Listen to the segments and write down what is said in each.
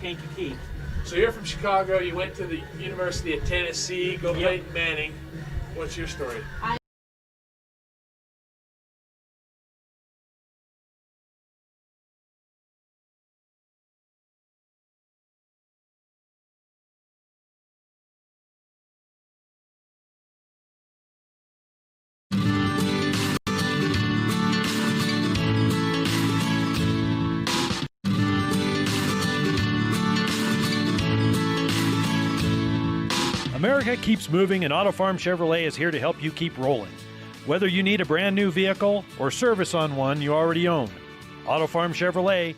Kankakee. So you're from Chicago, you went to the University of Tennessee, go play Manning. What's your story? America keeps moving, and Auto Farm Chevrolet is here to help you keep rolling. Whether you need a brand new vehicle or service on one you already own, Auto Farm Chevrolet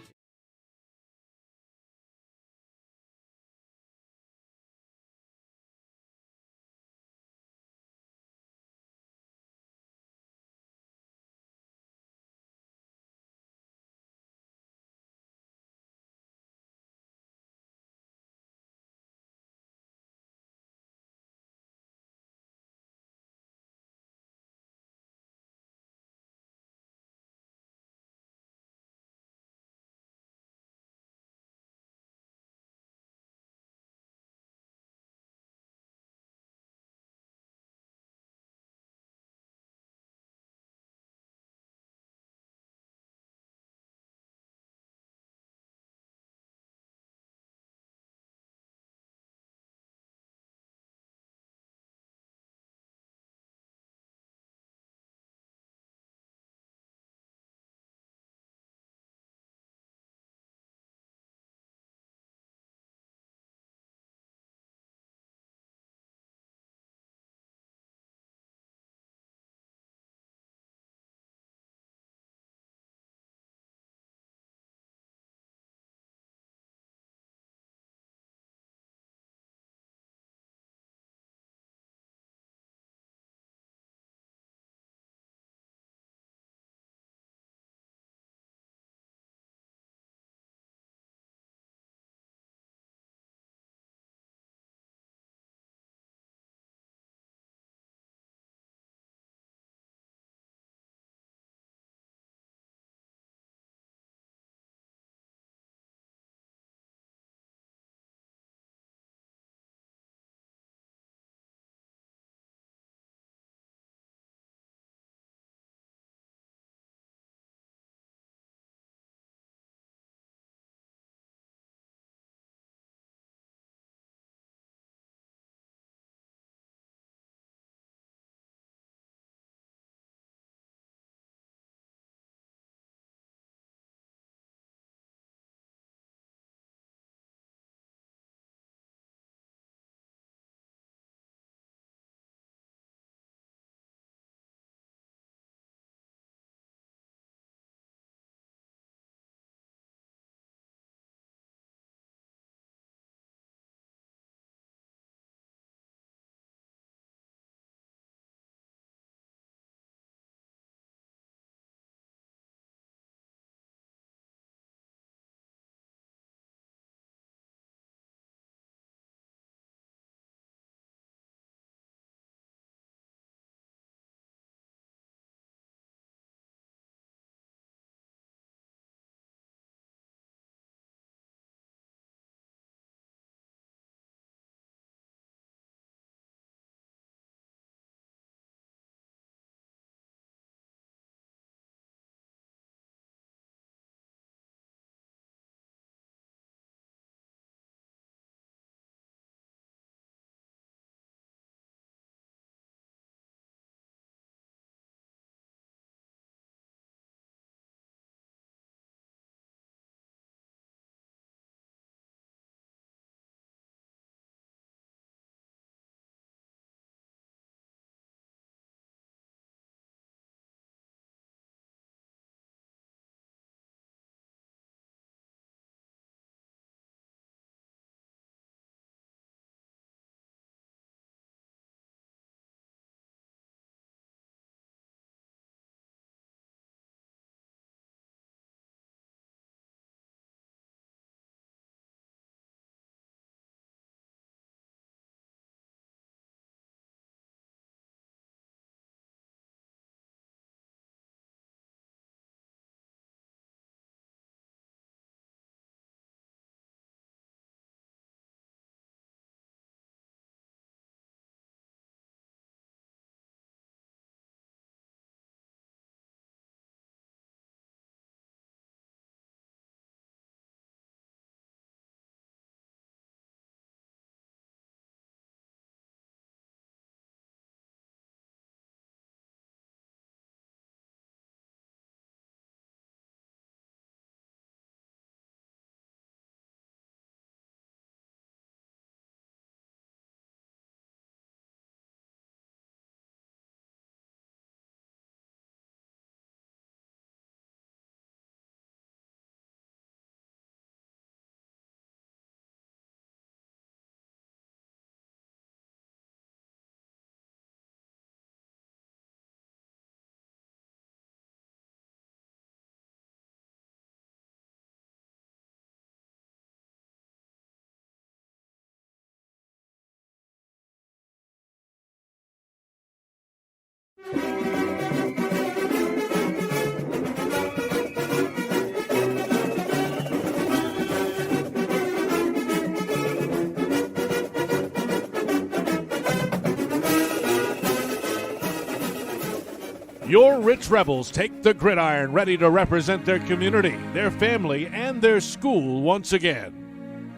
Your Rich Rebels take the gridiron ready to represent their community, their family, and their school once again.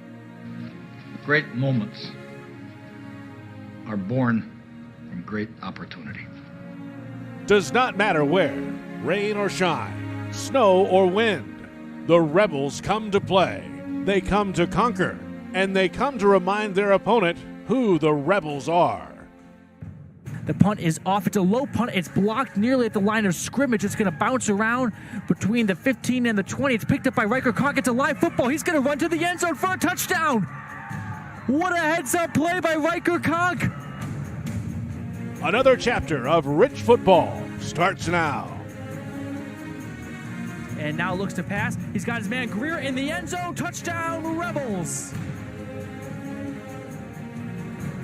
Great moments are born from great opportunity. Does not matter where, rain or shine, snow or wind, the Rebels come to play. They come to conquer, and they come to remind their opponent who the Rebels are. The punt is off. It's a low punt. It's blocked nearly at the line of scrimmage. It's going to bounce around between the 15 and the 20. It's picked up by Riker Conk. It's a live football. He's going to run to the end zone for a touchdown. What a heads-up play by Riker Conk. Another chapter of Rich football starts now. And now looks to pass. He's got his man Greer in the end zone. Touchdown, Rebels.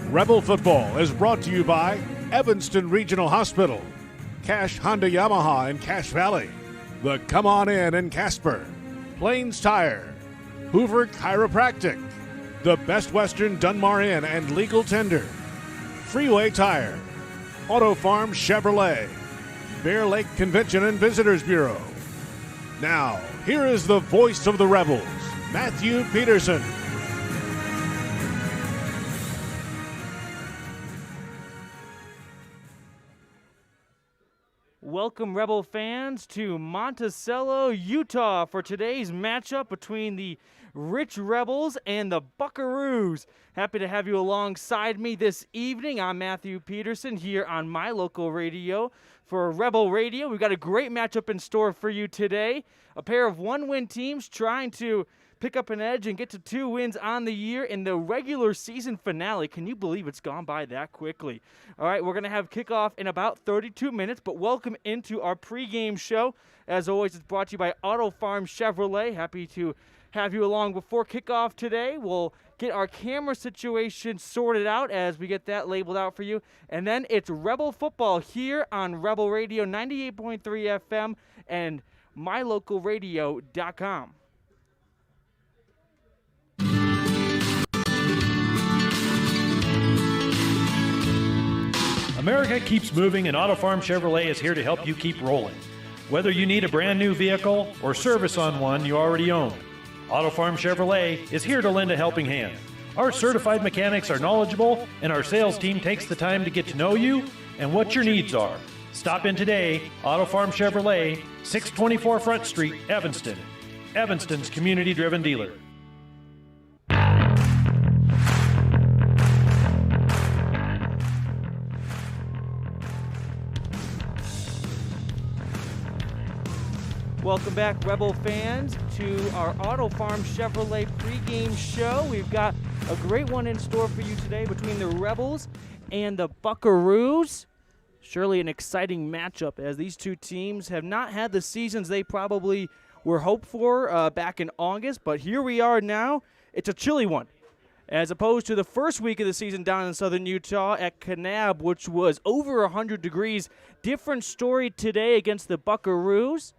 Rebel football is brought to you by Evanston Regional Hospital, Cash Honda Yamaha in Cache Valley, the Come On In Casper, Plains Tire, Hoover Chiropractic, the Best Western Dunmar Inn and Legal Tender, Freeway Tire, Auto Farm Chevrolet, Bear Lake Convention and Visitors Bureau. Now, here is the voice of the Rebels, Matthew Peterson. Welcome, Rebel fans, to Monticello, Utah for today's matchup between the Rich Rebels and the Buckaroos. Happy to have you alongside me this evening. I'm Matthew Peterson here on my local radio for Rebel Radio. We've got a great matchup in store for you today. A pair of one-win teams trying to pick up an edge and get to 2 wins on the year in the regular season finale. Can you believe it's gone by that quickly? All right, we're going to have kickoff in about 32 minutes, but welcome into our pregame show. As always, it's brought to you by Auto Farm Chevrolet. Happy to have you along before kickoff today. We'll get our camera situation sorted out as we get that labeled out for you. And then it's Rebel football here on Rebel Radio 98.3 FM and mylocalradio.com. America keeps moving, and Auto Farm Chevrolet is here to help you keep rolling. Whether you need a brand new vehicle or service on one you already own, Auto Farm Chevrolet is here to lend a helping hand. Our certified mechanics are knowledgeable, and our sales team takes the time to get to know you and what your needs are. Stop in today, Auto Farm Chevrolet, 624 Front Street, Evanston. Evanston's community-driven dealer. Welcome back, Rebel fans, to our Auto Farm Chevrolet pregame show. We've got a great one in store for you today between the Rebels and the Buckaroos. Surely an exciting matchup, as these two teams have not had the seasons they probably were hoped for back in August, but here we are now. It's a chilly one, as opposed to the first week of the season down in southern Utah at Kanab, which was over 100 degrees. Different story today against the Buckaroos.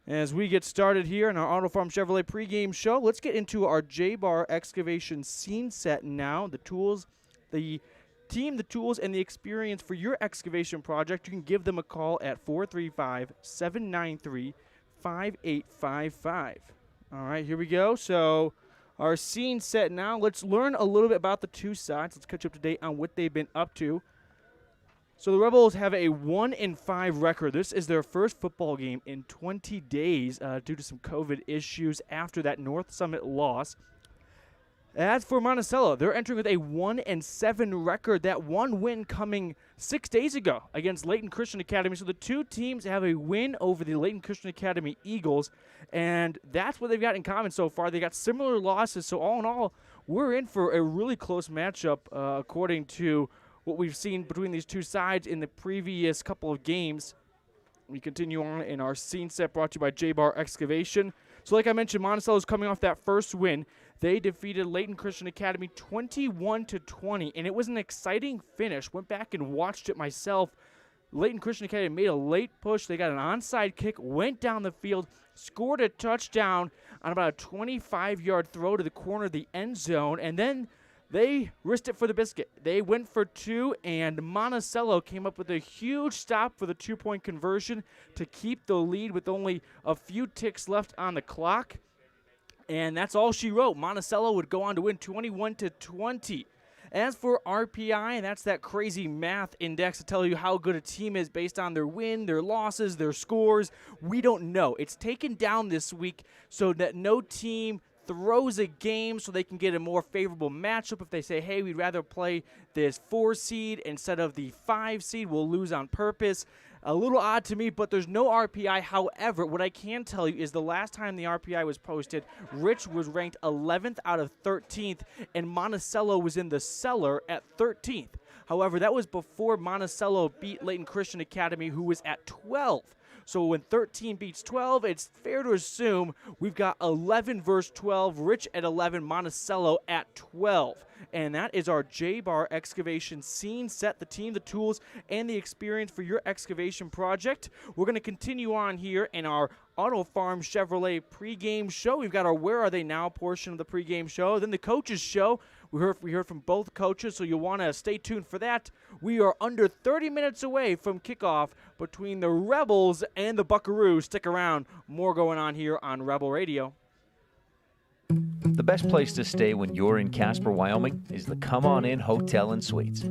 As we get started here in our Auto Farm Chevrolet pregame show, let's get into our J-Bar excavation scene set now. The tools, the team, the tools, and the experience for your excavation project. You can give them a call at 435-793-5855. All right, here we go. So our scene set now. Let's learn a little bit about the two sides. Let's catch up to date on what they've been up to. So the Rebels have a 1-5 record. This is their first football game in 20 days due to some COVID issues after that North Summit loss. As for Monticello, they're entering with a 1-7 record. That one win coming 6 days ago against Layton Christian Academy. So the two teams have a win over the Layton Christian Academy Eagles, and that's what they've got in common so far. They got similar losses, so all in all, we're in for a really close matchup according to what we've seen between these two sides in the previous couple of games. We continue on in our scene set brought to you by J-Bar Excavation. So like I mentioned, Monticello is coming off that first win. They defeated Layton Christian Academy 21-20, and it was an exciting finish. Went back and watched it myself Layton Christian Academy made a late push. They got an onside kick, went down the field, scored a touchdown on about a 25-yard throw to the corner of the end zone, and then they risked it for the biscuit. They went for two, and Monticello came up with a huge stop for the two-point conversion to keep the lead with only a few ticks left on the clock. And that's all she wrote. Monticello would go on to win 21-20. As for RPI, that's that crazy math index to tell you how good a team is based on their win, their losses, their scores. We don't know. It's taken down this week so that no team throws a game so they can get a more favorable matchup. If they say, hey, we'd rather play this 4 seed instead of the 5 seed, we'll lose on purpose. A little odd to me, but there's no RPI. However, what I can tell you is the last time the RPI was posted, Rich was ranked 11th out of 13th, and Monticello was in the cellar at 13th. However, that was before Monticello beat Layton Christian Academy, who was at 12th. So when 13 beats 12, it's fair to assume we've got 11 versus 12, Rich at 11, Monticello at 12. And that is our J-Bar excavation scene set, the team, the tools, and the experience for your excavation project. We're going to continue on here in our Auto Farm Chevrolet pregame show. We've got our Where Are They Now portion of the pregame show. Then the coaches show. We heard from both coaches, so you'll want to stay tuned for that. We are under 30 minutes away from kickoff between the Rebels and the Buckaroos. Stick around. More going on here on Rebel Radio. The best place to stay when you're in Casper, Wyoming is the Come On In Hotel and Suites.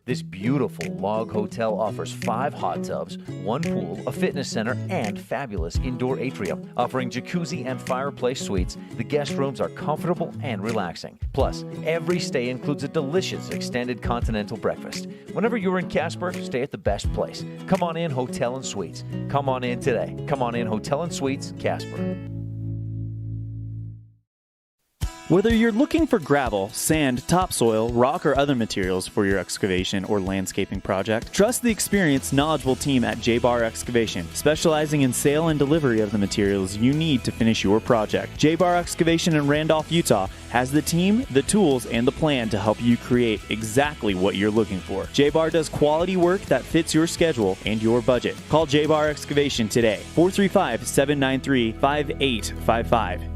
This beautiful log hotel offers 5 hot tubs, 1 pool, a fitness center, and fabulous indoor atrium. Offering jacuzzi and fireplace suites, the guest rooms are comfortable and relaxing. Plus, every stay includes a delicious extended continental breakfast. Whenever you're in Casper, stay at the best place. Come On In Hotel and Suites. Come on in today. Come On In Hotel and Suites, Casper. Whether you're looking for gravel, sand, topsoil, rock, or other materials for your excavation or landscaping project, trust the experienced, knowledgeable team at J-Bar Excavation, specializing in sale and delivery of the materials you need to finish your project. J-Bar Excavation in Randolph, Utah has the team, the tools, and the plan to help you create exactly what you're looking for. J-Bar does quality work that fits your schedule and your budget. Call J-Bar Excavation today, 435-793-5855.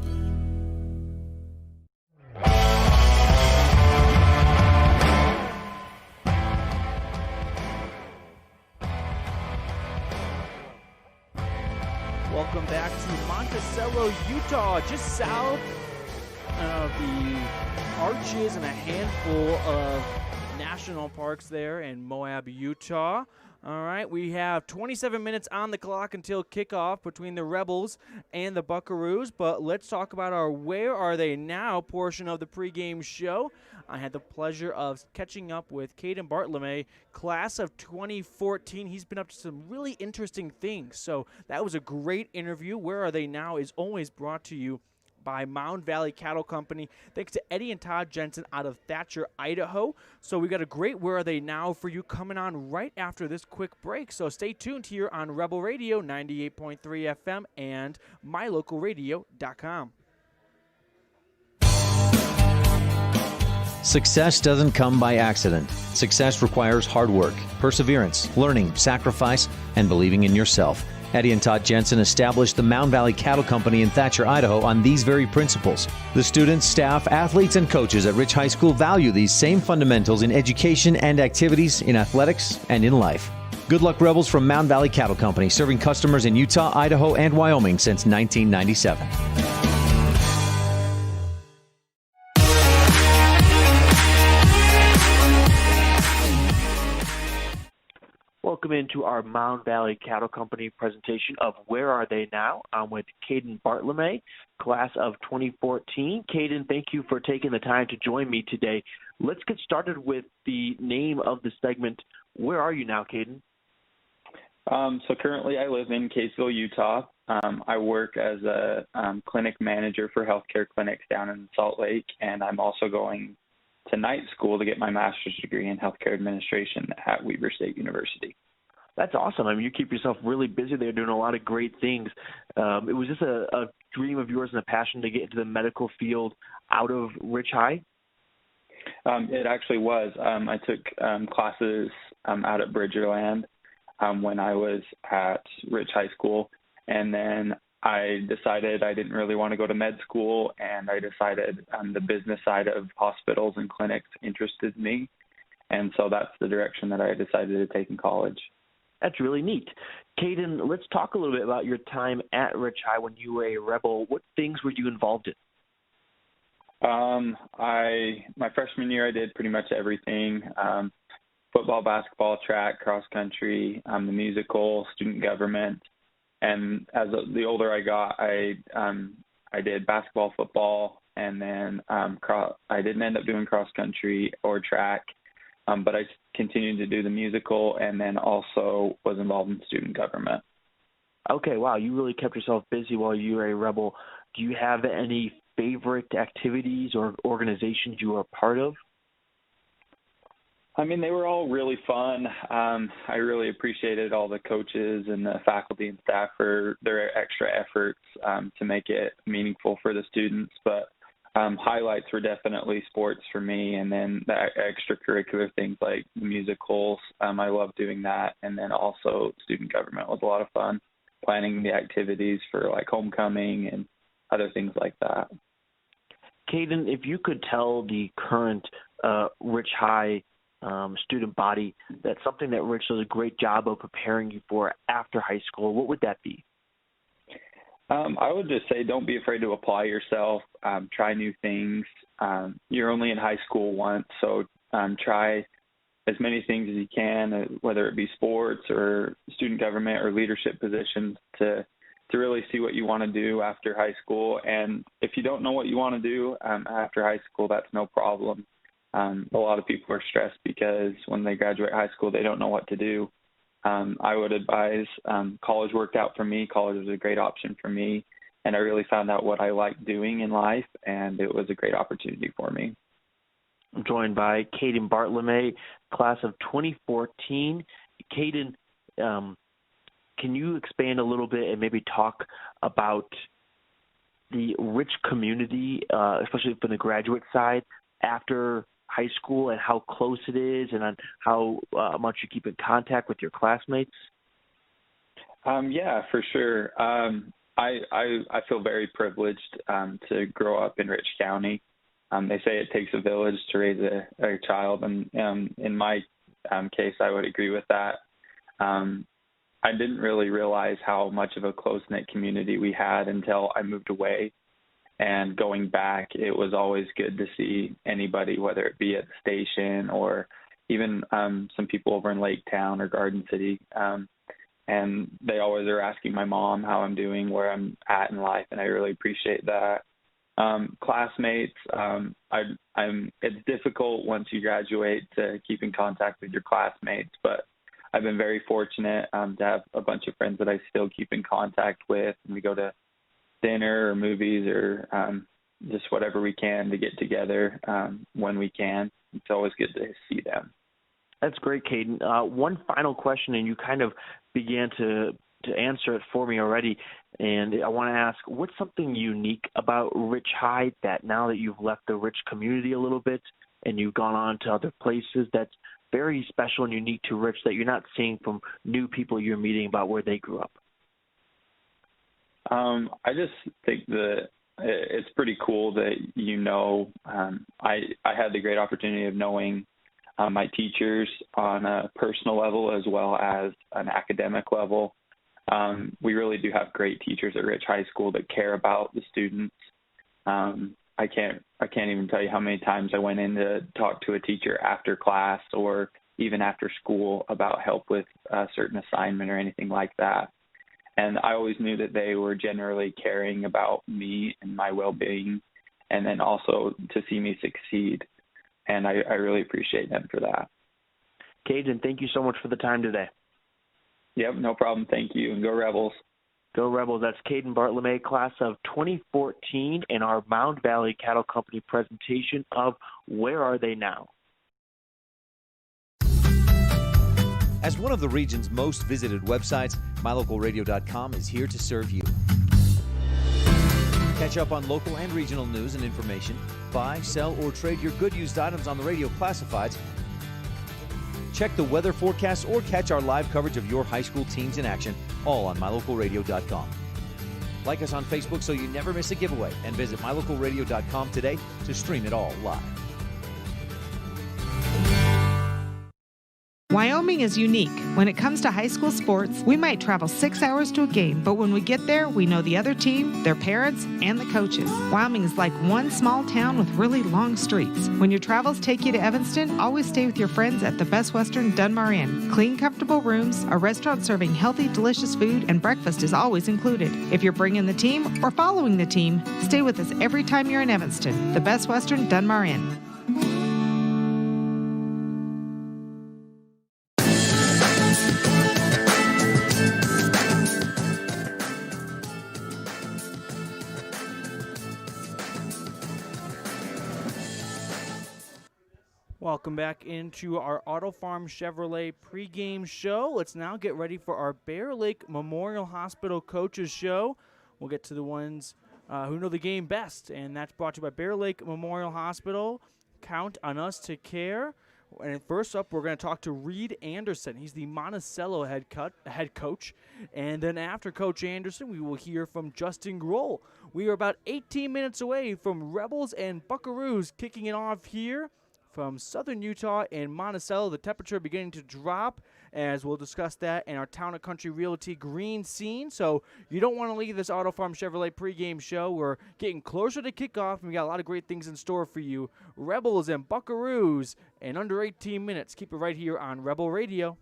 Welcome back to Monticello, Utah, just south of the Arches and a handful of national parks there in Moab, Utah. All right, we have 27 minutes on the clock until kickoff between the Rebels and the Buckaroos, but let's talk about our Where Are They Now portion of the pregame show. I had the pleasure of catching up with Caden Bartlome, class of 2014. He's been up to some really interesting things, so that was a great interview. Where Are They Now is always brought to you by Mound Valley Cattle Company. Thanks to Eddie and Todd Jensen out of Thatcher, Idaho. So we got a great Where Are They Now for you coming on right after this quick break. So stay tuned here on Rebel Radio 98.3 FM and mylocalradio.com. Success doesn't come by accident. Success requires hard work, perseverance, learning, sacrifice, and believing in yourself. Eddie and Todd Jensen established the Mound Valley Cattle Company in Thatcher, Idaho on these very principles. The students, staff, athletes, and coaches at Rich High School value these same fundamentals in education and activities, in athletics, and in life. Good luck, Rebels, from Mound Valley Cattle Company, serving customers in Utah, Idaho, and Wyoming since 1997. Welcome into our Mound Valley Cattle Company presentation of Where Are They Now? I'm with Caden Bartlome, class of 2014. Caden, thank you for taking the time to join me today. Let's get started with the name of the segment. Where are you now, Caden? So currently I live in Caseville, Utah. I work as a clinic manager for healthcare clinics down in Salt Lake, and I'm also going to night school to get my master's degree in healthcare administration at Weber State University. That's awesome. I mean, you keep yourself really busy there doing a lot of great things. It was just a dream of yours and a passion to get into the medical field out of Rich High? It actually was. I took classes out at Bridgerland when I was at Rich High School. And then I decided I didn't really want to go to med school, and I decided the business side of hospitals and clinics interested me. And so that's the direction that I decided to take in college. That's really neat. Caden, let's talk a little bit about your time at Rich High when you were a Rebel. What things were you involved in? My freshman year, I did pretty much everything. Football, basketball, track, cross country, the musical, student government. And as the older I got, I did basketball, football, and then I didn't end up doing cross country or track, but I continued to do the musical, and then also was involved in student government. Okay, wow, you really kept yourself busy while you were a Rebel. Do you have any favorite activities or organizations you were a part of? I mean, they were all really fun. I really appreciated all the coaches and the faculty and staff for their extra efforts to make it meaningful for the students. But highlights were definitely sports for me, and then the extracurricular things like musicals. I love doing that. And then also student government was a lot of fun, planning the activities for like homecoming and other things like that. Caden, if you could tell the current Rich High student body that's something that Rich does a great job of preparing you for after high school, what would that be? I would just say don't be afraid to apply yourself, try new things. You're only in high school once, so try as many things as you can, whether it be sports or student government or leadership positions, to really see what you want to do after high school. And if you don't know what you want to do after high school, that's no problem. A lot of people are stressed because when they graduate high school, they don't know what to do. I would advise college worked out for me. College was a great option for me, and I really found out what I liked doing in life, and it was a great opportunity for me. I'm joined by Caden Bartlome, class of 2014. Caden, can you expand a little bit and maybe talk about the Rich community, especially from the graduate side, after high school, and how close it is, and on how much you keep in contact with your classmates? Yeah, for sure. I feel very privileged to grow up in Rich County. They say it takes a village to raise a child, and in my case, I would agree with that. I didn't really realize how much of a close-knit community we had until I moved away. And going back, it was always good to see anybody, whether it be at the station or even some people over in Lake Town or Garden City. And they always are asking my mom how I'm doing, where I'm at in life, and I really appreciate that. Classmates, it's difficult once you graduate to keep in contact with your classmates, but I've been very fortunate to have a bunch of friends that I still keep in contact with, and we go to dinner or movies or just whatever we can to get together when we can. It's always good to see them. That's great, Caden. One final question, and you kind of began to answer it for me already, and I want to ask, what's something unique about Rich High that now that you've left the Rich community a little bit and you've gone on to other places that's very special and unique to Rich that you're not seeing from new people you're meeting about where they grew up? I just think that it's pretty cool that, I had the great opportunity of knowing my teachers on a personal level as well as an academic level. We really do have great teachers at Rich High School that care about the students. I can't even tell you how many times I went in to talk to a teacher after class or even after school about help with a certain assignment or anything like that. And I always knew that they were generally caring about me and my well-being, and then also to see me succeed. And I really appreciate them for that. Caden, thank you so much for the time today. Yep, no problem. Thank you. And go Rebels. Go Rebels. That's Caden Bartlome, class of 2014, in our Mound Valley Cattle Company presentation of Where Are They Now? As one of the region's most visited websites, MyLocalRadio.com is here to serve you. Catch up on local and regional news and information. Buy, sell, or trade your good used items on the radio classifieds. Check the weather forecast or catch our live coverage of your high school teams in action, all on mylocalradio.com. Like us on Facebook so you never miss a giveaway, and visit mylocalradio.com today to stream it all live. Wyoming is unique. When it comes to high school sports, we might travel 6 hours to a game, but when we get there, we know the other team, their parents, and the coaches. Wyoming is like one small town with really long streets. When your travels take you to Evanston, always stay with your friends at the Best Western Dunmar Inn. Clean, comfortable rooms, a restaurant serving healthy, delicious food, and breakfast is always included. If you're bringing the team or following the team, stay with us every time you're in Evanston. The Best Western Dunmar Inn. Welcome back into our Auto Farm Chevrolet pregame show. Let's now get ready for our Bear Lake Memorial Hospital Coaches Show. We'll get to the ones who know the game best, and that's brought to you by Bear Lake Memorial Hospital. Count on us to care. And first up, we're going to talk to Reed Anderson. He's the Monticello head coach. And then after Coach Anderson, we will hear from Justin Grohl. We are about 18 minutes away from Rebels and Buckaroos kicking it off here from southern Utah and Monticello. The temperature beginning to drop, as we'll discuss that in our Town and Country Realty green scene. So you don't want to leave this Auto Farm Chevrolet pregame show. We're getting closer to kickoff, and we got a lot of great things in store for you. Rebels and Buckaroos in under 18 minutes. Keep it right here on Rebel Radio.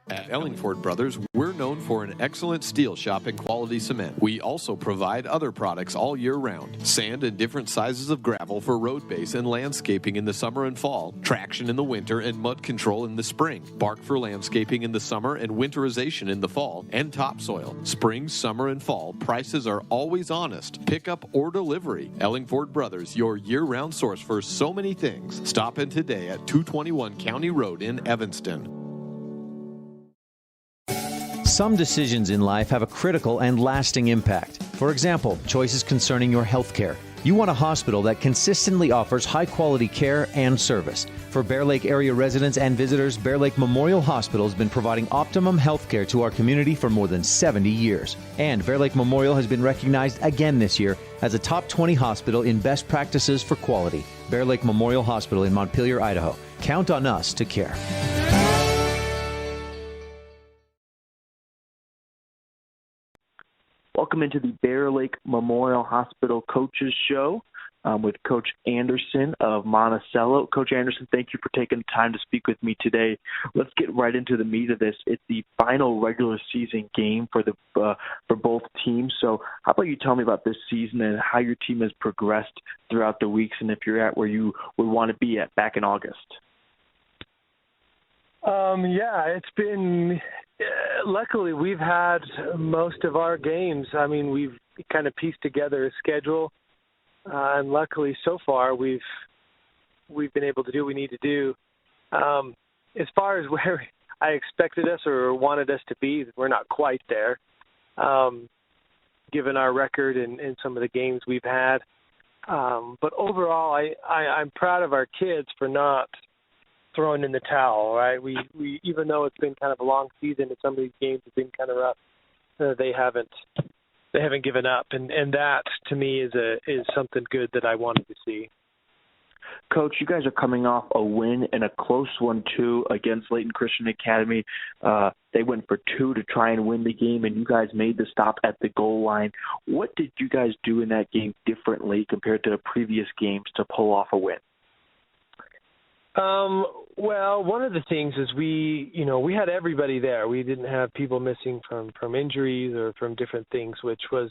At Elling Brothers, we're known for an excellent steel shop and quality cement. We also provide other products all year round. Sand and different sizes of gravel for road base and landscaping in the summer and fall. Traction in the winter and mud control in the spring. Bark for landscaping in the summer and winterization in the fall. And topsoil. Spring, summer, and fall, prices are always honest. Pickup or delivery. Elling Brothers, your year-round source for so many things. Stop in today at 221 County Road in Evanston. Some decisions in life have a critical and lasting impact. For example, choices concerning your health care. You want a hospital that consistently offers high-quality care and service. For Bear Lake area residents and visitors, Bear Lake Memorial Hospital has been providing optimum health care to our community for more than 70 years. And Bear Lake Memorial has been recognized again this year as a top 20 hospital in best practices for quality. Bear Lake Memorial Hospital in Montpelier, Idaho. Count on us to care. Welcome into the Bear Lake Memorial Hospital Coaches Show with Coach Anderson of Monticello. Coach Anderson, thank you for taking the time to speak with me today. Let's get right into the meat of this. It's the final regular season game for both teams. So how about you tell me about this season and how your team has progressed throughout the weeks, and if you're at where you would want to be at back in August? It's been luckily we've had most of our games. I mean, we've kind of pieced together a schedule, and luckily so far we've been able to do what we need to do. As far as where I expected us or wanted us to be, we're not quite there, given our record and some of the games we've had. But overall, I'm proud of our kids for not throwing in the towel, right? We even though it's been kind of a long season and some of these games have been kind of rough, they haven't given up, and that to me is something good that I wanted to see. Coach, you guys are coming off a win and a close one too against Layton Christian Academy. They went for two to try and win the game, and you guys made the stop at the goal line. What did you guys do in that game differently compared to the previous games to pull off a win? Well, one of the things is we had everybody there. We didn't have people missing from injuries or from different things, which was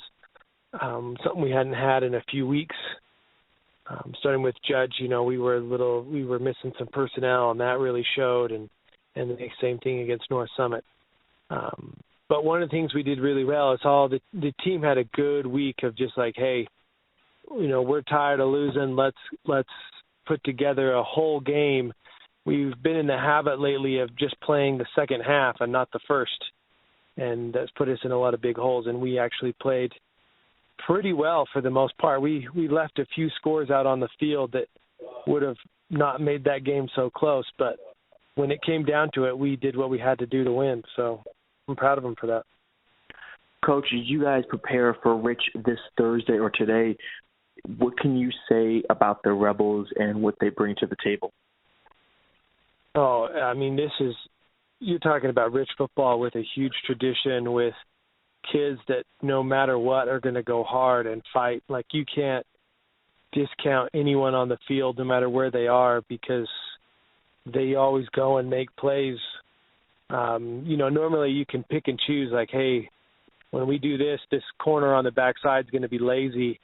something we hadn't had in a few weeks. Starting with Judge, we were missing some personnel, and that really showed, and the same thing against North Summit. But one of the things we did really well is the team had a good week of just like, hey, we're tired of losing. Let's put together a whole game. We've been in the habit lately of just playing the second half and not the first, and that's put us in a lot of big holes, and we actually played pretty well for the most part. We left a few scores out on the field that would have not made that game so close, but when it came down to it, we did what we had to do to win. So I'm proud of them for that. Coach, as you guys prepare for Rich this Thursday or today, what can you say about the Rebels and what they bring to the table? Oh, I mean, you're talking about Rich football with a huge tradition, with kids that no matter what are going to go hard and fight. Like, you can't discount anyone on the field no matter where they are, because they always go and make plays. Normally you can pick and choose, like, hey, when we do this corner on the backside is going to be lazy.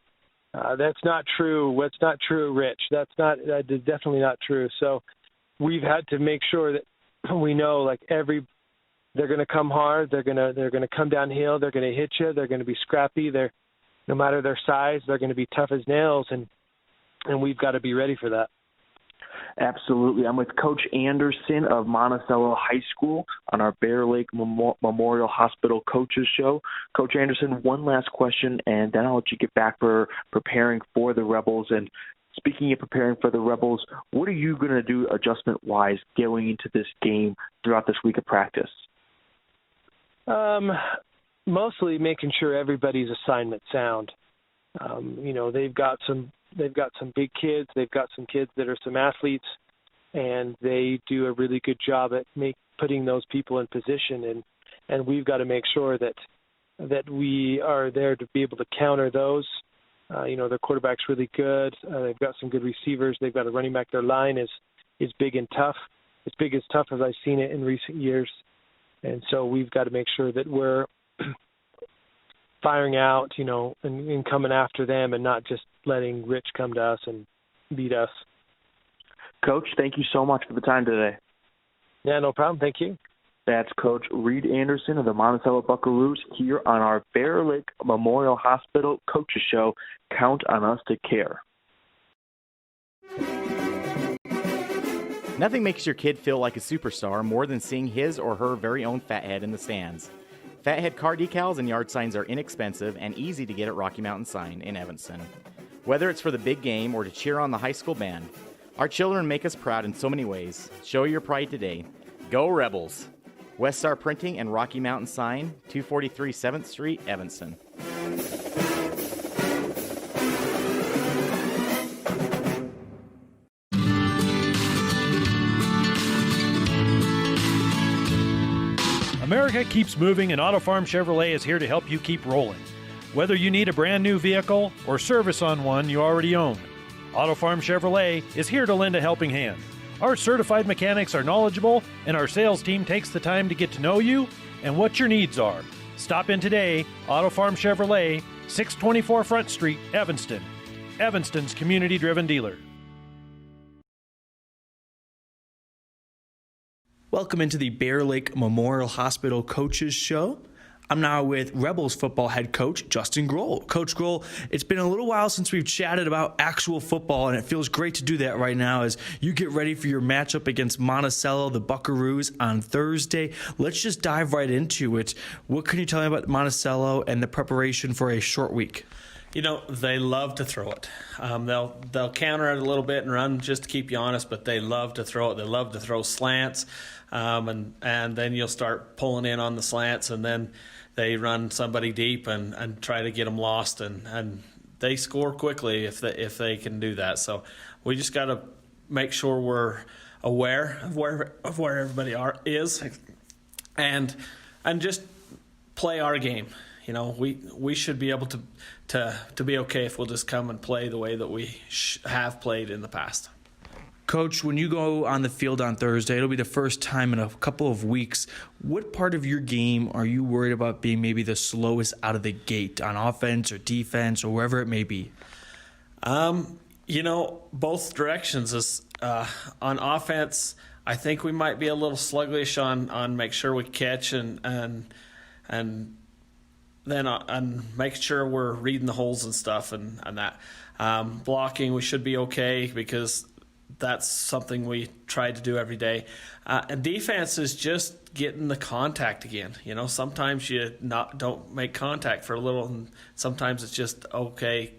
That's not true. What's not true, Rich? That is definitely not true. So we've had to make sure that we know, like, they're going to come hard. They're going to come downhill. They're going to hit you. They're going to be scrappy. No matter their size, they're going to be tough as nails, and we've got to be ready for that. Absolutely. I'm with Coach Anderson of Monticello High School on our Bear Lake Memorial Hospital Coaches Show. Coach Anderson, one last question, and then I'll let you get back for preparing for the Rebels. And speaking of preparing for the Rebels, what are you going to do adjustment-wise going into this game throughout this week of practice? Mostly making sure everybody's assignment sound. They've got some big kids. They've got some kids that are some athletes, and they do a really good job at putting those people in position. And we've got to make sure that we are there to be able to counter those. Their quarterback's really good. They've got some good receivers. They've got a running back. Their line is big and tough. As big as tough as I've seen it in recent years. And so we've got to make sure that we're firing out, and coming after them, and not just letting Rich come to us and beat us. Coach, thank you so much for the time today. Yeah, no problem. Thank you. That's Coach Reed Anderson of the Monticello Buckaroos here on our Bear Lake Memorial Hospital Coaches Show. Count on us to care. Nothing makes your kid feel like a superstar more than seeing his or her very own Fathead in the stands. Fathead car decals and yard signs are inexpensive and easy to get at Rocky Mountain Sign in Evanston. Whether it's for the big game or to cheer on the high school band, our children make us proud in so many ways. Show your pride today. Go Rebels! West Star Printing and Rocky Mountain Sign, 243 7th Street, Evanston. America keeps moving, and Auto Farm Chevrolet is here to help you keep rolling. Whether you need a brand new vehicle or service on one you already own, Auto Farm Chevrolet is here to lend a helping hand. Our certified mechanics are knowledgeable, and our sales team takes the time to get to know you and what your needs are. Stop in today, Auto Farm Chevrolet, 624 Front Street, Evanston. Evanston's community-driven dealer. Welcome into the Bear Lake Memorial Hospital Coaches Show. I'm now with Rebels football head coach Justin Grohl. Coach Grohl, it's been a little while since we've chatted about actual football, and it feels great to do that right now as you get ready for your matchup against Monticello, the Buckaroos, on Thursday. Let's just dive right into it. What can you tell me about Monticello and the preparation for a short week? They love to throw it. They'll counter it a little bit and run just to keep you honest, but they love to throw it. They love to throw slants, and then you'll start pulling in on the slants, and then they run somebody deep and try to get them lost, and they score quickly if they can do that. So we just got to make sure we're aware of where everybody is, and just play our game. We should be able to be okay if we'll just come and play the way that we have played in the past. Coach, when you go on the field on Thursday, it'll be the first time in a couple of weeks. What part of your game are you worried about being maybe the slowest out of the gate on offense or defense or wherever it may be? Both directions. Is on offense, I think we might be a little sluggish on make sure we catch and then and make sure we're reading the holes and stuff and that. Blocking, we should be okay because that's something we try to do every day. And defense is just getting the contact again. Sometimes you don't make contact for a little, and sometimes it's just okay.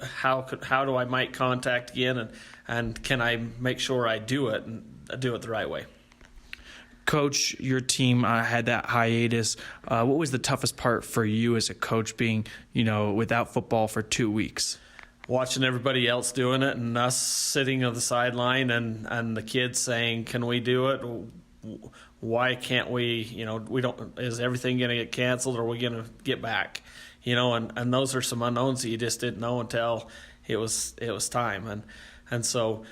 How do I make contact again, and can I make sure I do it and do it the right way? Coach, your team had that hiatus. What was the toughest part for you as a coach being, without football for 2 weeks? Watching everybody else doing it and us sitting on the sideline and the kids saying, can we do it? Why can't we? Is everything going to get canceled, or are we going to get back? And those are some unknowns that you just didn't know until it was time. And so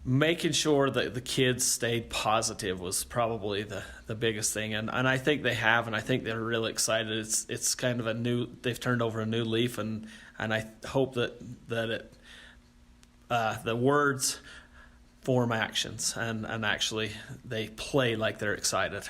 making sure that the kids stayed positive was probably the biggest thing. And I think they have, and I think they're really excited. It's kind of they've turned over a new leaf, and I hope that the words form actions and actually they play like they're excited.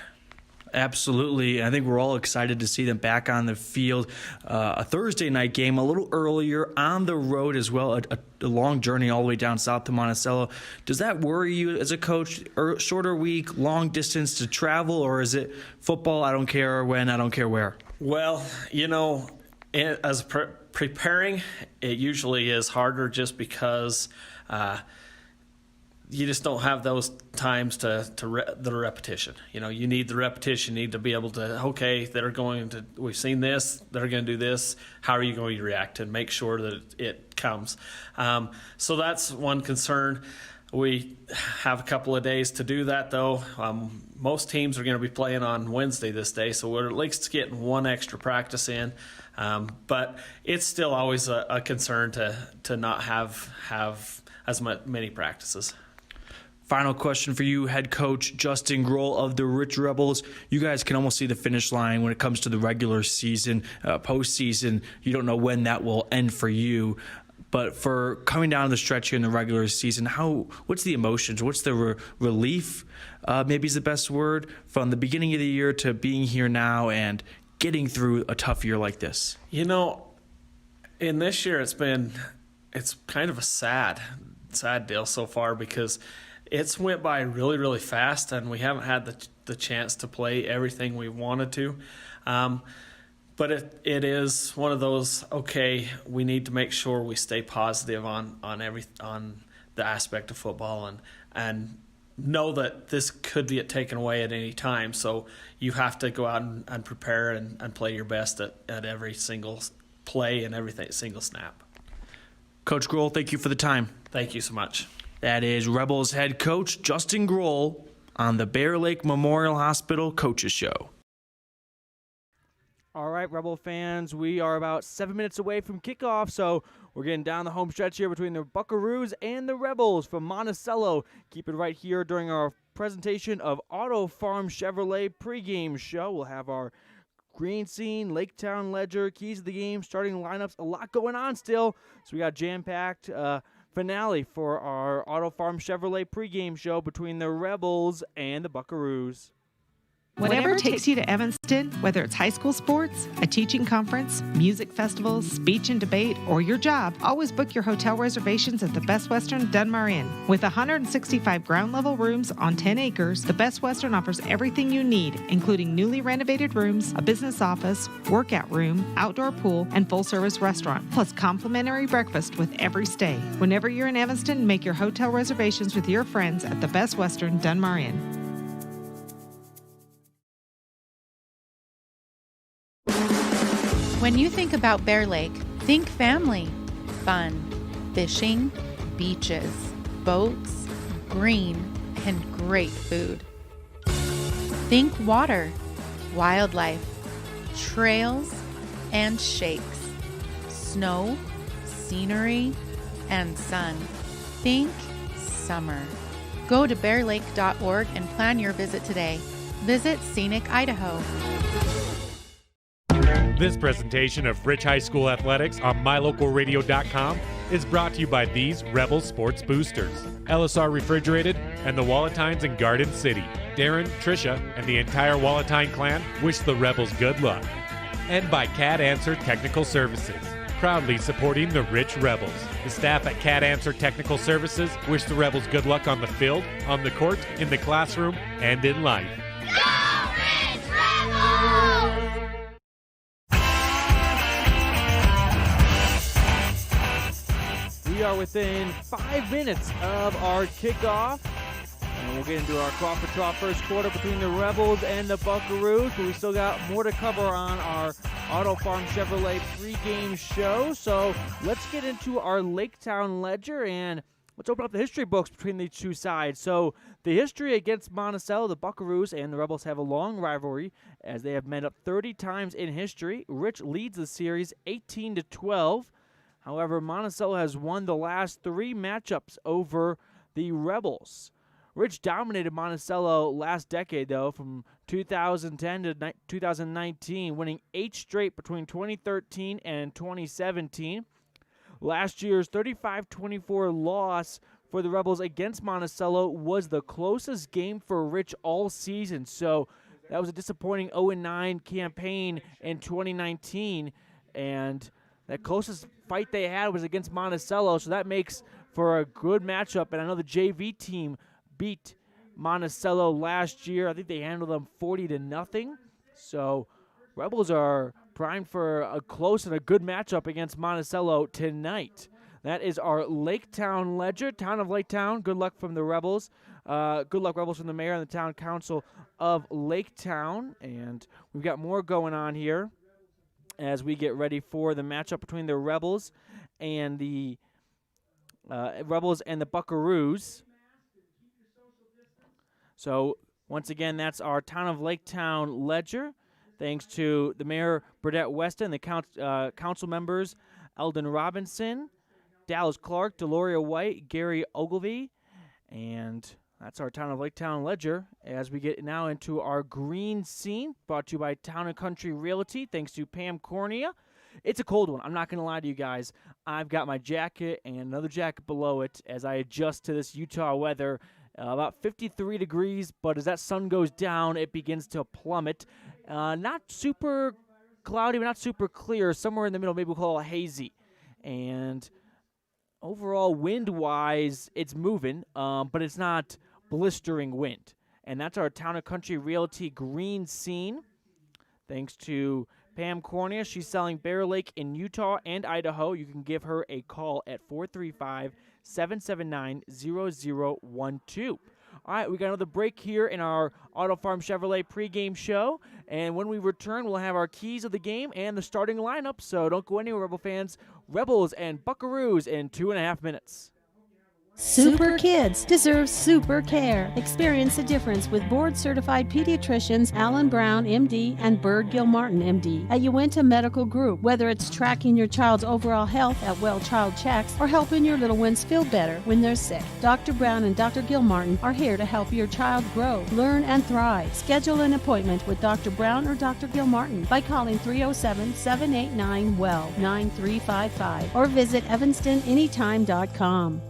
Absolutely. I think we're all excited to see them back on the field. A Thursday night game, a little earlier, on the road as well, a long journey all the way down south to Monticello. Does that worry you as a coach? Shorter week, long distance to travel, or is it football, I don't care when, I don't care where? Well, as preparing, it usually is harder just because you just don't have those times to the repetition. You need the repetition. You need to be able to, we've seen this, they're going to do this. How are you going to react, and make sure that it comes? So that's one concern. We have a couple of days to do that, though. Most teams are going to be playing on Wednesday this day, so we're at least getting one extra practice in. But it's still always a concern to not have as many practices. Final question for you, head coach Justin Grohl of the Rich Rebels. You guys can almost see the finish line when it comes to the regular season, postseason. You don't know when that will end for you. But for coming down the stretch here in the regular season, what's the emotions? What's the relief, maybe is the best word, from the beginning of the year to being here now and getting through a tough year like this? In this year, it's kind of a sad deal so far, because it's went by really, really fast, and we haven't had the chance to play everything we wanted to. But it is one of those, we need to make sure we stay positive on the aspect of football and know that this could be taken away at any time. So you have to go out and prepare and play your best at every single play and every single snap. Coach Grohl, thank you for the time. Thank you so much. That is Rebels head coach Justin Grohl on the Bear Lake Memorial Hospital Coaches Show. All right, Rebel fans, we are about 7 minutes away from kickoff, so we're getting down the home stretch here between the Buckaroos and the Rebels from Monticello. Keep it right here during our presentation of Auto Farm Chevrolet pregame show. We'll have our green scene, Laketown Ledger, keys of the game, starting lineups, a lot going on still. So we got jam-packed finale for our Auto Farm Chevrolet pregame show between the Rebels and the Buckaroos. Whatever takes you to Evanston, whether it's high school sports, a teaching conference, music festivals, speech and debate, or your job, always book your hotel reservations at the Best Western Dunmar Inn. With 165 ground-level rooms on 10 acres, the Best Western offers everything you need, including newly renovated rooms, a business office, workout room, outdoor pool, and full-service restaurant, plus complimentary breakfast with every stay. Whenever you're in Evanston, make your hotel reservations with your friends at the Best Western Dunmar Inn. When you think about Bear Lake, think family, fun, fishing, beaches, boats, green, and great food. Think water, wildlife, trails, and shakes, snow, scenery, and sun. Think summer. Go to bearlake.org and plan your visit today. Visit Scenic Idaho. This presentation of Rich High School Athletics on MyLocalRadio.com is brought to you by these Rebel Sports Boosters, LSR Refrigerated, and the Walletines in Garden City. Darren, Tricia, and the entire Walletine clan wish the Rebels good luck. And by Cat Answer Technical Services, proudly supporting the Rich Rebels. The staff at Cat Answer Technical Services wish the Rebels good luck on the field, on the court, in the classroom, and in life. Go Rich Rebels! We are within 5 minutes of our kickoff. And we'll get into our Crawford Draw first quarter between the Rebels and the Buckaroos, but we still got more to cover on our Auto Farm Chevrolet pregame show. So let's get into our Laketown Ledger and let's open up the history books between the two sides. So the history against Monticello, the Buckaroos and the Rebels have a long rivalry as they have met up 30 times in history. Rich leads the series 18-12. However, Monticello has won the last 3 matchups over the Rebels. Rich dominated Monticello last decade, though, from 2010 to 2019, winning 8 straight between 2013 and 2017. Last year's 35-24 loss for the Rebels against Monticello was the closest game for Rich all season. So that was a disappointing 0-9 campaign in 2019, and that closest fight they had was against Monticello, so that makes for a good matchup. And I know the JV team beat Monticello last year. I think they handled them 40-0. So Rebels are primed for a close and a good matchup against Monticello tonight. That is our Laketown Ledger. Town of Laketown, good luck from the Rebels. Good luck, Rebels, from the mayor and the town council of Laketown. And we've got more going on here as we get ready for the matchup between the Rebels and the Buckaroos. So once again, that's our Town of Laketown Ledger. Thanks to the Mayor, Burdette Weston, the council members, Eldon Robinson, Dallas Clark, Deloria White, Gary Ogilvie, and that's our Town of Laketown Ledger as we get now into our green scene, brought to you by Town & Country Realty, thanks to Pam Cornea. It's a cold one. I'm not going to lie to you guys. I've got my jacket and another jacket below it as I adjust to this Utah weather. About 53 degrees, but as that sun goes down, it begins to plummet. Not super cloudy, but not super clear. Somewhere in the middle, maybe we'll call it hazy. And overall, wind-wise, it's moving, but it's not blistering wind. And that's our Town & Country Realty green scene. Thanks to Pam Cornea. She's selling Bear Lake in Utah and Idaho. You can give her a call at 435-779-0012. All right, we got another break here in our Auto Farm Chevrolet pregame show. And when we return, we'll have our keys of the game and the starting lineup. So don't go anywhere, Rebel fans. Rebels and Buckaroos in 2.5 minutes. Super kids deserve super care. Experience the difference with board-certified pediatricians Alan Brown, MD, and Bird Gilmartin, MD, at Uinta Medical Group. Whether it's tracking your child's overall health at Well Child Checks or helping your little ones feel better when they're sick, Dr. Brown and Dr. Gilmartin are here to help your child grow, learn, and thrive. Schedule an appointment with Dr. Brown or Dr. Gilmartin by calling 307-789-WELL 9355 or visit evanstonanytime.com.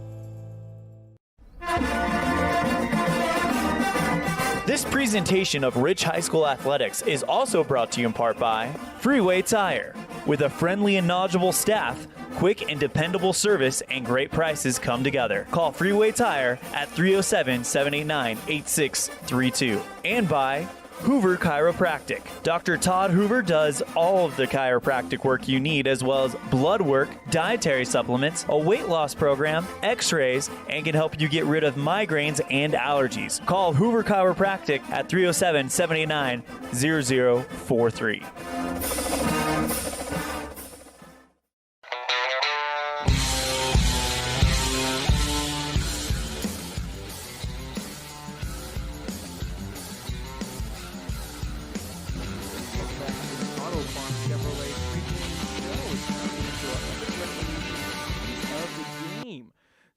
This presentation of Rich High School Athletics is also brought to you in part by Freeway Tire. With a friendly and knowledgeable staff, quick and dependable service, and great prices come together. Call Freeway Tire at 307-789-8632. And by Hoover Chiropractic. Dr. Todd Hoover does all of the chiropractic work you need, as well as blood work, dietary supplements, a weight loss program, x-rays, and can help you get rid of migraines and allergies. Call Hoover Chiropractic at 307-789-0043.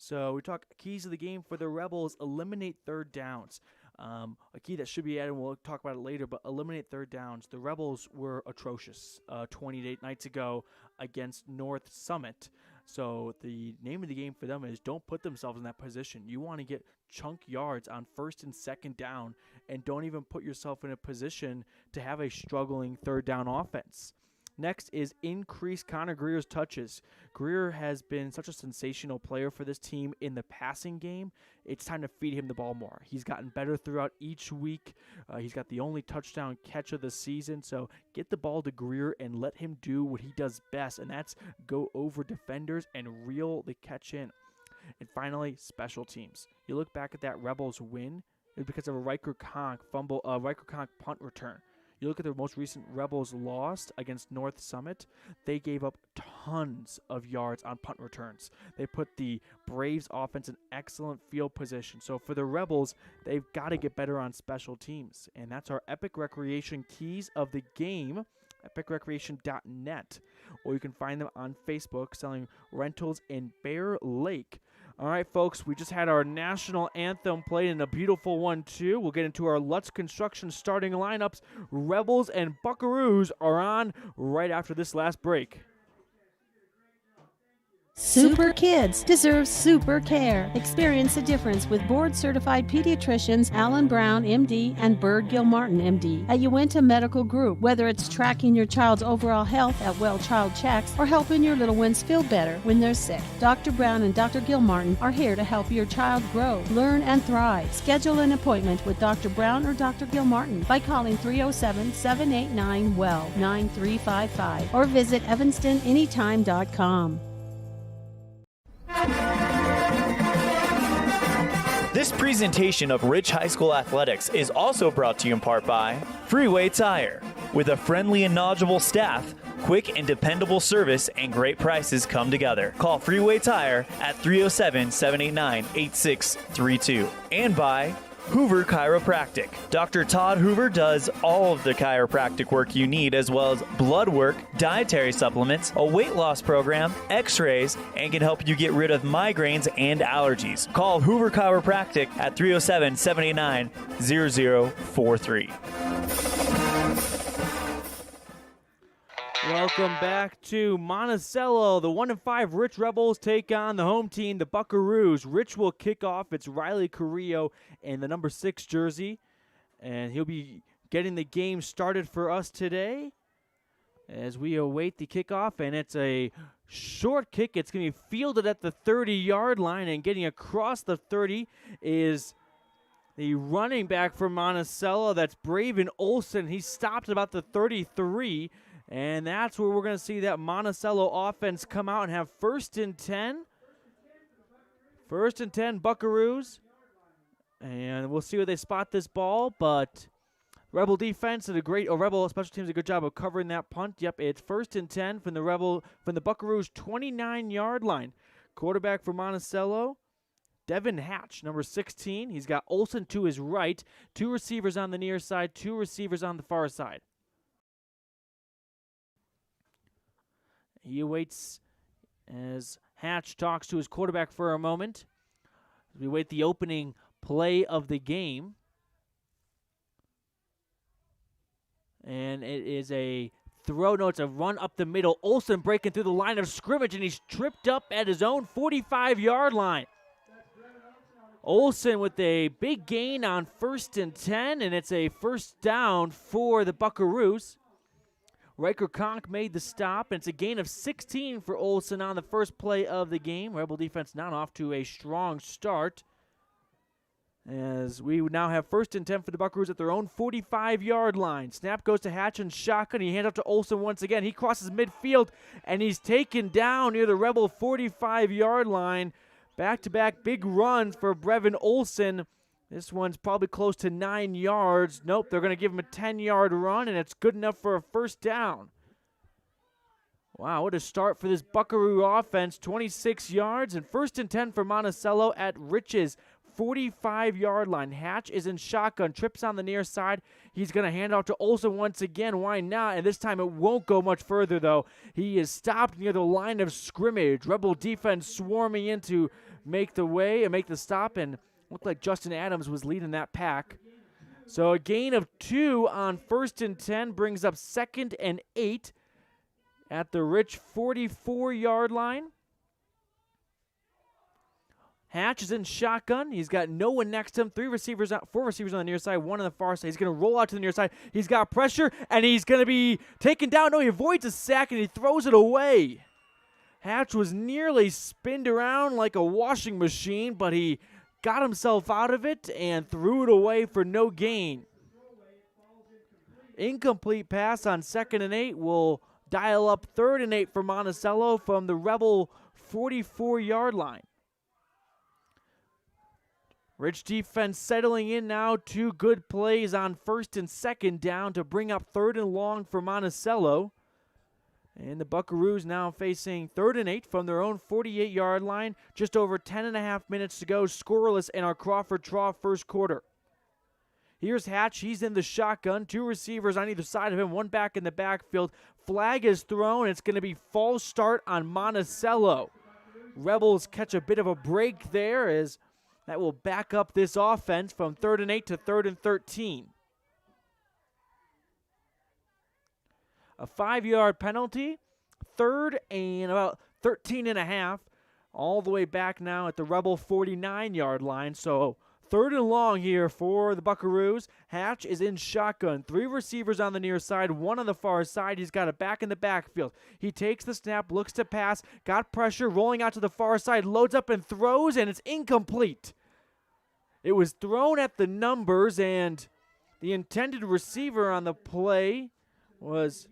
So we talk keys of the game for the Rebels: eliminate third downs. A key that should be added, we'll talk about it later, but eliminate third downs. The Rebels were atrocious 28 nights ago against North Summit. So the name of the game for them is don't put themselves in that position. You want to get chunk yards on first and second down, and don't even put yourself in a position to have a struggling third down offense. Next is increase Conor Greer's touches. Greer has been such a sensational player for this team in the passing game. It's time to feed him the ball more. He's gotten better throughout each week. He's got the only touchdown catch of the season. So get the ball to Greer and let him do what he does best, and that's go over defenders and reel the catch in. And finally, special teams. You look back at that Rebels win is because of a Riker Conk punt return. You look at their most recent Rebels loss against North Summit, they gave up tons of yards on punt returns. They put the Braves offense in excellent field position. So for the Rebels, they've got to get better on special teams. And that's our Epic Recreation keys of the game, epicrecreation.net. Or you can find them on Facebook selling rentals in Bear Lake. All right, folks, we just had our national anthem played in a beautiful one, too. We'll get into our Lutz Construction starting lineups. Rebels and Buckaroos are on right after this last break. Super kids deserve super care. Experience the difference with board-certified pediatricians Alan Brown, MD, and Bird Gilmartin, MD, at Uinta Medical Group. Whether it's tracking your child's overall health at Well Child Checks or helping your little ones feel better when they're sick, Dr. Brown and Dr. Gilmartin are here to help your child grow, learn, and thrive. Schedule an appointment with Dr. Brown or Dr. Gilmartin by calling 307-789-WELL 9355 or visit evanstonanytime.com. This presentation of Rich High School Athletics is also brought to you in part by Freeway Tire. With a friendly and knowledgeable staff, quick and dependable service, and great prices come together. Call Freeway Tire at 307-789-8632. And by Hoover Chiropractic. Dr. Todd Hoover does all of the chiropractic work you need, as well as blood work, dietary supplements, a weight loss program, x-rays, and can help you get rid of migraines and allergies. Call Hoover Chiropractic at 307-789-0043. Welcome back to Monticello. The 1-5 Rich Rebels take on the home team, the Buckaroos. Rich will kick off. It's Riley Carrillo in the number 6 jersey, and he'll be getting the game started for us today as we await the kickoff, and it's a short kick. It's going to be fielded at the 30-yard line, and getting across the 30 is the running back for Monticello. That's Braven Olson. He stopped at about the 33. And that's where we're going to see that Monticello offense come out and have 1st and 10. 1st and 10, Buckaroos. And we'll see where they spot this ball. But Rebel defense did Rebel special teams did a good job of covering that punt. Yep, it's 1st and 10 from the Buckaroos 29-yard line. Quarterback for Monticello, Devin Hatch, number 16. He's got Olson to his right. 2 receivers on the near side, 2 receivers on the far side. He waits as Hatch talks to his quarterback for a moment. We wait the opening play of the game. And it is a throw. No, it's a run up the middle. Olson breaking through the line of scrimmage, and he's tripped up at his own 45-yard line. Olson with a big gain on 1st and 10, and it's a first down for the Buckaroos. Riker Conk made the stop, and it's a gain of 16 for Olson on the first play of the game. Rebel defense not off to a strong start, as we now have 1st and 10 for the Buckaroos at their own 45-yard line. Snap goes to Hatch and shotgun. He hands up to Olson once again. He crosses midfield, and he's taken down near the Rebel 45-yard line. Back-to-back big runs for Brevin Olson. This one's probably close to 9 yards. Nope, they're going to give him a 10-yard run, and it's good enough for a first down. Wow, what a start for this Buckaroo offense. 26 yards, and 1st and 10 for Monticello at Rich's 45-yard line. Hatch is in shotgun, trips on the near side. He's going to hand off to Olson once again. Why not? And this time it won't go much further, though. He is stopped near the line of scrimmage. Rebel defense swarming in to make the stop, and looked like Justin Adams was leading that pack. So a gain of 2 on 1st and 10 brings up 2nd and 8 at the Rich 44-yard line. Hatch is in shotgun. He's got no one next to him. 4 receivers on the near side, 1 on the far side. He's going to roll out to the near side. He's got pressure, and he's going to be taken down. No, he avoids a sack, and he throws it away. Hatch was nearly spinned around like a washing machine, but he got himself out of it and threw it away for no gain. Incomplete pass on 2nd and 8 will dial up 3rd and 8 for Monticello from the Rebel 44-yard line. Rich defense settling in now. 2 good plays on first and second down to bring up 3rd and long for Monticello. And the Buckaroos now facing 3rd and 8 from their own 48-yard line. Just over 10.5 minutes to go. Scoreless in our Crawford Draw first quarter. Here's Hatch. He's in the shotgun. 2 receivers on either side of him. 1 back in the backfield. Flag is thrown. It's going to be false start on Monticello. Rebels catch a bit of a break there as that will back up this offense from 3rd and 8 to 3rd and 13. A 5-yard penalty. 3rd and about 13.5. All the way back now at the Rebel 49-yard line. So 3rd and long here for the Buckaroos. Hatch is in shotgun. 3 receivers on the near side, 1 on the far side. He's got it back in the backfield. He takes the snap, looks to pass, got pressure, rolling out to the far side, loads up and throws, and it's incomplete. It was thrown at the numbers, and the intended receiver on the play was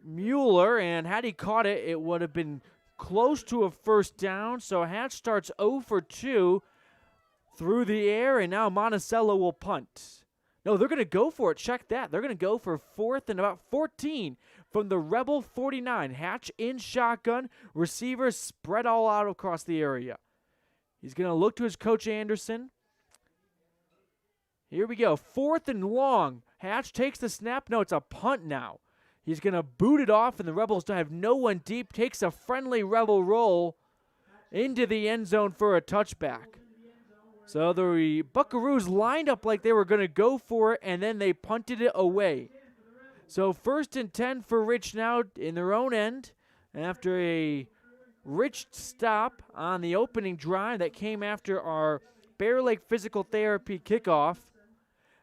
Mueller, and had he caught it, it would have been close to a first down. So Hatch starts 0 for 2 through the air, and now Monticello will punt. No, they're going to go for it. Check that. They're going to go for 4th and about 14 from the Rebel 49. Hatch in shotgun. Receivers spread all out across the area. He's going to look to his coach, Anderson. Here we go. 4th and long. Hatch takes the snap. No, it's a punt now. He's going to boot it off, and the Rebels don't have no one deep. Takes a friendly Rebel roll into the end zone for a touchback. So the Buckaroos lined up like they were going to go for it, and then they punted it away. So 1st and 10 for Rich now in their own end after a Rich stop on the opening drive that came after our Bear Lake Physical Therapy kickoff.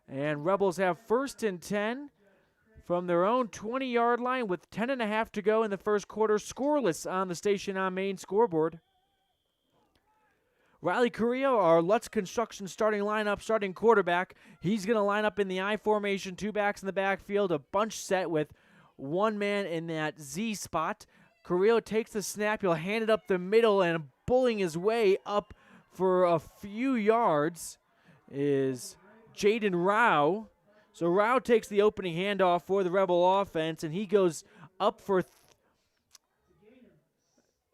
And Rebels have 1st and 10 from their own 20-yard line with 10.5 to go in the first quarter. Scoreless on the Station on Main scoreboard. Riley Carrillo, our Lutz Construction starting lineup, starting quarterback. He's going to line up in the I formation, 2 backs in the backfield, a bunch set with 1 man in that Z spot. Carrillo takes the snap. He'll hand it up the middle, and bullying his way up for a few yards is Jaden Rao. So Rao takes the opening handoff for the Rebel offense, and he goes up for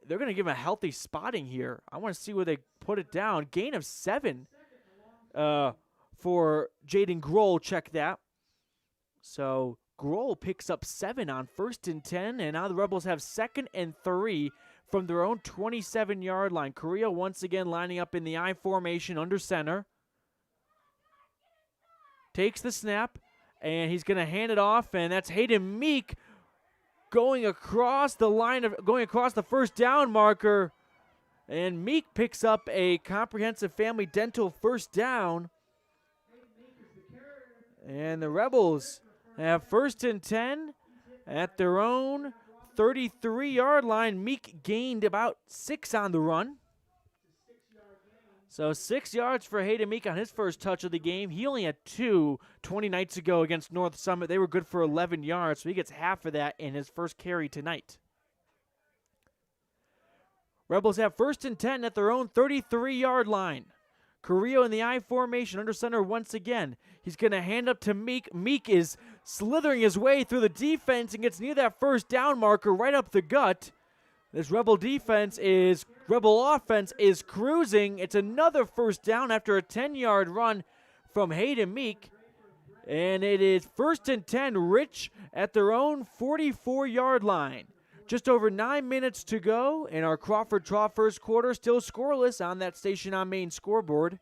they're going to give him a healthy spotting here. I want to see where they put it down. Gain of 7 for Jaden Grohl. Check that. So Grohl picks up 7 on 1st and 10, and now the Rebels have 2nd and 3 from their own 27-yard line. Carrillo once again lining up in the I formation under center. Takes the snap, and he's going to hand it off, and that's Hayden Meek going across the line of going across the first down marker, and Meek picks up a comprehensive family dental first down. And the Rebels have 1st and 10 at their own 33-yard line. Meek gained about 6 on the run. So 6 yards for Hayden Meek on his first touch of the game. He only had 2 20 nights ago against North Summit. They were good for 11 yards, so he gets half of that in his first carry tonight. Rebels have 1st and 10 at their own 33-yard line. Carrillo in the I formation under center once again. He's going to hand up to Meek. Meek is slithering his way through the defense and gets near that first down marker right up the gut. This Rebel offense is cruising. It's another first down after a 10-yard run from Hayden Meek. And it is 1st and 10, Rich at their own 44-yard line. Just over 9 minutes to go in our Crawford Draw first quarter. Still scoreless on that Station on Main scoreboard.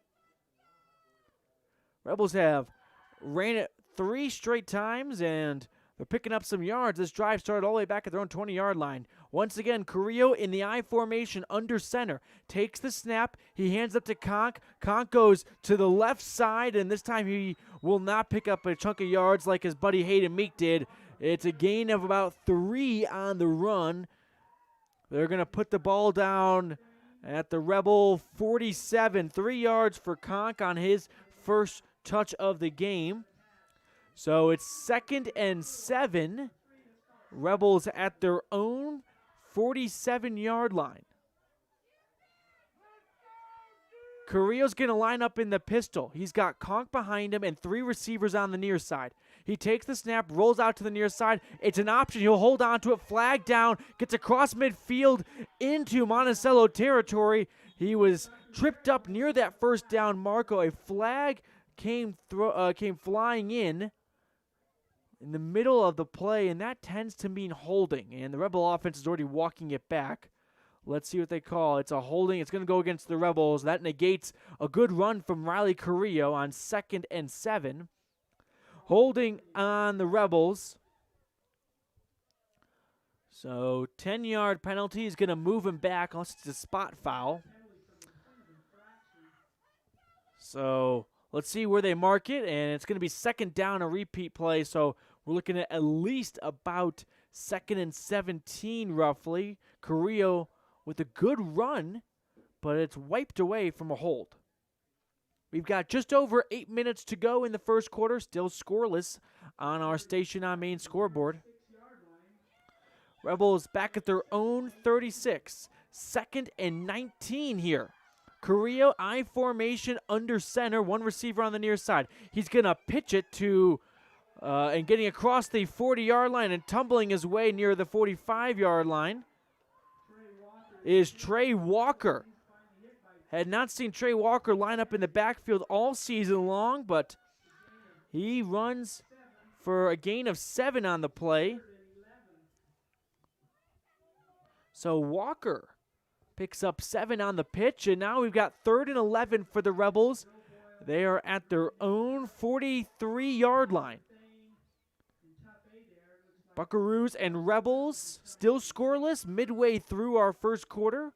Rebels have ran it 3 straight times, and they're picking up some yards. This drive started all the way back at their own 20-yard line. Once again, Carrillo in the I formation under center. Takes the snap. He hands up to Conk. Conk goes to the left side, and this time he will not pick up a chunk of yards like his buddy Hayden Meek did. It's a gain of about 3 on the run. They're going to put the ball down at the Rebel 47. 3 yards for Conk on his first touch of the game. So it's 2nd and 7. Rebels at their own 47-yard line. Carrillo's going to line up in the pistol. He's got Conk behind him and 3 receivers on the near side. He takes the snap, rolls out to the near side. It's an option. He'll hold on to it, flag down, gets across midfield into Monticello territory. He was tripped up near that first down marker. A flag came flying in the middle of the play, and that tends to mean holding. And the Rebel offense is already walking it back. Let's see what they call. It's a holding. It's going to go against the Rebels. That negates a good run from Riley Carrillo on 2nd and 7. Holding on the Rebels. So 10-yard penalty is going to move him back unless it's a spot foul. So let's see where they mark it, and it's going to be 2nd down, a repeat play. So we're looking at least about 2nd and 17 roughly. Carrillo with a good run, but it's wiped away from a hold. We've got just over 8 minutes to go in the first quarter, still scoreless on our Station on Main scoreboard. Rebels back at their own 36. 2nd and 19 here. Carrillo, I formation under center, 1 receiver on the near side. He's going to pitch it to, and getting across the 40-yard line and tumbling his way near the 45-yard line is Trey Walker. Had not seen Trey Walker line up in the backfield all season long, but he runs for a gain of 7 on the play. So Walker picks up 7 on the pitch, and now we've got 3rd and 11 for the Rebels. They are at their own 43-yard line. Buckaroos and Rebels still scoreless midway through our first quarter.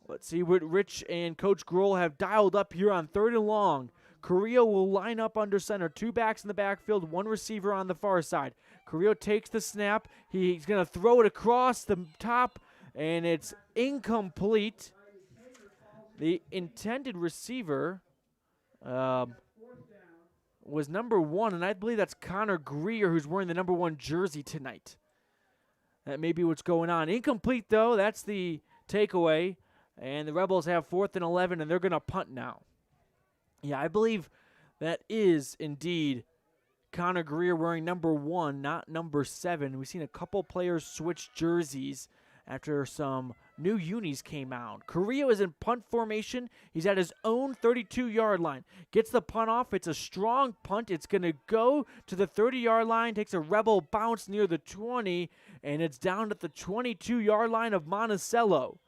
Let's see what Rich and Coach Grohl have dialed up here on 3rd and long. Carrillo will line up under center. 2 backs in the backfield, 1 receiver on the far side. Carrillo takes the snap. He's going to throw it across the top, and it's incomplete. The intended receiver was number 1, and I believe that's Conor Greer, who's wearing the number 1 jersey tonight. That may be what's going on. Incomplete, though. That's the takeaway. And the Rebels have 4th and 11, and they're going to punt now. Yeah, I believe that is indeed Conor Greer wearing number 1, not number 7. We've seen a couple players switch jerseys after some new unis came out. Carrillo is in punt formation. He's at his own 32-yard line. Gets the punt off. It's a strong punt. It's going to go to the 30-yard line. Takes a Rebel bounce near the 20, and it's down at the 22-yard line of Monticello.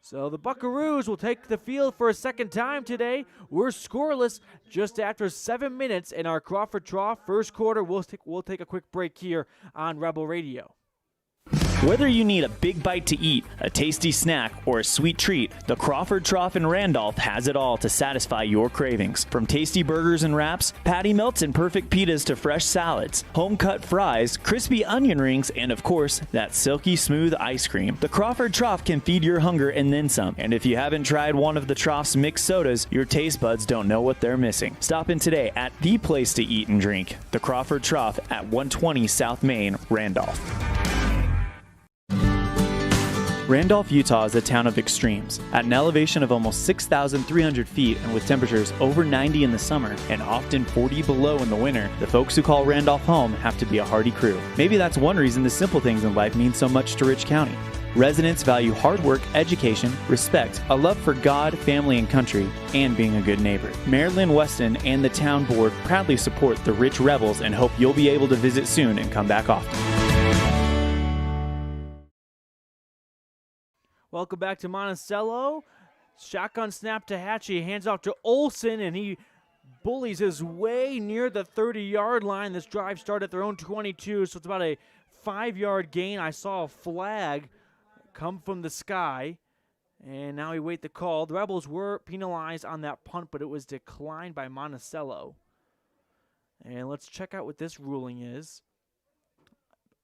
So the Buckaroos will take the field for a 2nd time today. We're scoreless just after 7 minutes in our Crawford Trough first quarter. We'll take a quick break here on Rebel Radio. Whether you need a big bite to eat, a tasty snack, or a sweet treat, the Crawford Trough in Randolph has it all to satisfy your cravings. From tasty burgers and wraps, patty melts and perfect pitas to fresh salads, home-cut fries, crispy onion rings, and of course, that silky smooth ice cream. The Crawford Trough can feed your hunger and then some. And if you haven't tried one of the Trough's mixed sodas, your taste buds don't know what they're missing. Stop in today at the place to eat and drink, the Crawford Trough at 120 South Main, Randolph. Randolph, Utah is a town of extremes. At an elevation of almost 6,300 feet and with temperatures over 90 in the summer and often 40 below in the winter, the folks who call Randolph home have to be a hardy crew. Maybe that's one reason the simple things in life mean so much to Rich County. Residents value hard work, education, respect, a love for God, family, and country, and being a good neighbor. Marilyn Weston and the town board proudly support the Rich Rebels and hope you'll be able to visit soon and come back often. Welcome back to Monticello. Shotgun snap to Hatchie. Hands off to Olsen, and he bullies his way near the 30-yard line. This drive started at their own 22, so it's about a 5-yard gain. I saw a flag come from the sky, and now we wait the call. The Rebels were penalized on that punt, but it was declined by Monticello. And let's check out what this ruling is.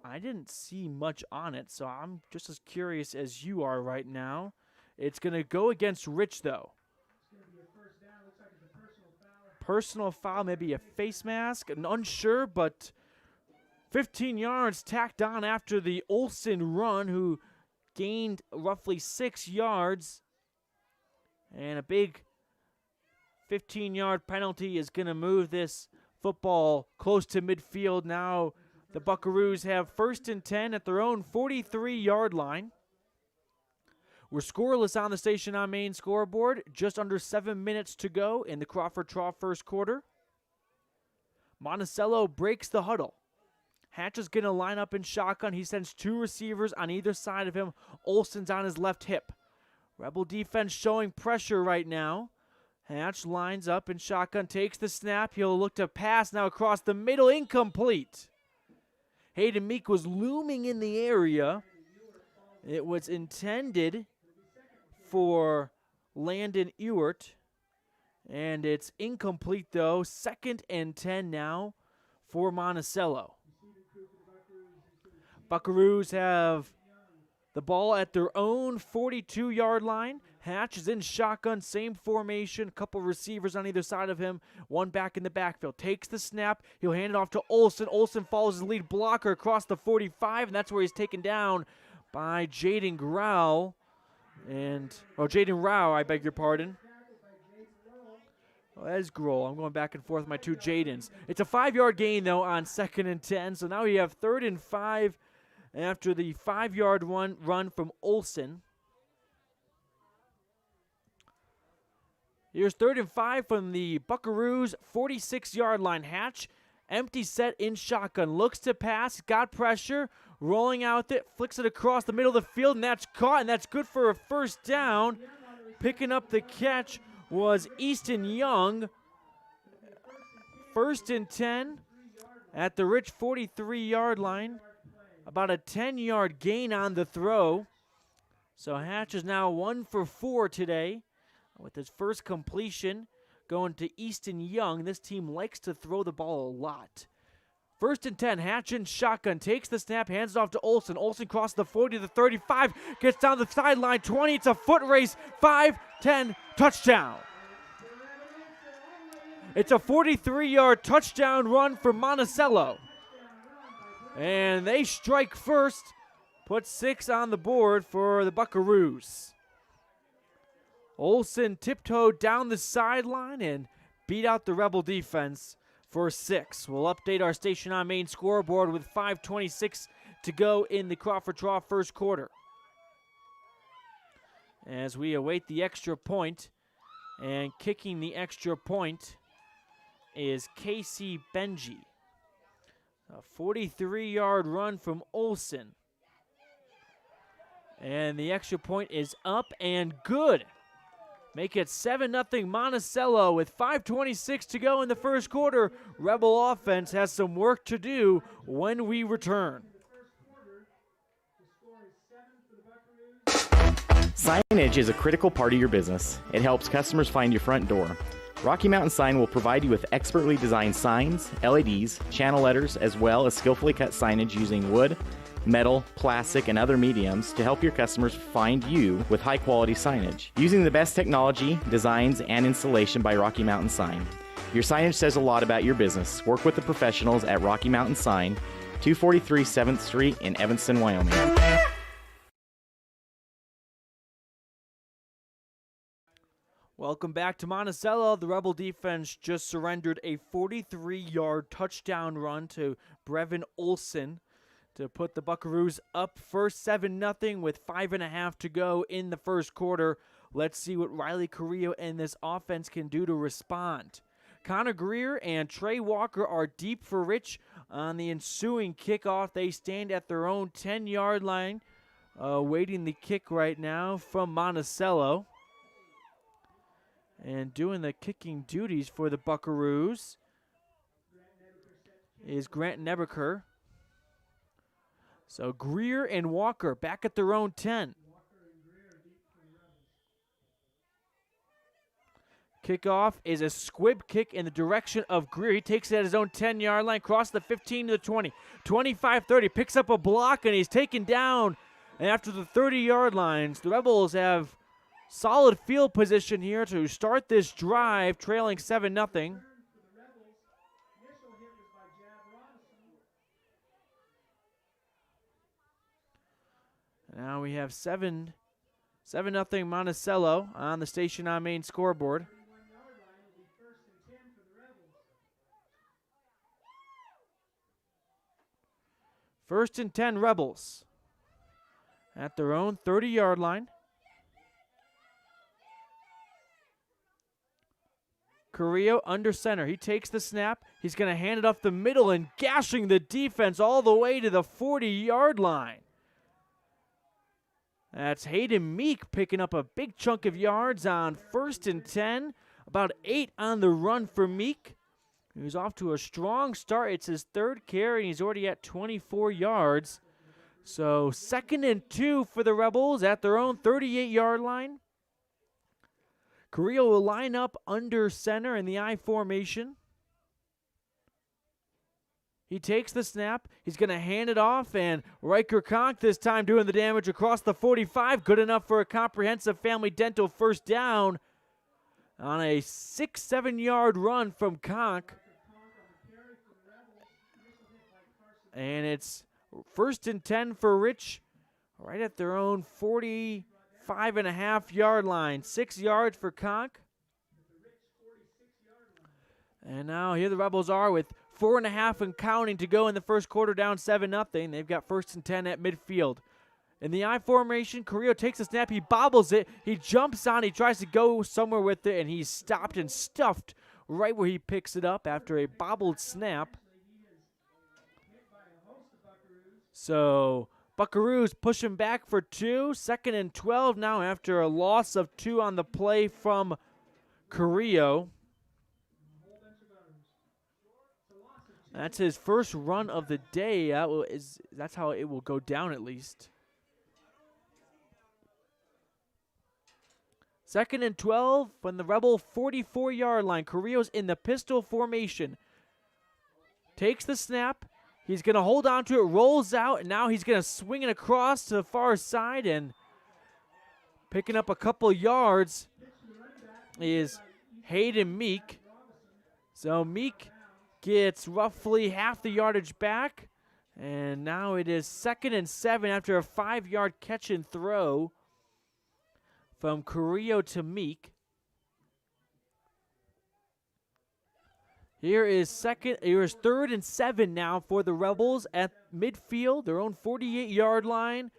I didn't see much on it, so I'm just as curious as you are right now. It's going to go against Rich, though. Personal foul, maybe a face mask. I'm unsure, but 15 yards tacked on after the Olsen run, who gained roughly 6 yards. And a big 15-yard penalty is going to move this football close to midfield. Now the Buckaroos have 1st and 10 at their own 43-yard line. We're scoreless on the Station on Main scoreboard. Just under 7 minutes to go in the Crawford Trough first quarter. Monticello breaks the huddle. Hatch is going to line up in shotgun. He sends 2 receivers on either side of him. Olsen's on his left hip. Rebel defense showing pressure right now. Hatch lines up in shotgun, takes the snap. He'll look to pass now across the middle, incomplete. Hayden Meek was looming in the area. It was intended for Landon Ewert, and it's incomplete though. 2nd and 10 now for Monticello. Buckaroos have the ball at their own 42-yard line. Hatch is in shotgun, same formation, a couple receivers on either side of him, one back in the backfield. Takes the snap, he'll hand it off to Olsen. Olsen follows his lead blocker across the 45, and that's where he's taken down by Jaden Rao. Jaden Rao, I beg your pardon. That is Grohl. I'm going back and forth with my 2 Jadens. It's a 5-yard gain, though, on 2nd and 10, so now we have 3rd and 5 after the 5-yard run from Olsen. Here's 3rd and 5 from the Buckaroos 46-yard line. Hatch, empty set in shotgun. Looks to pass, got pressure, rolling out it, flicks it across the middle of the field, and that's caught, and that's good for a 1st down. Picking up the catch was Easton Young. 1st and 10 at the Rich 43-yard line. About a 10-yard gain on the throw. So Hatch is now 1 for 4 today with his first completion going to Easton Young. This team likes to throw the ball a lot. 1st and 10, Hatch in shotgun, takes the snap, hands it off to Olsen. Olsen crosses the 40 to the 35, gets down the sideline, 20, it's a foot race, 5, 10, touchdown. It's a 43-yard touchdown run for Monticello. And they strike first, put 6 on the board for the Buckaroos. Olsen tiptoed down the sideline and beat out the Rebel defense for 6. We'll update our Station on Main scoreboard with 5:26 to go in the Crawford Trough first quarter. As we await the extra point, and kicking the extra point is Casey Benji. A 43-yard run from Olsen. And the extra point is up and good. Make it 7-0 Monticello with 5:26 to go in the first quarter. Rebel offense has some work to do when we return. Signage is a critical part of your business. It helps customers find your front door. Rocky Mountain Sign will provide you with expertly designed signs, LEDs, channel letters, as well as skillfully cut signage using wood, metal, plastic, and other mediums to help your customers find you with high-quality signage. Using the best technology, designs, and installation by Rocky Mountain Sign. Your signage says a lot about your business. Work with the professionals at Rocky Mountain Sign, 243 7th Street in Evanston, Wyoming. Welcome back to Monticello. The Rebel defense just surrendered a 43-yard touchdown run to Brevin Olsen to put the Buckaroos up first 7-0 with 5.5 to go in the first quarter. Let's see what Riley Carrillo and this offense can do to respond. Conor Greer and Trey Walker are deep for Rich on the ensuing kickoff. They stand at their own 10-yard line, waiting the kick right now from Monticello. And doing the kicking duties for the Buckaroos is Grant Nebeker. So Greer and Walker back at their own 10. Kickoff is a squib kick in the direction of Greer. He takes it at his own 10-yard line, crosses the 15 to the 20, 25-30, picks up a block, and he's taken down. And after the 30-yard lines, the Rebels have solid field position here to start this drive, trailing 7-0. Now we have 7 7-0 Monticello on the Station on Main scoreboard. First and 10 Rebels at their own 30-yard line. Carrillo under center. He takes the snap. He's going to hand it off the middle and gashing the defense all the way to the 40-yard line. That's Hayden Meek picking up a big chunk of yards on first and 10. About 8 on the run for Meek. He's off to a strong start. It's his third carry, and he's already at 24 yards. So 2nd and 2 for the Rebels at their own 38-yard line. Carrillo will line up under center in the I formation. He takes the snap. He's going to hand it off, and Riker Conk this time doing the damage across the 45. Good enough for a comprehensive Family Dental first down on a 6-7 yard run from Conk. And it's first and 10 for Rich, right at their own 45.5 yard line. 6 yards for Conk. And now here the Rebels are with 4.5 and counting to go in the first quarter, down 7-0. They've got first and 10 at midfield. In the I formation, Carrillo takes the snap. He bobbles it. He jumps on. He tries to go somewhere with it, and he's stopped and stuffed right where he picks it up after a bobbled snap. So Buckaroos push him back for 2. 2nd and 12 now after a loss of 2 on the play from Carrillo. That's his first run of the day. That's how it will go down at least. 2nd and 12 from the Rebel 44-yard line. Carrillo's in the pistol formation. Takes the snap. He's going to hold on to it, rolls out, and now he's going to swing it across to the far side, and picking up a couple yards is Hayden Meek. So Meek gets roughly half the yardage back, and now it is 2nd and 7 after a 5-yard catch and throw from Carrillo to Meek. Here is 3rd and 7 now for the Rebels at midfield, their own 48-yard line.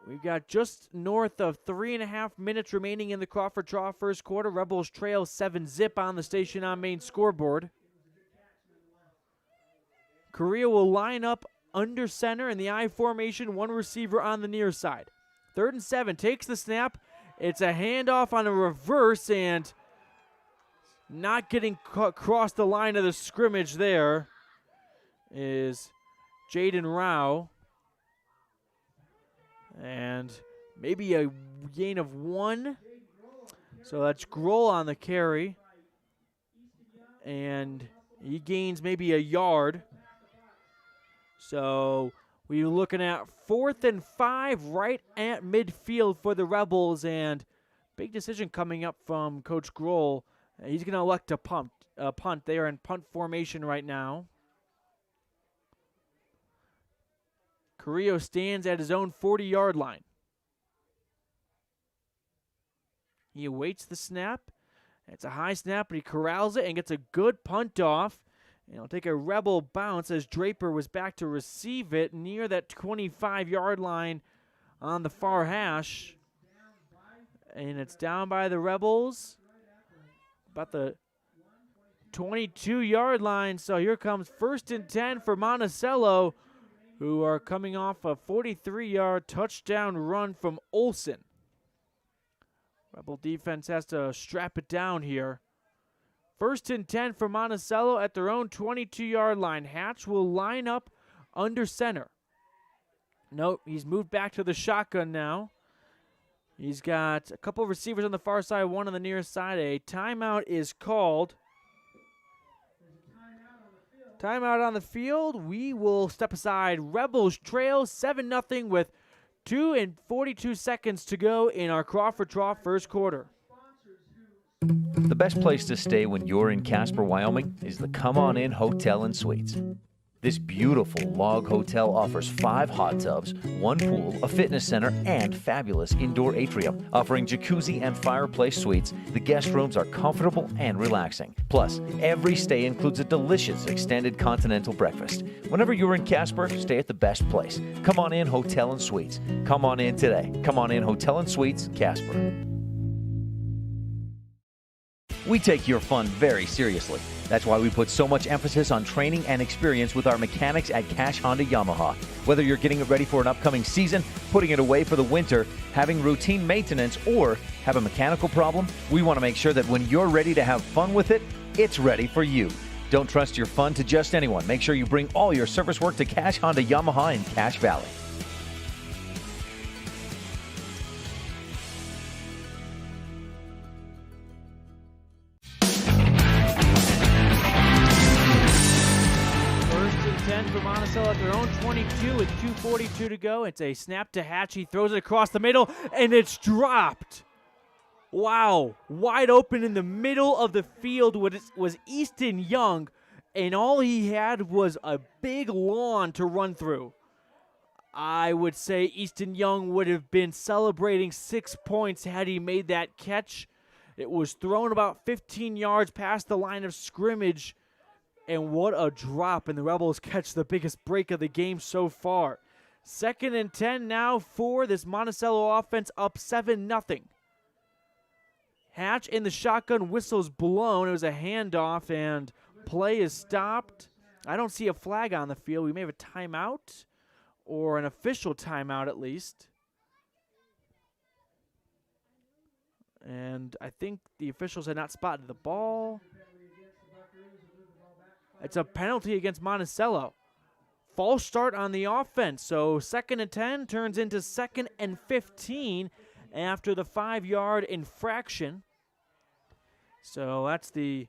We've got just north of 3.5 minutes remaining in the Crawford Draw first quarter. Rebels trail 7-0 on the Station on Main scoreboard. Carrillo will line up under center in the I formation, 1 receiver on the near side. 3rd and 7, takes the snap. It's a handoff on a reverse, and not getting across the line of the scrimmage there is Jaden Rao. And maybe a gain of 1. So that's Grohl on the carry. And he gains maybe a yard. So we're looking at 4th and 5 right at midfield for the Rebels. And big decision coming up from Coach Grohl. He's going to elect to punt. They are in punt formation right now. Carrillo stands at his own 40-yard line. He awaits the snap. It's a high snap, but he corrals it and gets a good punt off. And he'll take a Rebel bounce as Draper was back to receive it near that 25-yard line on the far hash. And it's down by the Rebels. About the 22-yard line. So here comes 1st and 10 for Monticello, who are coming off a 43-yard touchdown run from Olsen. Rebel defense has to strap it down here. 1st and 10 for Monticello at their own 22-yard line. Hatch will line up under center. Nope, he's moved back to the shotgun now. He's got a couple of receivers on the far side, 1 on the near side. A timeout is called. Timeout on the field. We will step aside. Rebels trail 7-0 with 2 and 42 seconds to go in our Crawford Draw first quarter. The best place to stay when you're in Casper, Wyoming is the Come On In Hotel and Suites. This beautiful log hotel offers 5 hot tubs, 1 pool, a fitness center, and fabulous indoor atrium. Offering jacuzzi and fireplace suites, the guest rooms are comfortable and relaxing. Plus, every stay includes a delicious extended continental breakfast. Whenever you're in Casper, stay at the best place. Come on in Hotel and Suites. Come on in today. Come on in Hotel and Suites, Casper. We take your fun very seriously. That's why we put so much emphasis on training and experience with our mechanics at Cash Honda Yamaha. Whether you're getting it ready for an upcoming season, putting it away for the winter, having routine maintenance, or have a mechanical problem, we want to make sure that when you're ready to have fun with it, it's ready for you. Don't trust your fun to just anyone. Make sure you bring all your service work to Cash Honda Yamaha in Cache Valley. For Monticello at their own 22 with 2:42 to go. It's a snap to Hatch. He throws it across the middle, and it's dropped. Wow. Wide open in the middle of the field was Easton Young, and all he had was a big lawn to run through. I would say Easton Young would have been celebrating 6 points had he made that catch. It was thrown about 15 yards past the line of scrimmage. And what a drop, and the Rebels catch the biggest break of the game so far. 2nd and 10 now for this Monticello offense, up 7-0. Hatch in the shotgun, whistle's blown. It was a handoff, and play is stopped. I don't see a flag on the field. We may have a timeout, or an official timeout at least. And I think the officials had not spotted the ball. It's a penalty against Monticello. False start on the offense. So 2nd and 10 turns into 2nd and 15 after the 5-yard infraction. So that's the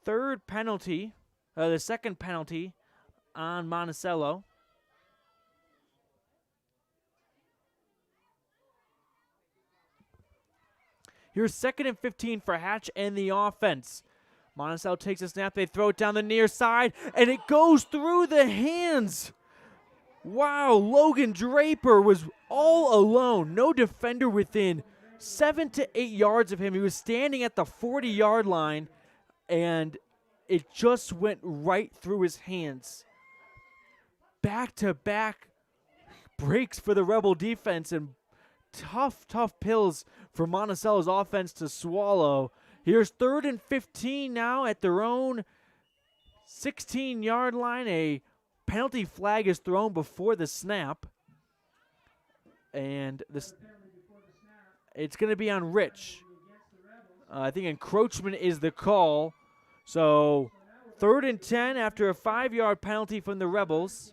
third penalty, the second penalty on Monticello. Here's 2nd and 15 for Hatch and the offense. Monticello takes a snap. They throw it down the near side, and it goes through the hands. Wow, Logan Draper was all alone. No defender within 7 to 8 yards of him. He was standing at the 40-yard line, and it just went right through his hands. Back-to-back breaks for the Rebel defense, and tough pills for Monticello's offense to swallow. Here's 3rd and 15 now at their own 16-yard line. A penalty flag is thrown before the snap. And it's going to be on Rich. I think encroachment is the call. So 3rd and 10 after a 5-yard penalty from the Rebels.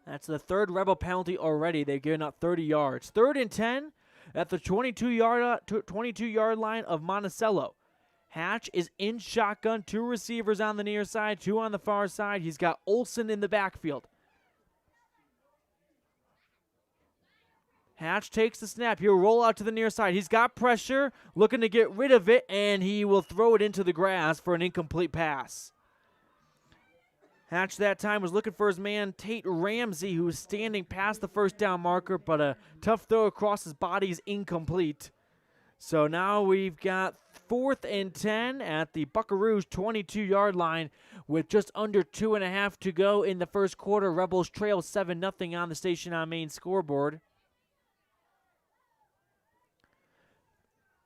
That's the 3rd Rebel penalty already. They've given up 30 yards. 3rd and 10 at the 22-yard line of Monticello. Hatch is in shotgun. 2 receivers on the near side, 2 on the far side. He's got Olsen in the backfield. Hatch takes the snap. He'll roll out to the near side. He's got pressure, looking to get rid of it, and he will throw it into the grass for an incomplete pass. Hatch that time was looking for his man, Tate Ramsey, who was standing past the first down marker, but a tough throw across his body is incomplete. So now we've got 4th and 10 at the Buckaroos 22-yard line with just under 2.5 to go in the first quarter. Rebels trail 7-0 on the Station on Main scoreboard.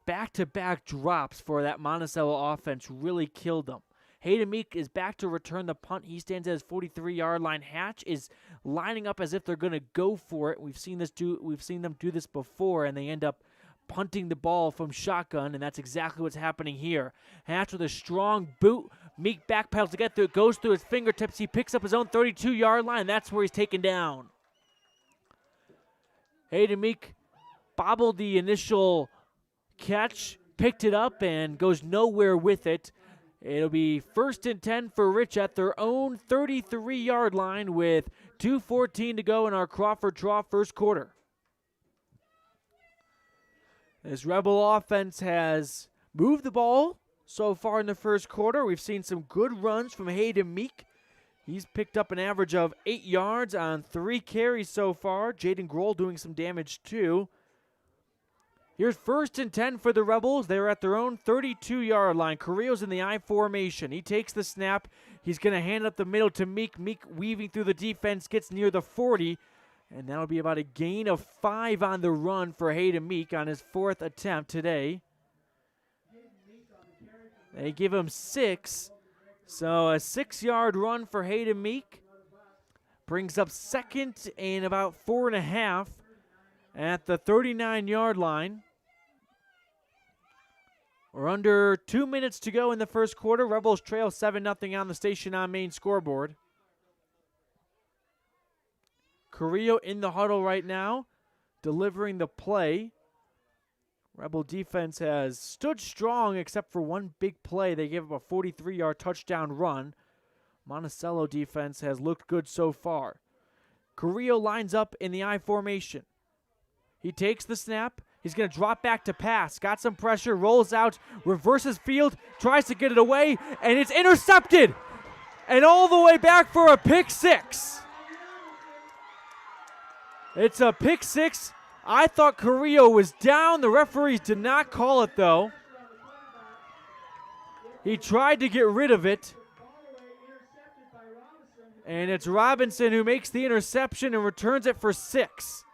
Back-to-back drops for that Monticello offense really killed them. Hayden Meek is back to return the punt. He stands at his 43-yard line. Hatch is lining up as if they're going to go for it. We've seen them do this before, and they end up punting the ball from shotgun, and that's exactly what's happening here. Hatch with a strong boot. Meek backpedals to get through. It goes through his fingertips. He picks up his own 32-yard line. That's where he's taken down. Hayden Meek bobbled the initial catch, picked it up, and goes nowhere with it. It'll be 1st and 10 for Rich at their own 33-yard line with 2:14 to go in our Crawford Draw first quarter. This Rebel offense has moved the ball so far in the first quarter. We've seen some good runs from Hayden Meek. He's picked up an average of 8 yards on 3 carries so far. Jaden Grohl doing some damage too. Here's 1st and 10 for the Rebels. They're at their own 32-yard line. Carrillo's in the I formation. He takes the snap. He's going to hand up the middle to Meek. Meek weaving through the defense, gets near the 40. And that'll be about a gain of 5 on the run for Hayden Meek on his 4th attempt today. They give him 6. So a 6-yard run for Hayden Meek. Brings up 2nd and about 4.5 at the 39-yard line. We're under 2 minutes to go in the first quarter. Rebels trail 7-0 on the Station on Main scoreboard. Carrillo in the huddle right now, delivering the play. Rebel defense has stood strong except for one big play. They gave up a 43-yard touchdown run. Monticello defense has looked good so far. Carrillo lines up in the I formation. He takes the snap. He's going to drop back to pass. Got some pressure, rolls out, reverses field, tries to get it away, and it's intercepted. And all the way back for a pick 6. It's a pick 6. I thought Carrillo was down. The referees did not call it, though. He tried to get rid of it. And it's Robinson who makes the interception and returns it for 6.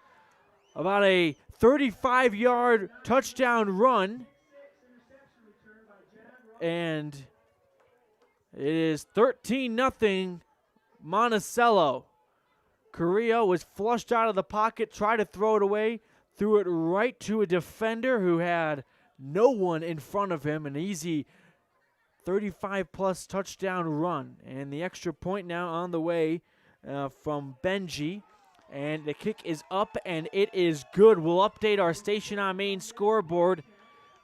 About a 35-yard touchdown run. And it is 13-0 Monticello. Carrillo was flushed out of the pocket, tried to throw it away, threw it right to a defender who had no one in front of him. An easy 35-plus touchdown run. And the extra point now on the way from Benji. And the kick is up, and it is good. We'll update our Station on Main scoreboard.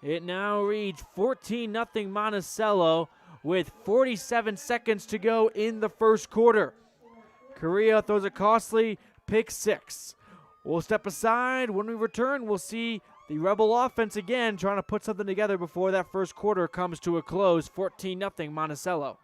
It now reads 14-0 Monticello with 47 seconds to go in the first quarter. Carrillo throws a costly pick 6. We'll step aside. When we return, we'll see the Rebel offense again trying to put something together before that first quarter comes to a close. 14-0 Monticello.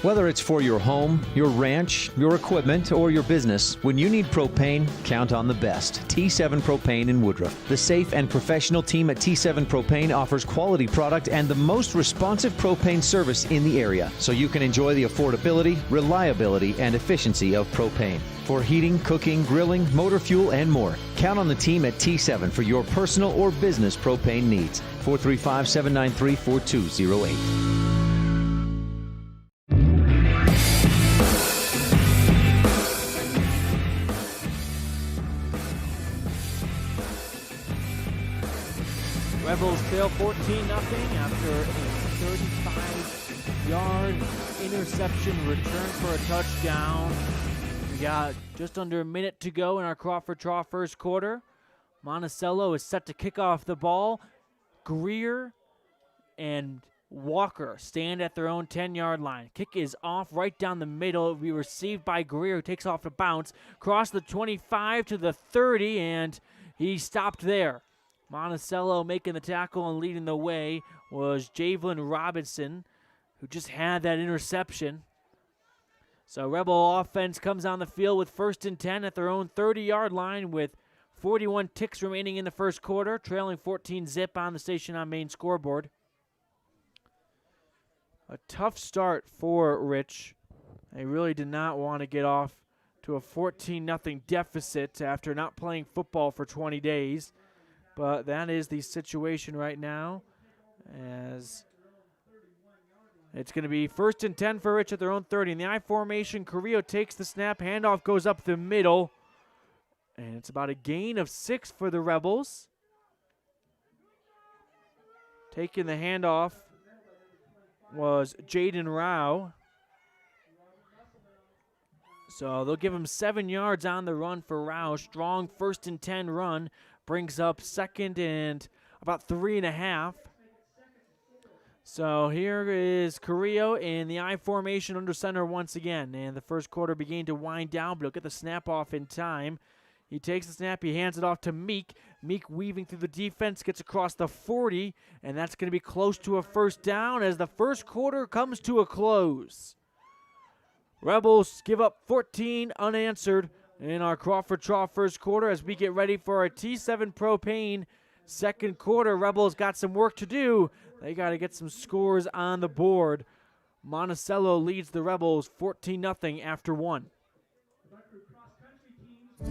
Whether it's for your home, your ranch, your equipment, or your business, when you need propane, count on the best. T7 Propane in Woodruff. The safe and professional team at T7 Propane offers quality product and the most responsive propane service in the area, so you can enjoy the affordability, reliability, and efficiency of propane. For heating, cooking, grilling, motor fuel, and more, count on the team at T7 for your personal or business propane needs. 435-793-4208. Rebels trail 14-0 after a 35-yard interception return for a touchdown. We got just under a minute to go in our Crawford Trough first quarter. Monticello is set to kick off the ball. Greer and Walker stand at their own 10-yard line. Kick is off right down the middle. It'll be received by Greer, who takes off the bounce, cross the 25 to the 30, and he stopped there. Monticello making the tackle and leading the way was Javelin Robinson, who just had that interception. So Rebel offense comes on the field with 1st and 10 at their own 30-yard line with 41 ticks remaining in the first quarter, trailing 14-0 on the Station on Main scoreboard. A tough start for Rich. They really did not want to get off to a 14-0 deficit after not playing football for 20 days. But that is the situation right now, as it's going to be 1st and 10 for Rich at their own 30. In the I formation, Carrillo takes the snap. Handoff goes up the middle, and it's about a gain of 6 for the Rebels. Taking the handoff was Jaden Rao. So they'll give him 7 yards on the run for Rao. Strong 1st and 10 run. Brings up 2nd and about 3.5. So here is Carrillo in the I formation under center once again. And the first quarter beginning to wind down, but he'll get the snap off in time. He takes the snap. He hands it off to Meek. Meek weaving through the defense, gets across the 40, and that's going to be close to a first down as the first quarter comes to a close. Rebels give up 14 unanswered in our Crawford Trough first quarter as we get ready for our T7 Propane second quarter. Rebels got some work to do. They got to get some scores on the board. Monticello leads the Rebels 14-0 after one.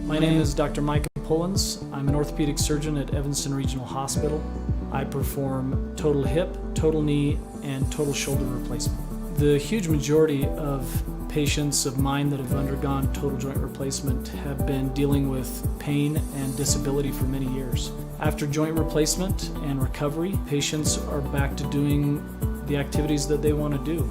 My name is Dr. Micah Pullins. I'm an orthopedic surgeon at Evanston Regional Hospital. I perform total hip, total knee, and total shoulder replacement. The huge majority of patients of mine that have undergone total joint replacement have been dealing with pain and disability for many years. After joint replacement and recovery, patients are back to doing the activities that they want to do.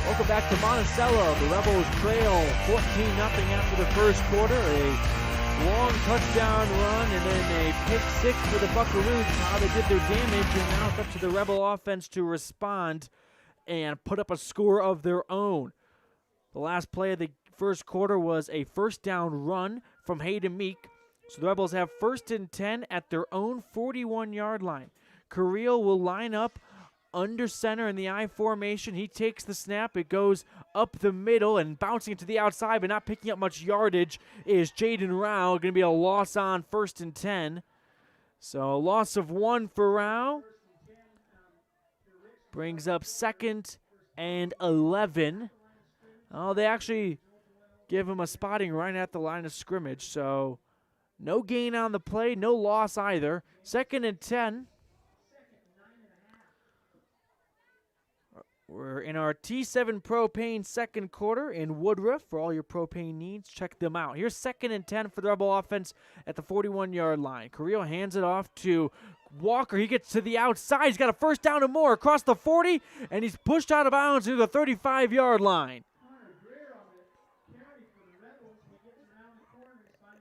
Welcome back to Monticello. The Rebels trail 14-0 after the first quarter. A long touchdown run and then a pick six for the Buckaroos. How they did their damage, and now it's up to the Rebel offense to respond and put up a score of their own. The last play of the first quarter was a first down run from Hayden Meek. So the Rebels have 1st and 10 at their own 41-yard line. Carrillo will line up under center in the I formation. He takes the snap. It goes up the middle and bouncing to the outside, but not picking up much yardage is Jaden Rao. Going to be a loss on 1st and 10. So a loss of 1 for Rao. Brings up 2nd and 11. Oh, they actually give him a spotting right at the line of scrimmage. So no gain on the play, no loss either. 2nd and 10. We're in our T7 Propane second quarter in Woodruff. For all your propane needs, check them out. Here's 2nd and 10 for the Rebel offense at the 41-yard line. Carrillo hands it off to Walker. He gets to the outside. He's got a first down and more across the 40, and he's pushed out of bounds to the 35-yard line.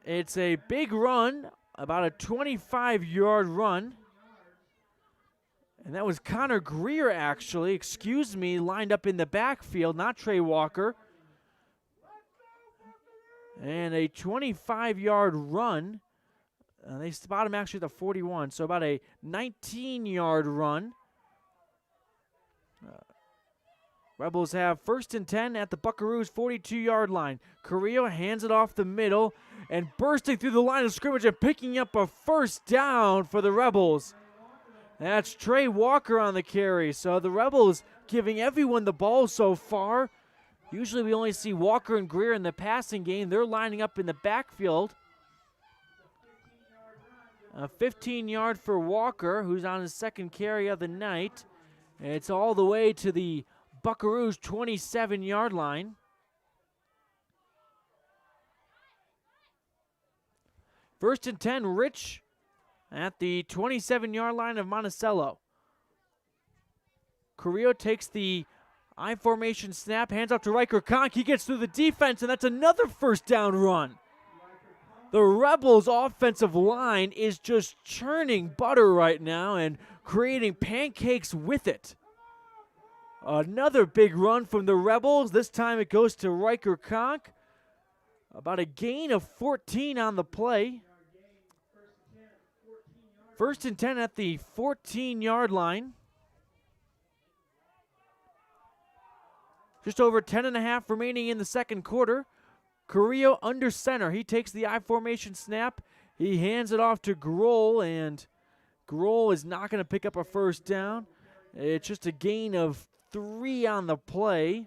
It's a big run, about a 25-yard run. And that was Conor Greer, actually, lined up in the backfield, not Trey Walker. And a 25-yard run. They spot him actually at the 41, so about a 19-yard run. Rebels have 1st and 10 at the Buckaroos 42-yard line. Carrillo hands it off the middle and bursting through the line of scrimmage and picking up a first down for the Rebels. That's Trey Walker on the carry. So the Rebels giving everyone the ball so far. Usually we only see Walker and Greer in the passing game. They're lining up in the backfield. A 15-yard for Walker, who's on his 2nd carry of the night. And it's all the way to the Buckaroos 27-yard line. First and 10, Rich at the 27-yard line of Monticello. Carrillo takes the I formation snap, hands off to Riker Conk. He gets through the defense, and that's another first down run. The Rebels' offensive line is just churning butter right now and creating pancakes with it. Another big run from the Rebels. This time it goes to Riker Conk. About a gain of 14 on the play. 1st and 10 at the 14-yard line. Just over 10.5 remaining in the second quarter. Carrillo under center. He takes the I formation snap. He hands it off to Grohl, and Grohl is not going to pick up a first down. It's just a gain of 3 on the play.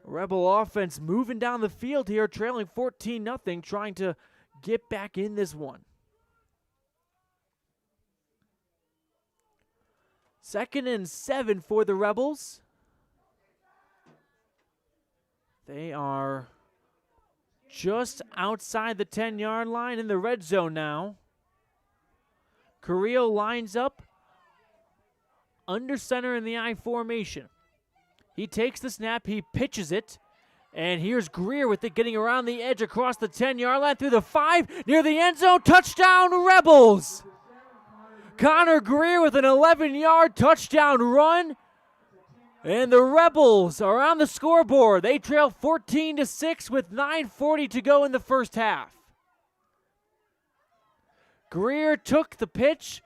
Rebel offense moving down the field here, trailing 14-0, trying to get back in this one. 2nd and 7 for the Rebels. They are just outside the 10-yard line in the red zone now. Carrillo lines up under center in the I formation. He takes the snap, he pitches it, And here's Greer with it getting around the edge across the 10-yard line through the 5, near the end zone. Touchdown, Rebels! Conor Greer with an 11-yard touchdown run. And the Rebels are on the scoreboard. They trail 14-6 with 9:40 to go in the first half. Greer took the pitch,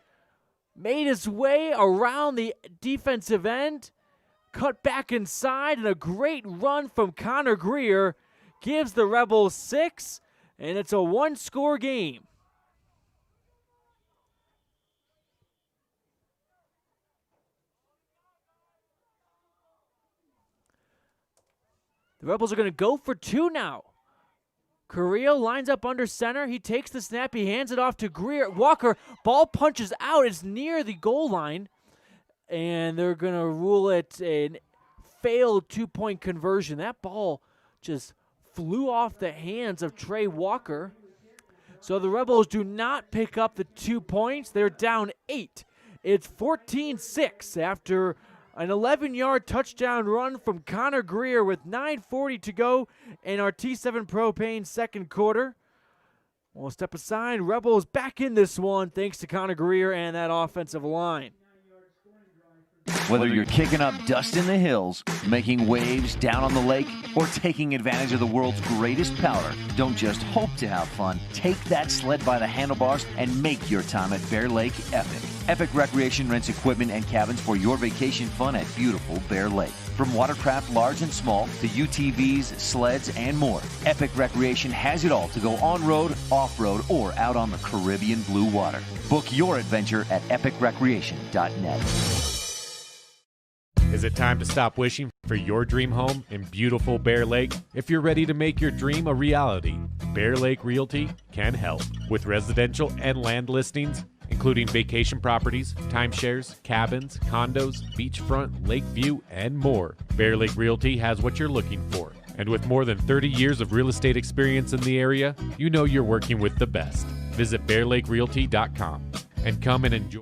made his way around the defensive end, cut back inside, and a great run from Conor Greer gives the Rebels 6, and it's a one-score game. The Rebels are going to go for 2 now. Carrillo lines up under center. He takes the snap. He hands it off to Greer. Walker, ball punches out. It's near the goal line. And they're going to rule it a failed 2-point conversion. That ball just flew off the hands of Trey Walker. So the Rebels do not pick up the 2 points. They're down 8. It's 14-6 after an 11-yard touchdown run from Conor Greer with 9:40 to go in our T7 Propane second quarter. We'll step aside. Rebels back in this one thanks to Conor Greer and that offensive line. Whether you're kicking up dust in the hills, making waves down on the lake, or taking advantage of the world's greatest powder, don't just hope to have fun. Take that sled by the handlebars and make your time at Bear Lake epic. Epic Recreation rents equipment and cabins for your vacation fun at beautiful Bear Lake. From watercraft large and small to UTVs, sleds, and more, Epic Recreation has it all to go on-road, off-road, or out on the Caribbean blue water. Book your adventure at epicrecreation.net. Is it time to stop wishing for your dream home in beautiful Bear Lake? If you're ready to make your dream a reality, Bear Lake Realty can help. With residential and land listings, including vacation properties, timeshares, cabins, condos, beachfront, lake view, and more, Bear Lake Realty has what you're looking for. And with more than 30 years of real estate experience in the area, you know you're working with the best. Visit bearlakerealty.com and come and enjoy.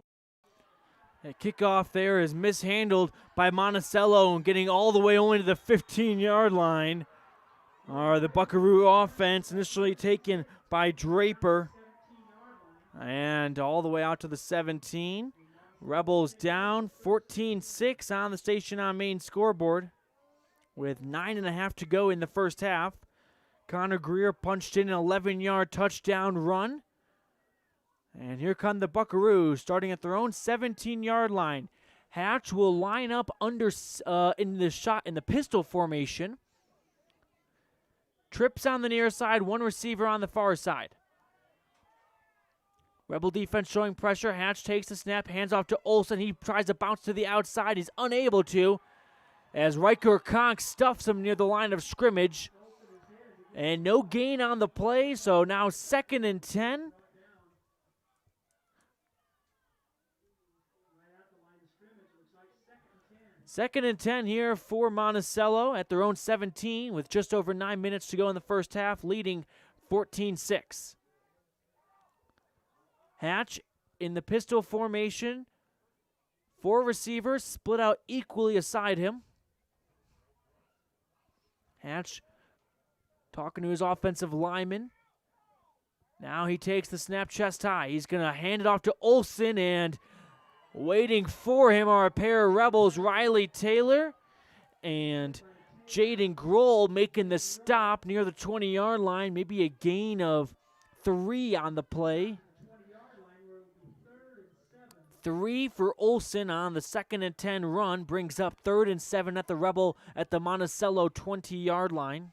That kickoff there is mishandled by Monticello and getting all the way only to the 15-yard line. The Buckaroo offense initially taken by Draper. And all the way out to the 17. Rebels down 14-6 on the Station on Main scoreboard with 9.5 to go in the first half. Conor Greer punched in an 11-yard touchdown run. And here come the Buckaroos, starting at their own 17-yard line. Hatch will line up under in the pistol formation. Trips on the near side, one receiver on the far side. Rebel defense showing pressure. Hatch takes the snap, hands off to Olsen. He tries to bounce to the outside. He's unable to, as Riker Conk stuffs him near the line of scrimmage. And no gain on the play, so now 2nd and 10. Second and 10 here for Monticello at their own 17 with just over 9 minutes to go in the first half, leading 14-6. Hatch in the pistol formation. 4 receivers split out equally aside him. Hatch talking to his offensive lineman. Now he takes the snap chest high. He's going to hand it off to Olsen, and waiting for him are a pair of Rebels, Riley Taylor and Jaden Grohl, making the stop near the 20-yard line. Maybe a gain of 3 on the play. 3 for Olsen on the 2nd and 10 run, brings up 3rd and 7 at the Monticello 20-yard line.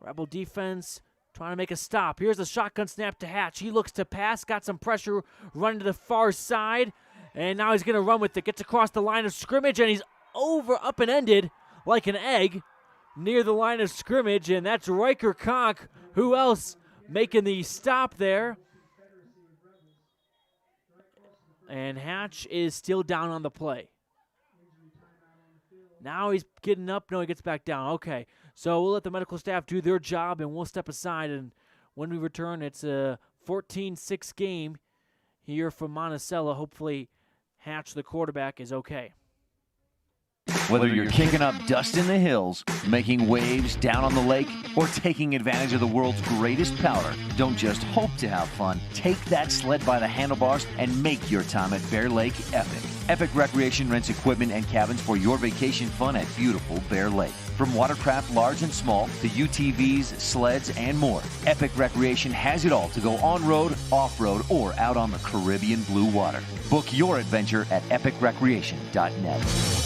Rebel defense trying to make a stop. Here's a shotgun snap to Hatch. He looks to pass, got some pressure, running to the far side, and now he's going to run with it. Gets across the line of scrimmage, and he's up and ended like an egg near the line of scrimmage, and that's Riker Conk. Who else making the stop there? And Hatch is still down on the play. Now he's getting up. No, he gets back down. Okay, so we'll let the medical staff do their job, and we'll step aside. And when we return, it's a 14-6 game here from Monticello. Hopefully Hatch, the quarterback, is okay. Whether you're kicking up dust in the hills, making waves down on the lake, or taking advantage of the world's greatest powder, don't just hope to have fun. Take that sled by the handlebars and make your time at Bear Lake epic. Epic Recreation rents equipment and cabins for your vacation fun at beautiful Bear Lake. From watercraft large and small to UTVs, sleds, and more, Epic Recreation has it all to go on-road, off-road, or out on the Caribbean blue water. Book your adventure at epicrecreation.net.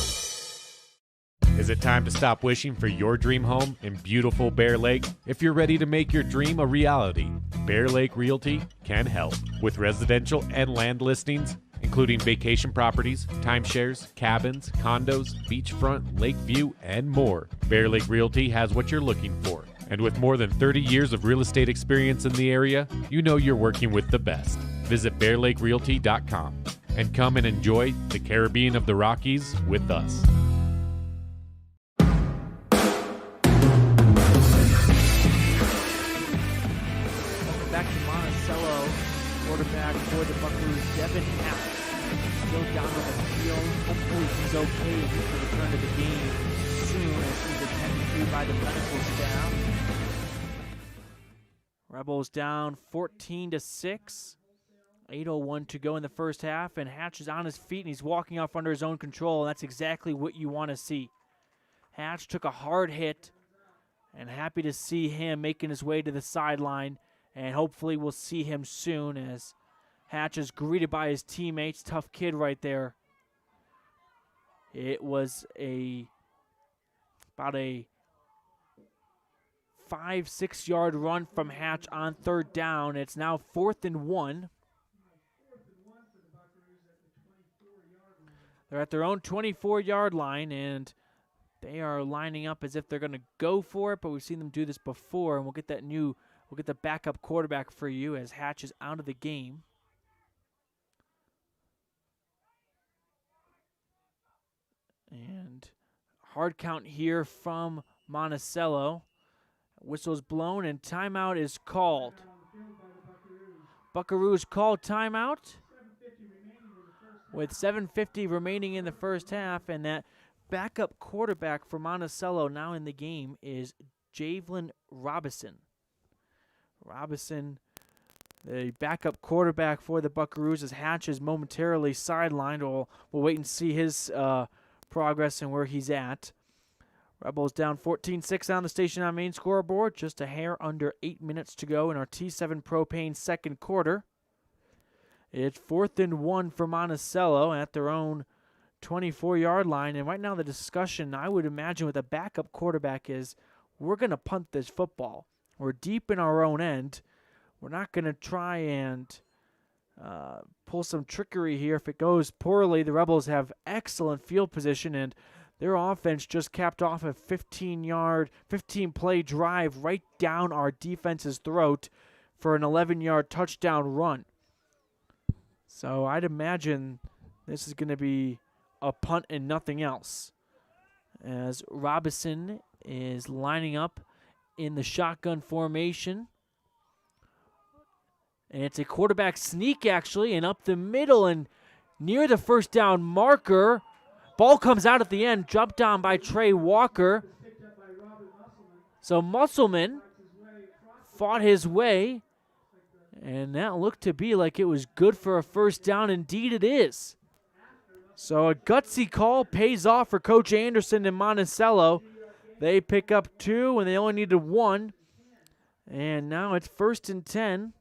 Is it time to stop wishing for your dream home in beautiful Bear Lake? If you're ready to make your dream a reality, Bear Lake Realty can help. With residential and land listings, including vacation properties, timeshares, cabins, condos, beachfront, lake view, and more, Bear Lake Realty has what you're looking for. And with more than 30 years of real estate experience in the area, you know you're working with the best. Visit bearlakerealty.com and come and enjoy the Caribbean of the Rockies with us. Back to Monticello, quarterback for the Buckaroos, Devin Hatch. Still down on the field. Hopefully he's okay. He can return to the game soon as he's attended to by the medical staff. Rebels down 14-6. 8:01 to go in the first half, and Hatch is on his feet and he's walking off under his own control. And that's exactly what you want to see. Hatch took a hard hit, and happy to see him making his way to the sideline. And hopefully we'll see him soon as Hatch is greeted by his teammates. Tough kid right there. It was about a 5-6 yard run from Hatch on third down. It's now 4th and 1. They're at their own 24-yard line, and they are lining up as if they're going to go for it, but we've seen them do this before, and we'll get the backup quarterback for you as Hatch is out of the game. And hard count here from Monticello. Whistle's blown and timeout is called. Buckaroos called timeout with 7:50 remaining in the first half, and that backup quarterback for Monticello now in the game is Javelin Robinson. Robinson, the backup quarterback for the Buckaroos, as Hatch is momentarily sidelined. We'll wait and see his progress and where he's at. Rebels down 14-6 on the Station on Main scoreboard. Just a hair under 8 minutes to go in our T7 Propane second quarter. It's 4th and 1 for Monticello at their own 24-yard line. And right now the discussion, I would imagine, with a backup quarterback is we're going to punt this football. We're deep in our own end. We're not going to try and pull some trickery here. If it goes poorly, the Rebels have excellent field position, and their offense just capped off a 15-play drive right down our defense's throat for an 11-yard touchdown run. So I'd imagine this is going to be a punt and nothing else, as Robinson is lining up in the shotgun formation. And it's a quarterback sneak, actually, and up the middle and near the first down marker. Ball comes out at the end, jumped on by Trey Walker. So Musselman fought his way, and that looked to be like it was good for a first down. Indeed it is. So a gutsy call pays off for Coach Anderson and Monticello. They pick up 2 when they only needed 1. And now it's 1st and 10.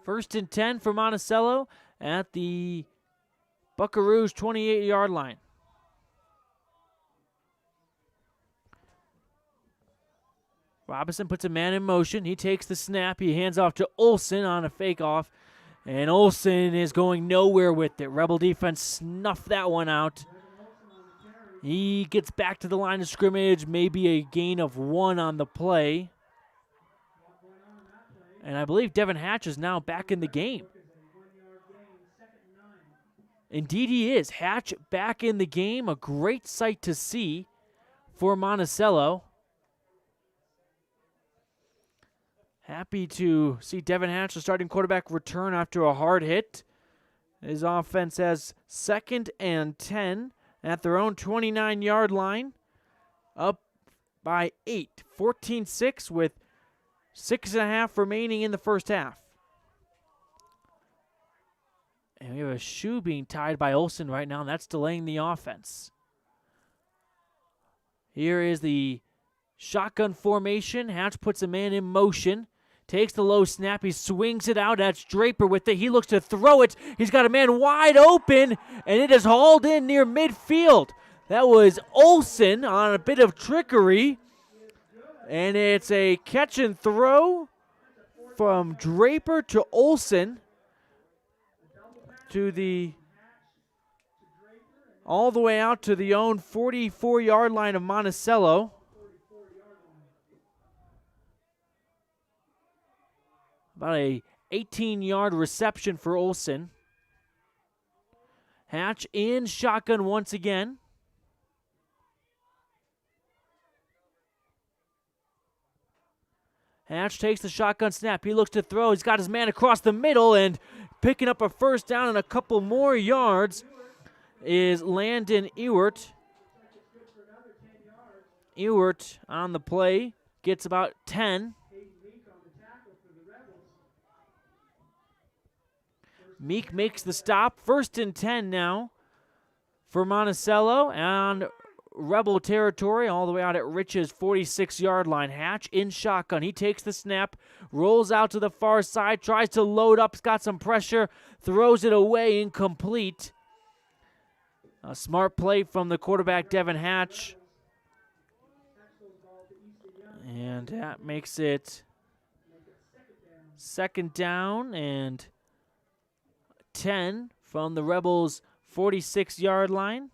First and 10 for Monticello at the Buckaroos 28-yard line. Robinson puts a man in motion. He takes the snap. He hands off to Olsen on a fake off. And Olsen is going nowhere with it. Rebel defense snuffed that one out. He gets back to the line of scrimmage. Maybe a gain of 1 on the play. And I believe Devin Hatch is now back in the game. Indeed he is. Hatch back in the game. A great sight to see for Monticello. Happy to see Devin Hatch, the starting quarterback, return after a hard hit. His offense has 2nd and 10 at their own 29-yard line. Up by 8, 14-6 with 6.5 remaining in the first half. And we have a shoe being tied by Olsen right now, and that's delaying the offense. Here is the shotgun formation. Hatch puts a man in motion. Takes the low snap. He swings it out. That's Draper with it. He looks to throw it. He's got a man wide open, and it is hauled in near midfield. That was Olsen on a bit of trickery. And it's a catch and throw from Draper to Olsen all the way out to the own 44-yard line of Monticello. About a 18-yard reception for Olsen. Hatch in shotgun once again. Hatch takes the shotgun snap. He looks to throw. He's got his man across the middle, and picking up a first down and a couple more yards is Landon Ewert. Ewert on the play gets about 10. Meek makes the stop. 1st and 10 now for Monticello and Rebel territory all the way out at Rich's 46-yard line. Hatch in shotgun. He takes the snap, rolls out to the far side, tries to load up, got some pressure, throws it away, incomplete. A smart play from the quarterback, Devin Hatch. And that makes it 2nd down and 10 from the Rebels' 46-yard line.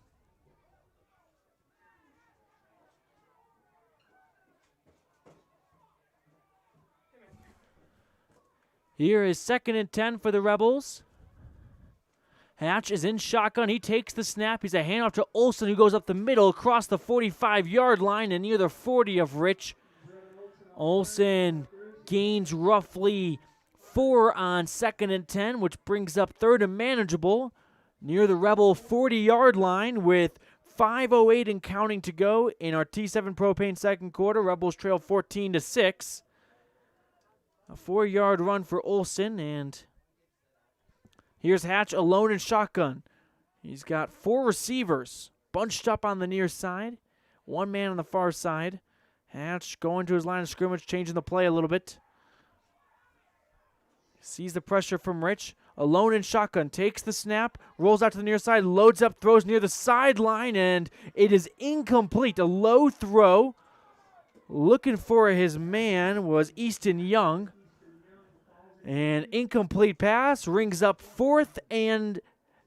Here is 2nd and 10 for the Rebels. Hatch is in shotgun. He takes the snap. He's a handoff to Olsen, who goes up the middle across the 45-yard line and near the 40 of Rich. Olsen gains roughly 4 on 2nd and 10, which brings up 3rd and manageable near the Rebel 40-yard line with 5:08 and counting to go in our T7 Propane second quarter. Rebels trail 14-6. A 4-yard run for Olsen, and here's Hatch alone in shotgun. He's got 4 receivers bunched up on the near side, 1 man on the far side. Hatch going to his line of scrimmage, changing the play a little bit. Sees the pressure from Rich. Alone in shotgun. Takes the snap. Rolls out to the near side. Loads up. Throws near the sideline. And it is incomplete. A low throw. Looking for his man was Easton Young. And incomplete pass. Rings up 4th and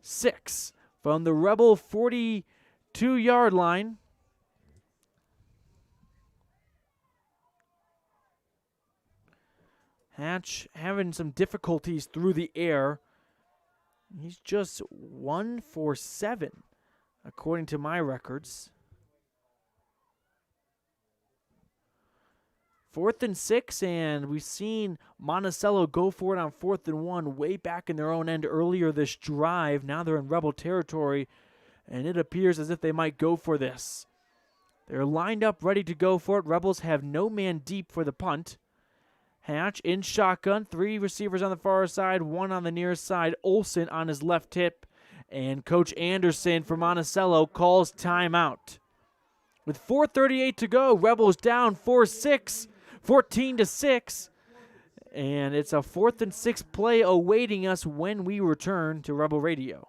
6 from the Rebel 42-yard line. Hatch having some difficulties through the air. He's just 1 for 7, according to my records. 4th and 6, and we've seen Monticello go for it on 4th and 1 way back in their own end earlier this drive. Now they're in Rebel territory, and it appears as if they might go for this. They're lined up, ready to go for it. Rebels have no man deep for the punt. Hatch in shotgun, 3 receivers on the far side, 1 on the near side. Olsen on his left hip, and Coach Anderson for Monticello calls timeout. With 4:38 to go, Rebels down 4-6, 14-6, and it's a 4th and 6 play awaiting us when we return to Rebel Radio.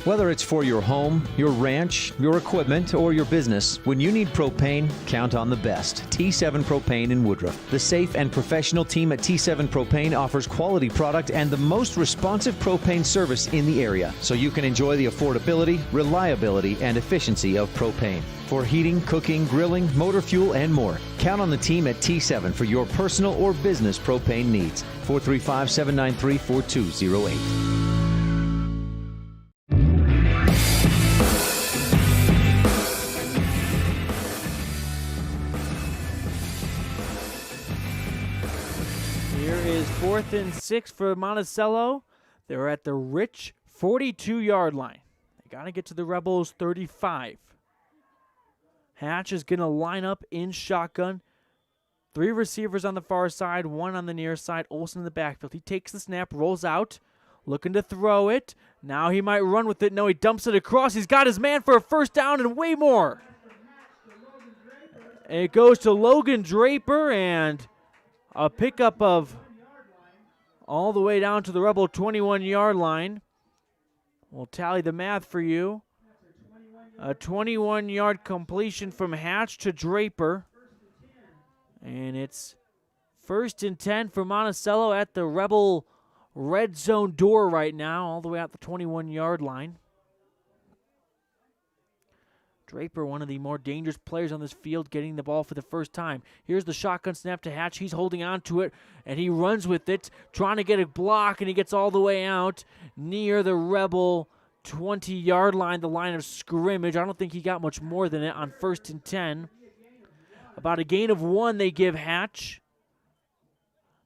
Whether it's for your home, your ranch, your equipment, or your business, when you need propane, count on the best. T7 Propane in Woodruff. The safe and professional team at T7 Propane offers quality product and the most responsive propane service in the area, so you can enjoy the affordability, reliability, and efficiency of propane. For heating, cooking, grilling, motor fuel, and more, count on the team at T7 for your personal or business propane needs. 435-793-4208. 4th and 6 for Monticello. They're at the rich 42-yard line. They got to get to the Rebels 35. Hatch is going to line up in shotgun. 3 receivers on the far side, 1 on the near side. Olsen in the backfield. He takes the snap, rolls out, looking to throw it. Now he might run with it. No, he dumps it across. He's got his man for a first down and way more. And it goes to Logan Draper, and a pickup of all the way down to the Rebel 21-yard line. We'll tally the math for you. A 21-yard completion from Hatch to Draper. And it's 1st and 10 for Monticello at the Rebel red zone door right now, all the way out the 21-yard line. Draper, one of the more dangerous players on this field, getting the ball for the first time. Here's the shotgun snap to Hatch. He's holding on to it, and he runs with it, trying to get a block, and he gets all the way out near the Rebel 20-yard line, the line of scrimmage. I don't think he got much more than it on 1st and 10. About a gain of 1 they give Hatch.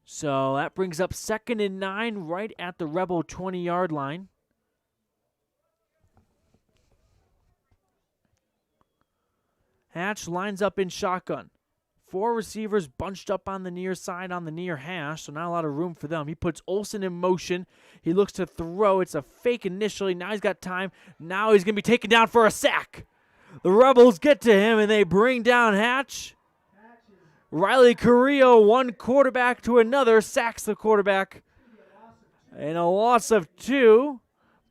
So that brings up 2nd and 9 right at the Rebel 20-yard line. Hatch lines up in shotgun. 4 receivers bunched up on the near side on the near hash, so not a lot of room for them. He puts Olsen in motion. He looks to throw. It's a fake initially. Now he's got time. Now he's going to be taken down for a sack. The Rebels get to him, and they bring down Hatch. Riley Carrillo, one quarterback to another, sacks the quarterback. And a loss of 2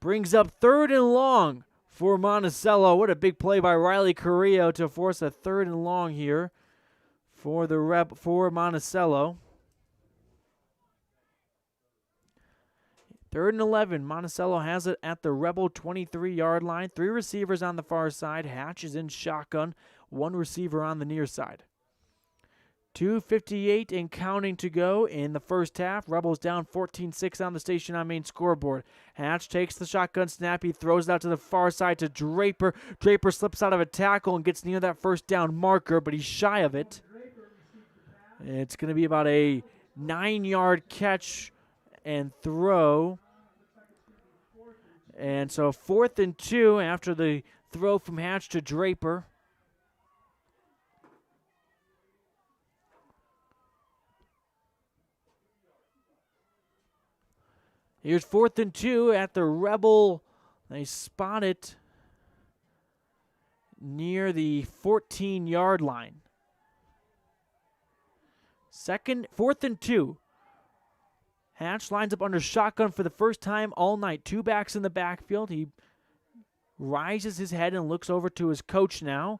brings up 3rd and long for Monticello. What a big play by Riley Carrillo to force a 3rd and long here for for Monticello. 3rd and 11. Monticello has it at the Rebel 23-yard line. 3 receivers on the far side. Hatch is in shotgun. 1 receiver on the near side. 2:58 and counting to go in the first half. Rebels down 14-6 on the Station on Main scoreboard. Hatch takes the shotgun snap. He throws it out to the far side to Draper. Draper slips out of a tackle and gets near that first down marker, but he's shy of it. It's going to be about a 9-yard catch and throw. And so 4th and 2 after the throw from Hatch to Draper. Here's 4th and 2 at the Rebel. They spot it near the 14-yard line. 4th and 2. Hatch lines up under shotgun for the first time all night. 2 backs in the backfield. He rises his head and looks over to his coach now.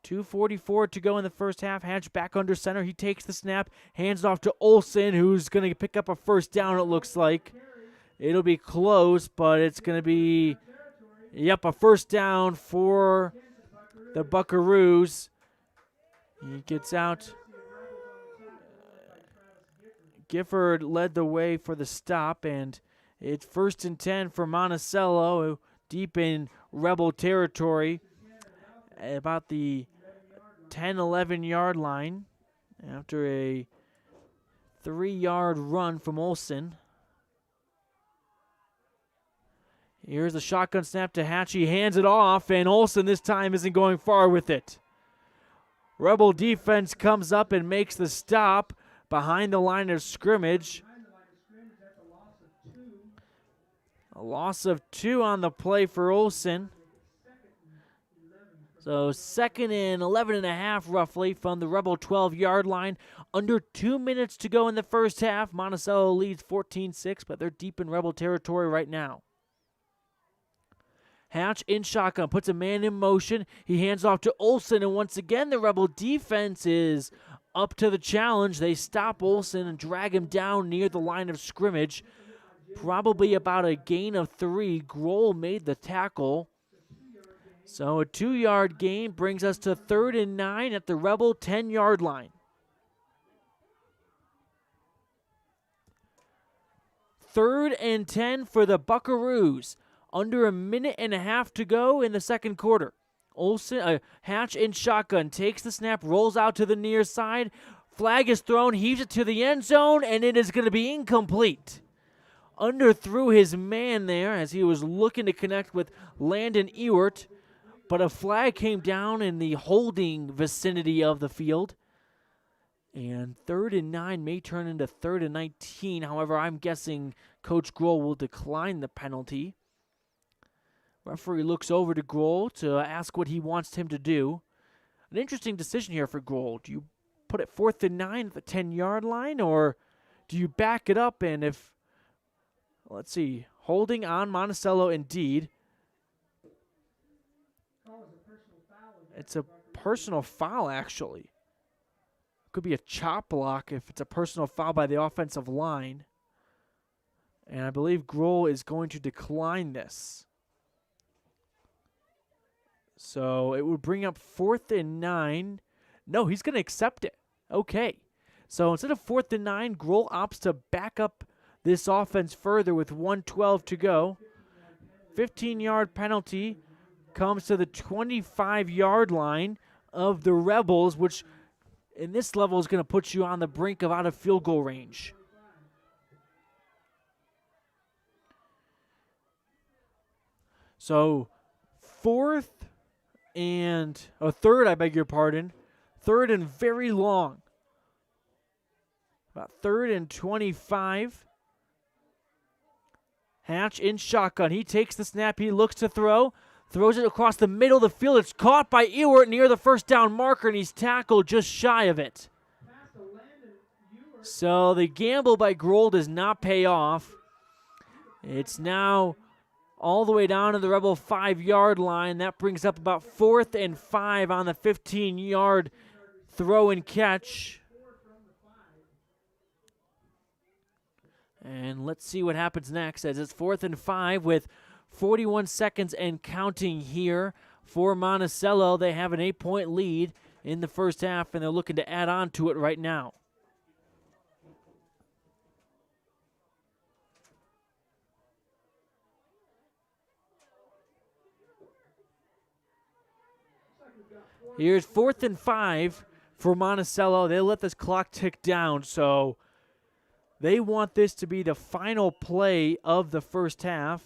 2:44 to go in the first half. Hatch back under center. He takes the snap, hands it off to Olsen, who's going to pick up a first down, it looks like. It'll be close, but it's going to be, a first down for the Buckaroos. He gets out. Gifford led the way for the stop, and it's 1st and 10 for Monticello, deep in Rebel territory, about the 10-11-yard line after a 3-yard run from Olsen. Here's the shotgun snap to Hatch. He hands it off, and Olsen this time isn't going far with it. Rebel defense comes up and makes the stop behind the line of scrimmage. A loss of 2 on the play for Olsen. So 2nd and 11 and a half roughly from the Rebel 12-yard line. Under 2 minutes to go in the first half. Monticello leads 14-6, but they're deep in Rebel territory right now. Hatch in shotgun, puts a man in motion. He hands off to Olsen, and once again the Rebel defense is up to the challenge. They stop Olsen and drag him down near the line of scrimmage. Probably about a gain of 3. Grohl made the tackle. So a 2-yard gain brings us to 3rd and 9 at the Rebel 10-yard line. 3rd and 10 for the Buckaroos. Under a minute and a half to go in the second quarter. Hatch in shotgun, takes the snap, rolls out to the near side, Flag is thrown, heaves it to the end zone, and it is going to be incomplete. Underthrew his man there as he was looking to connect with Landon Ewert, but a flag came down in the holding vicinity of the field. And 3rd and 9 may turn into 3rd and 19. However, I'm guessing Coach Grohl will decline the penalty. Referee looks over to Grohl to ask what he wants him to do. An interesting decision here for Grohl. Do you put it 4th and 9 at the 10-yard line, or do you back it up? And if, let's see, holding on Monticello indeed. It's a personal foul, actually. Could be a chop block if it's a personal foul by the offensive line. And I believe Grohl is going to decline this. So it would bring up 4th and 9. No, he's going to accept it. Okay. So instead of 4th and 9, Grohl opts to back up this offense further with 1:12 to go. 15-yard penalty comes to the 25-yard line of the Rebels, which in this level is going to put you on the brink of out of field goal range. So 3rd, I beg your pardon. 3rd and very long. About 3rd and 25. Hatch in shotgun. He takes the snap. He looks to throw. Throws it across the middle of the field. It's caught by Ewert near the first down marker, and he's tackled just shy of it. So the gamble by Grohl does not pay off. It's now all the way down to the Rebel 5-yard line. That brings up about 4th and 5 on the 15-yard throw and catch. And let's see what happens next, as it's 4th and 5 with 41 seconds and counting here for Monticello. They have an 8-point lead in the first half, and they're looking to add on to it right now. Here's 4th and 5 for Monticello. They let this clock tick down, so they want this to be the final play of the first half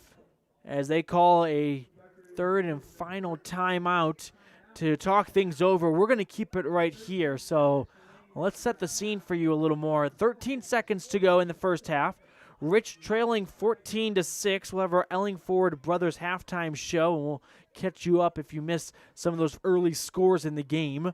as they call a 3rd and final timeout to talk things over. We're going to keep it right here, so let's set the scene for you a little more. 13 seconds to go in the first half. Rich trailing 14-6. We'll have our Elling Ford Brothers halftime show, and we'll catch you up if you miss some of those early scores in the game.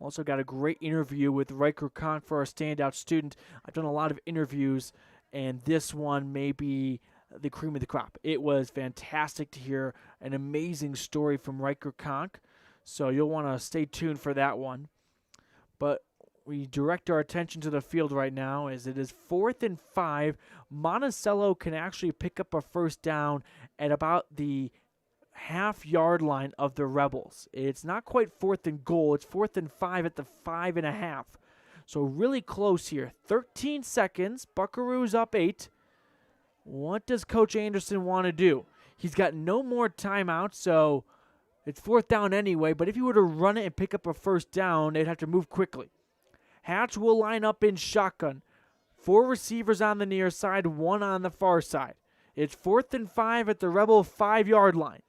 Also got a great interview with Riker Conk for our standout student. I've done a lot of interviews, and this one may be the cream of the crop. It was fantastic to hear an amazing story from Riker Conk, so you'll want to stay tuned for that one. But we direct our attention to the field right now as it is 4th and 5. Monticello can actually pick up a first down at about the half-yard line of the Rebels. It's not quite 4th and goal. It's 4th and 5 at the 5.5. So really close here. 13 seconds. Buckaroos up 8. What does Coach Anderson want to do? He's got no more timeouts, so it's 4th down anyway. But if he were to run it and pick up a first down, they'd have to move quickly. Hatch will line up in shotgun. 4 receivers on the near side, 1 on the far side. It's 4th and 5 at the Rebel 5-yard line.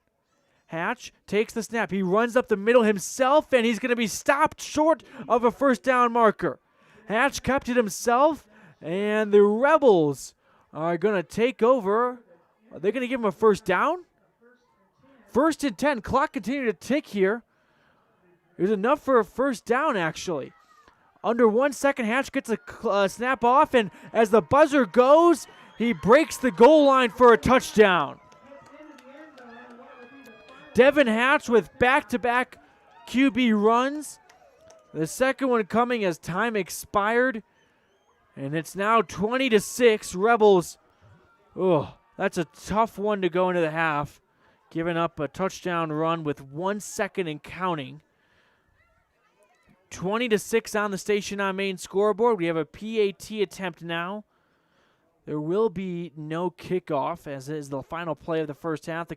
Hatch takes the snap. He runs up the middle himself, and he's going to be stopped short of a first down marker. Hatch kept it himself, and the Rebels are going to take over. Are they going to give him a first down? 1st and 10. Clock continued to tick here. It was enough for a first down, actually. Under 1 second, Hatch gets a snap off, and as the buzzer goes, he breaks the goal line for a touchdown. Devin Hatch with back-to-back QB runs. The second one coming as time expired. And it's now 20-6. Rebels, that's a tough one to go into the half. Giving up a touchdown run with 1 second and counting. 20-6 on the Station on Main scoreboard. We have a PAT attempt now. There will be no kickoff, as is the final play of the first half. The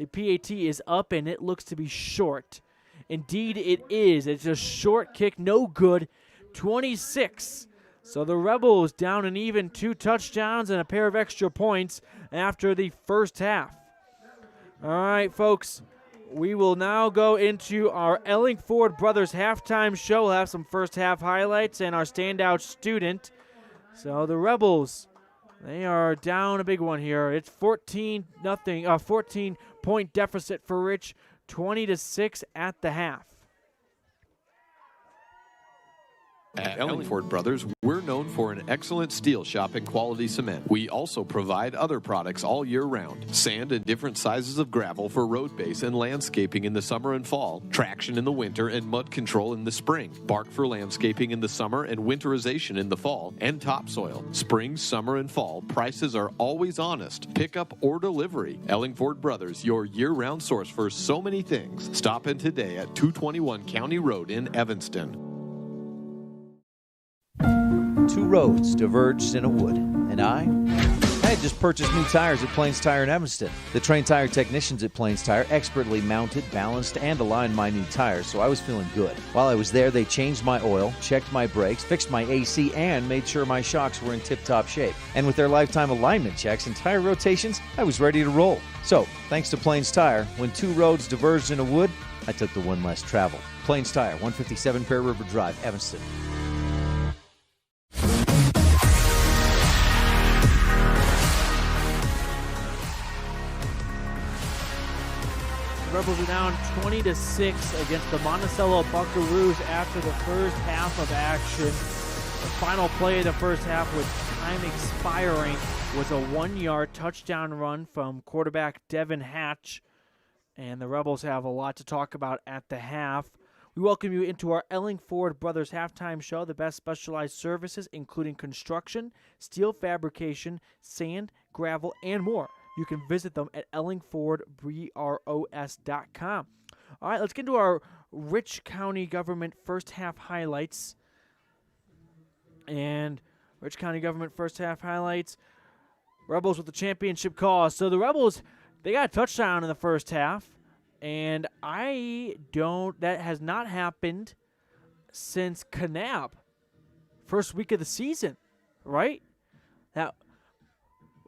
PAT is up, and it looks to be short. Indeed, it is. It's a short kick, no good. 26. So the Rebels down an even 2 touchdowns and a pair of extra points after the first half. All right, folks, we will now go into our Elling Ford Brothers halftime show. We'll have some first half highlights and our standout student. So the Rebels, they are down a big one here. It's 14-point deficit for Rich, 20-6 at the half. At Elling Ford Brothers, we're known for an excellent steel shop and quality cement. We also provide other products all year round. Sand and different sizes of gravel for road base and landscaping in the summer and fall. Traction in the winter and mud control in the spring. Bark for landscaping in the summer and winterization in the fall. And topsoil. Spring, summer, and fall. Prices are always honest. Pickup or delivery. Elling Ford Brothers, your year-round source for so many things. Stop in today at 221 County Road in Evanston. Two roads diverged in a wood, and I had just purchased new tires at Plains Tire in Evanston. The trained tire technicians at Plains Tire expertly mounted, balanced, and aligned my new tires, so I was feeling good. While I was there, they changed my oil, checked my brakes, fixed my AC, and made sure my shocks were in tip-top shape. And with their lifetime alignment checks and tire rotations, I was ready to roll. So, thanks to Plains Tire, when two roads diverged in a wood, I took the one less traveled. Plains Tire, 157 Bear River Drive, Evanston. Rebels are down 20-6 against the Monticello Buckaroos after the first half of action. The final play of the first half with time expiring was a 1-yard touchdown run from quarterback Devin Hatch. And the Rebels have a lot to talk about at the half. We welcome you into our Elling Ford Brothers halftime show, the best specialized services, including construction, steel fabrication, sand, gravel, and more. You can visit them at ellingfordbros.com. All right, let's get into our Rich County government first half highlights. And Rich County government first half highlights. Rebels with the championship cause. So the Rebels, they got a touchdown in the first half. And that has not happened since Kanab. First week of the season, right? That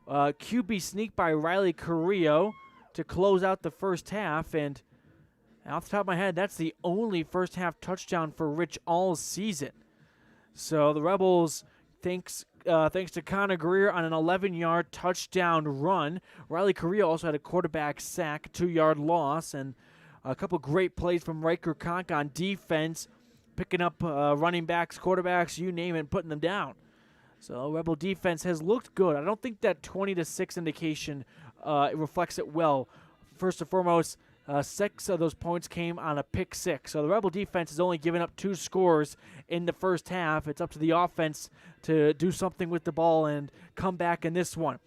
QB sneak by Riley Carrillo to close out the first half, and off the top of my head, that's the only first half touchdown for Rich all season. So the Rebels, thanks to Conor Greer on an 11-yard touchdown run. Riley Carrillo also had a quarterback sack, 2-yard loss, and a couple great plays from Riker Conk on defense, picking up running backs, quarterbacks, you name it, putting them down. So Rebel defense has looked good. I don't think that 20-6 indication reflects it well. First and foremost, 6 of those points came on a pick six. So the Rebel defense has only given up 2 scores in the first half. It's up to the offense to do something with the ball and come back in this one.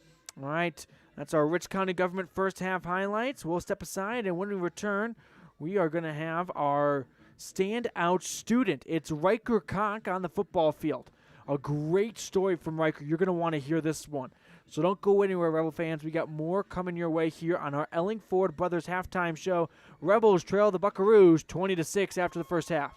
All right, that's our Rich County government first half highlights. We'll step aside, and when we return, we are going to have our standout student. It's Riker Conk on the football field. A great story from Riker. You're going to want to hear this one. So don't go anywhere, Rebel fans. We got more coming your way here on our Elling Ford Brothers halftime show. Rebels trail the Buckaroos 20-6 after the first half.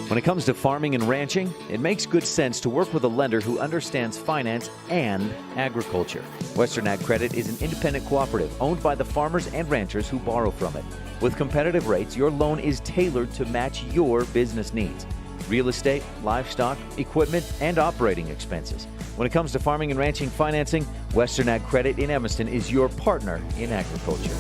When it comes to farming and ranching, it makes good sense to work with a lender who understands finance and agriculture. Western Ag Credit is an independent cooperative owned by the farmers and ranchers who borrow from it. With competitive rates, your loan is tailored to match your business needs. Real estate, livestock, equipment, and operating expenses. When it comes to farming and ranching financing, Western Ag Credit in Evanston is your partner in agriculture.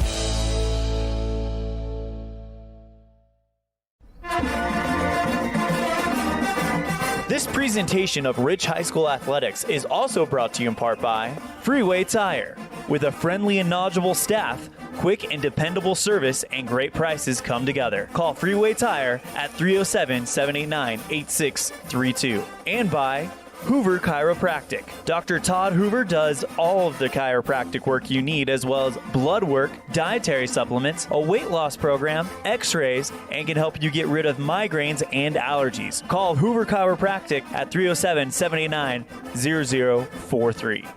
This presentation of Rich High School Athletics is also brought to you in part by Freeway Tire. With a friendly and knowledgeable staff, quick and dependable service, and great prices come together. Call Freeway Tire at 307-789-8632. And by Hoover Chiropractic. Dr. Todd Hoover does all of the chiropractic work you need, as well as blood work, dietary supplements, a weight loss program, x-rays, and can help you get rid of migraines and allergies. Call Hoover Chiropractic at 307-789-0043.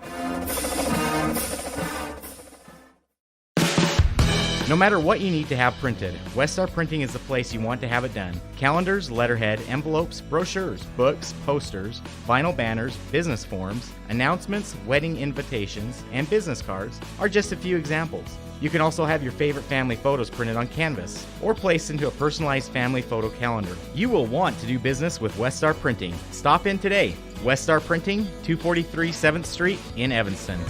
No matter what you need to have printed, Westar Printing is the place you want to have it done. Calendars, letterhead, envelopes, brochures, books, posters, vinyl banners, business forms, announcements, wedding invitations, and business cards are just a few examples. You can also have your favorite family photos printed on canvas or placed into a personalized family photo calendar. You will want to do business with Westar Printing. Stop in today. Westar Printing, 243 7th Street in Evanston.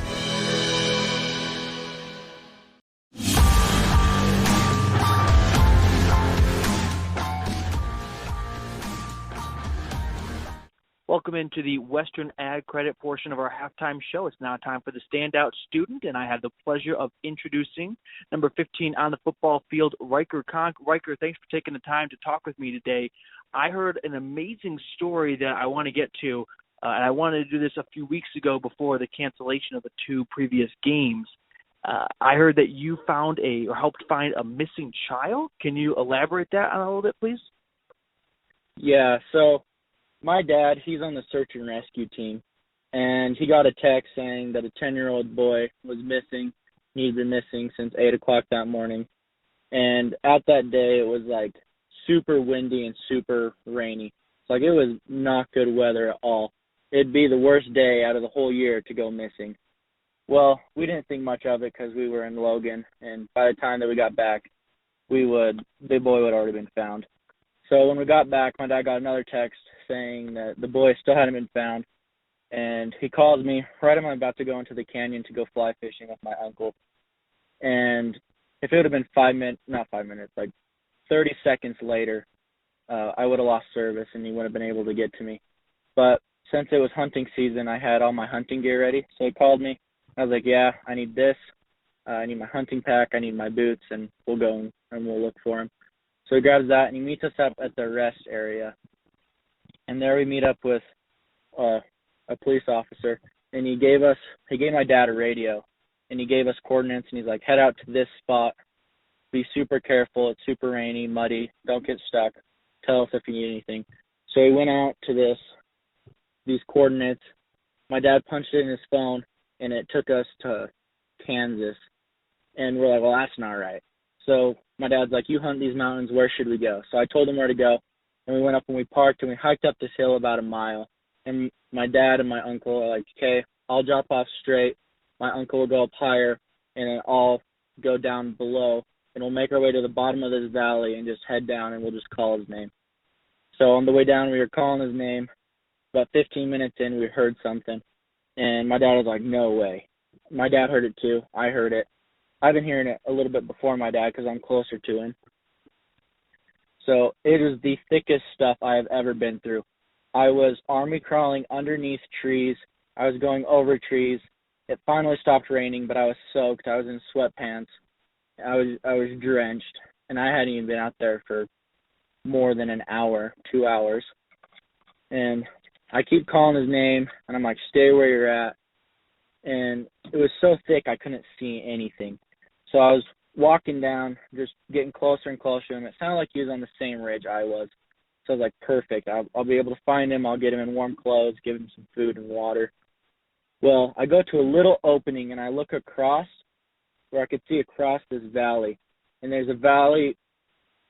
Welcome into the Western Ag Credit portion of our halftime show. It's now time for the standout student, and I have the pleasure of introducing number 15 on the football field, Riker Conk. Riker, thanks for taking the time to talk with me today. I heard an amazing story that I want to get to, and I wanted to do this a few weeks ago before the cancellation of the 2 previous games. I heard that you found or helped find a missing child. Can you elaborate that on a little bit, please? Yeah, so my dad, he's on the search and rescue team, and he got a text saying that a 10-year-old boy was missing. He'd been missing since 8 o'clock that morning. And at that day, it was like super windy and super rainy. It's like it was not good weather at all. It'd be the worst day out of the whole year to go missing. Well, we didn't think much of it because we were in Logan, and by the time that we got back, the boy would already been found. So when we got back, my dad got another text saying that the boy still hadn't been found, and he calls me right as I'm about to go into the canyon to go fly fishing with my uncle. And if it would have been 30 seconds later, I would have lost service and he would have been able to get to me. But since it was hunting season, I had all my hunting gear ready, so he called me. I was like, yeah, I need this. I need my hunting pack. I need my boots, and we'll go and we'll look for him. So he grabs that, and he meets us up at the rest area. And there we meet up with a police officer, and he gave my dad a radio, and he gave us coordinates, and he's like, head out to this spot. Be super careful. It's super rainy, muddy. Don't get stuck. Tell us if you need anything. So he went out to these coordinates. My dad punched it in his phone, and it took us to Kansas. And we're like, well, that's not right. So my dad's like, you hunt these mountains, where should we go? So I told him where to go, and we went up and we parked, and we hiked up this hill about a mile. And my dad and my uncle are like, okay, I'll drop off straight. My uncle will go up higher, and then I'll go down below, and we'll make our way to the bottom of this valley and just head down, and we'll just call his name. So on the way down, we were calling his name. About 15 minutes in, we heard something, and my dad was like, no way. My dad heard it too. I heard it. I've been hearing it a little bit before my dad because I'm closer to him. So it was the thickest stuff I have ever been through. I was army crawling underneath trees. I was going over trees. It finally stopped raining, but I was soaked. I was in sweatpants. I was drenched, and I hadn't even been out there for more than an hour, 2 hours. And I keep calling his name, and I'm like, stay where you're at. And it was so thick I couldn't see anything. So I was walking down, just getting closer and closer to him. It sounded like he was on the same ridge I was. So I was like, perfect. I'll be able to find him. I'll get him in warm clothes, give him some food and water. Well, I go to a little opening, and I look across where I could see across this valley. And there's a valley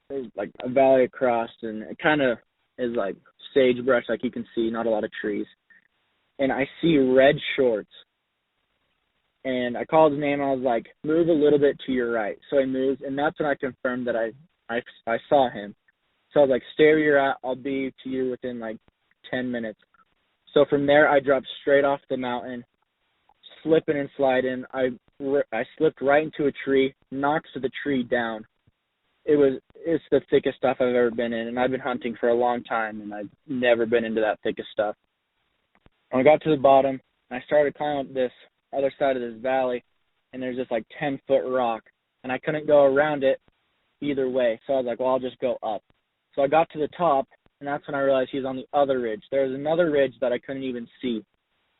across, and it kind of is like sagebrush, like you can see, not a lot of trees. And I see red shorts. And I called his name, and I was like, move a little bit to your right. So I moved, and that's when I confirmed that I saw him. So I was like, stay where you're at. I'll be to you within like 10 minutes. So from there, I dropped straight off the mountain, slipping and sliding. I slipped right into a tree, knocked the tree down. It's the thickest stuff I've ever been in, and I've been hunting for a long time, and I've never been into that thickest stuff. When I got to the bottom, I started climbing up this other side of this valley, and there's this like 10-foot rock, and I couldn't go around it either way. So I was like, well, I'll just go up. So I got to the top, and that's when I realized he was on the other ridge. There was another ridge that I couldn't even see.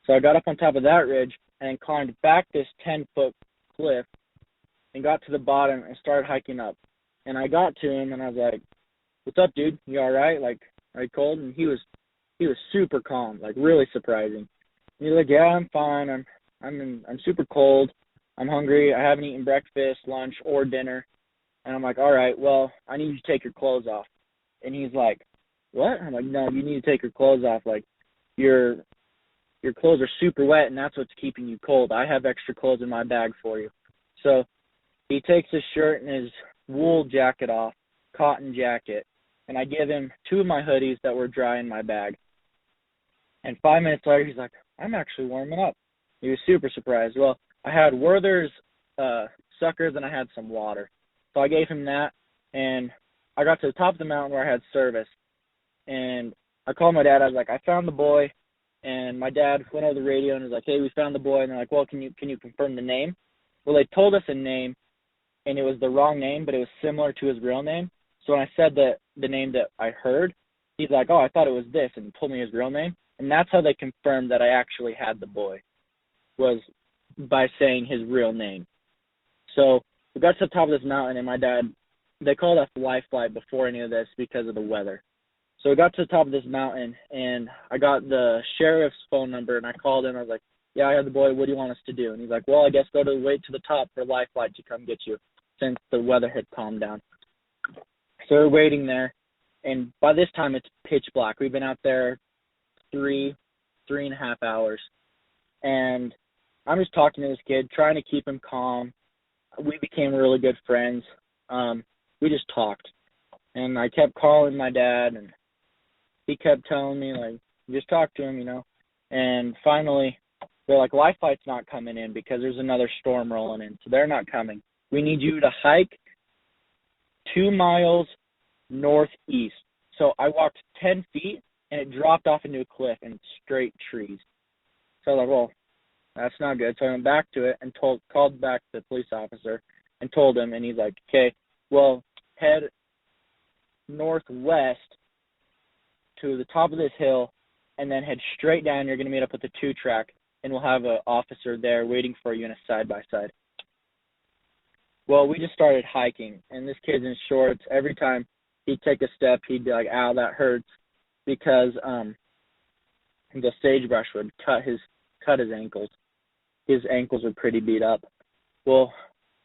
So I got up on top of that ridge and climbed back this 10-foot cliff and got to the bottom and started hiking up. And I got to him, and I was like, what's up, dude? You all right? Like, are you cold? And he was super calm, like really surprising. And he's like, yeah, I'm fine. I'm super cold. I'm hungry. I haven't eaten breakfast, lunch, or dinner. And I'm like, all right, well, I need you to take your clothes off. And he's like, what? I'm like, no, you need to take your clothes off. Like, your clothes are super wet, and that's what's keeping you cold. I have extra clothes in my bag for you. So he takes his shirt and his wool jacket off, cotton jacket, and I give him 2 of my hoodies that were dry in my bag. And 5 minutes later, he's like, I'm actually warming up. He was super surprised. Well, I had Werther's suckers and I had some water. So I gave him that, and I got to the top of the mountain where I had service. And I called my dad. I was like, I found the boy. And my dad went over the radio and was like, hey, we found the boy. And they're like, well, can you confirm the name? Well, they told us a name, and it was the wrong name, but it was similar to his real name. So when I said the name that I heard, he's like, oh, I thought it was this, and told me his real name. And that's how they confirmed that I actually had the boy, was by saying his real name. So we got to the top of this mountain, and my dad, they called us life flight before any of this because of the weather. So we got to the top of this mountain, and I got the sheriff's phone number, and I called him. I was like, yeah, I have the boy. What do you want us to do? And he's like, well, I guess go to wait to the top for life flight to come get you, since the weather had calmed down. So we're waiting there, and by this time it's pitch black. We've been out there 3.5 hours, and I'm just talking to this kid, trying to keep him calm. We became really good friends. We just talked, and I kept calling my dad, and he kept telling me, like, just talk to him, you know. And finally, they're like, life flight's not coming in because there's another storm rolling in, so they're not coming. We need you to hike 2 miles northeast. So I walked 10 feet, and it dropped off into a cliff and straight trees. So I was like, well, that's not good. So I went back to it and called back the police officer and told him, and he's like, okay, well, head northwest to the top of this hill and then head straight down. You're going to meet up with the 2-track, and we'll have an officer there waiting for you in a side-by-side. Well, we just started hiking, and this kid's in shorts. Every time he'd take a step, he'd be like, ow, that hurts, because the sagebrush would cut his ankles. His ankles were pretty beat up. Well,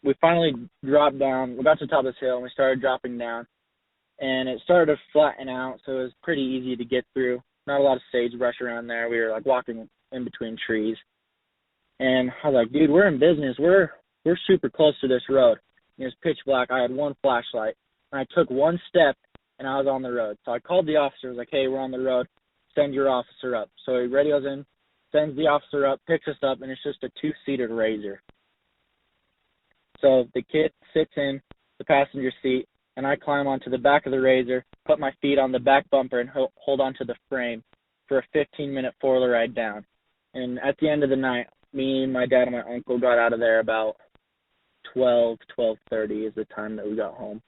we finally dropped down. We got to the top of this hill, and we started dropping down, and it started to flatten out, so it was pretty easy to get through. Not a lot of sagebrush around there. We were like walking in between trees, and I was like, dude, we're in business. We're super close to this road. It was pitch black. I had one flashlight, and I took one step, and I was on the road. So I called the officer. I was like, hey, we're on the road. Send your officer up. So he radios in, sends the officer up, picks us up, and it's just a 2-seated Razor. So the kid sits in the passenger seat, and I climb onto the back of the Razor, put my feet on the back bumper, and hold onto the frame for a 15-minute 4-wheeler ride down. And at the end of the night, me, my dad, and my uncle got out of there about 12:30 is the time that we got home.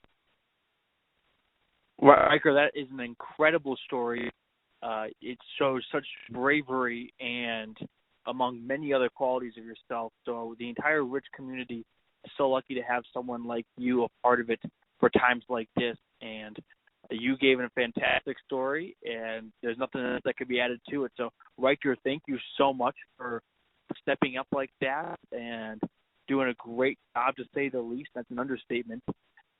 Well, Riker, that is an incredible story. It shows such bravery and among many other qualities of yourself. So the entire Rich community is so lucky to have someone like you a part of it for times like this. And you gave it a fantastic story, and there's nothing else that could be added to it. So, Riker, thank you so much for stepping up like that and doing a great job, to say the least. That's an understatement.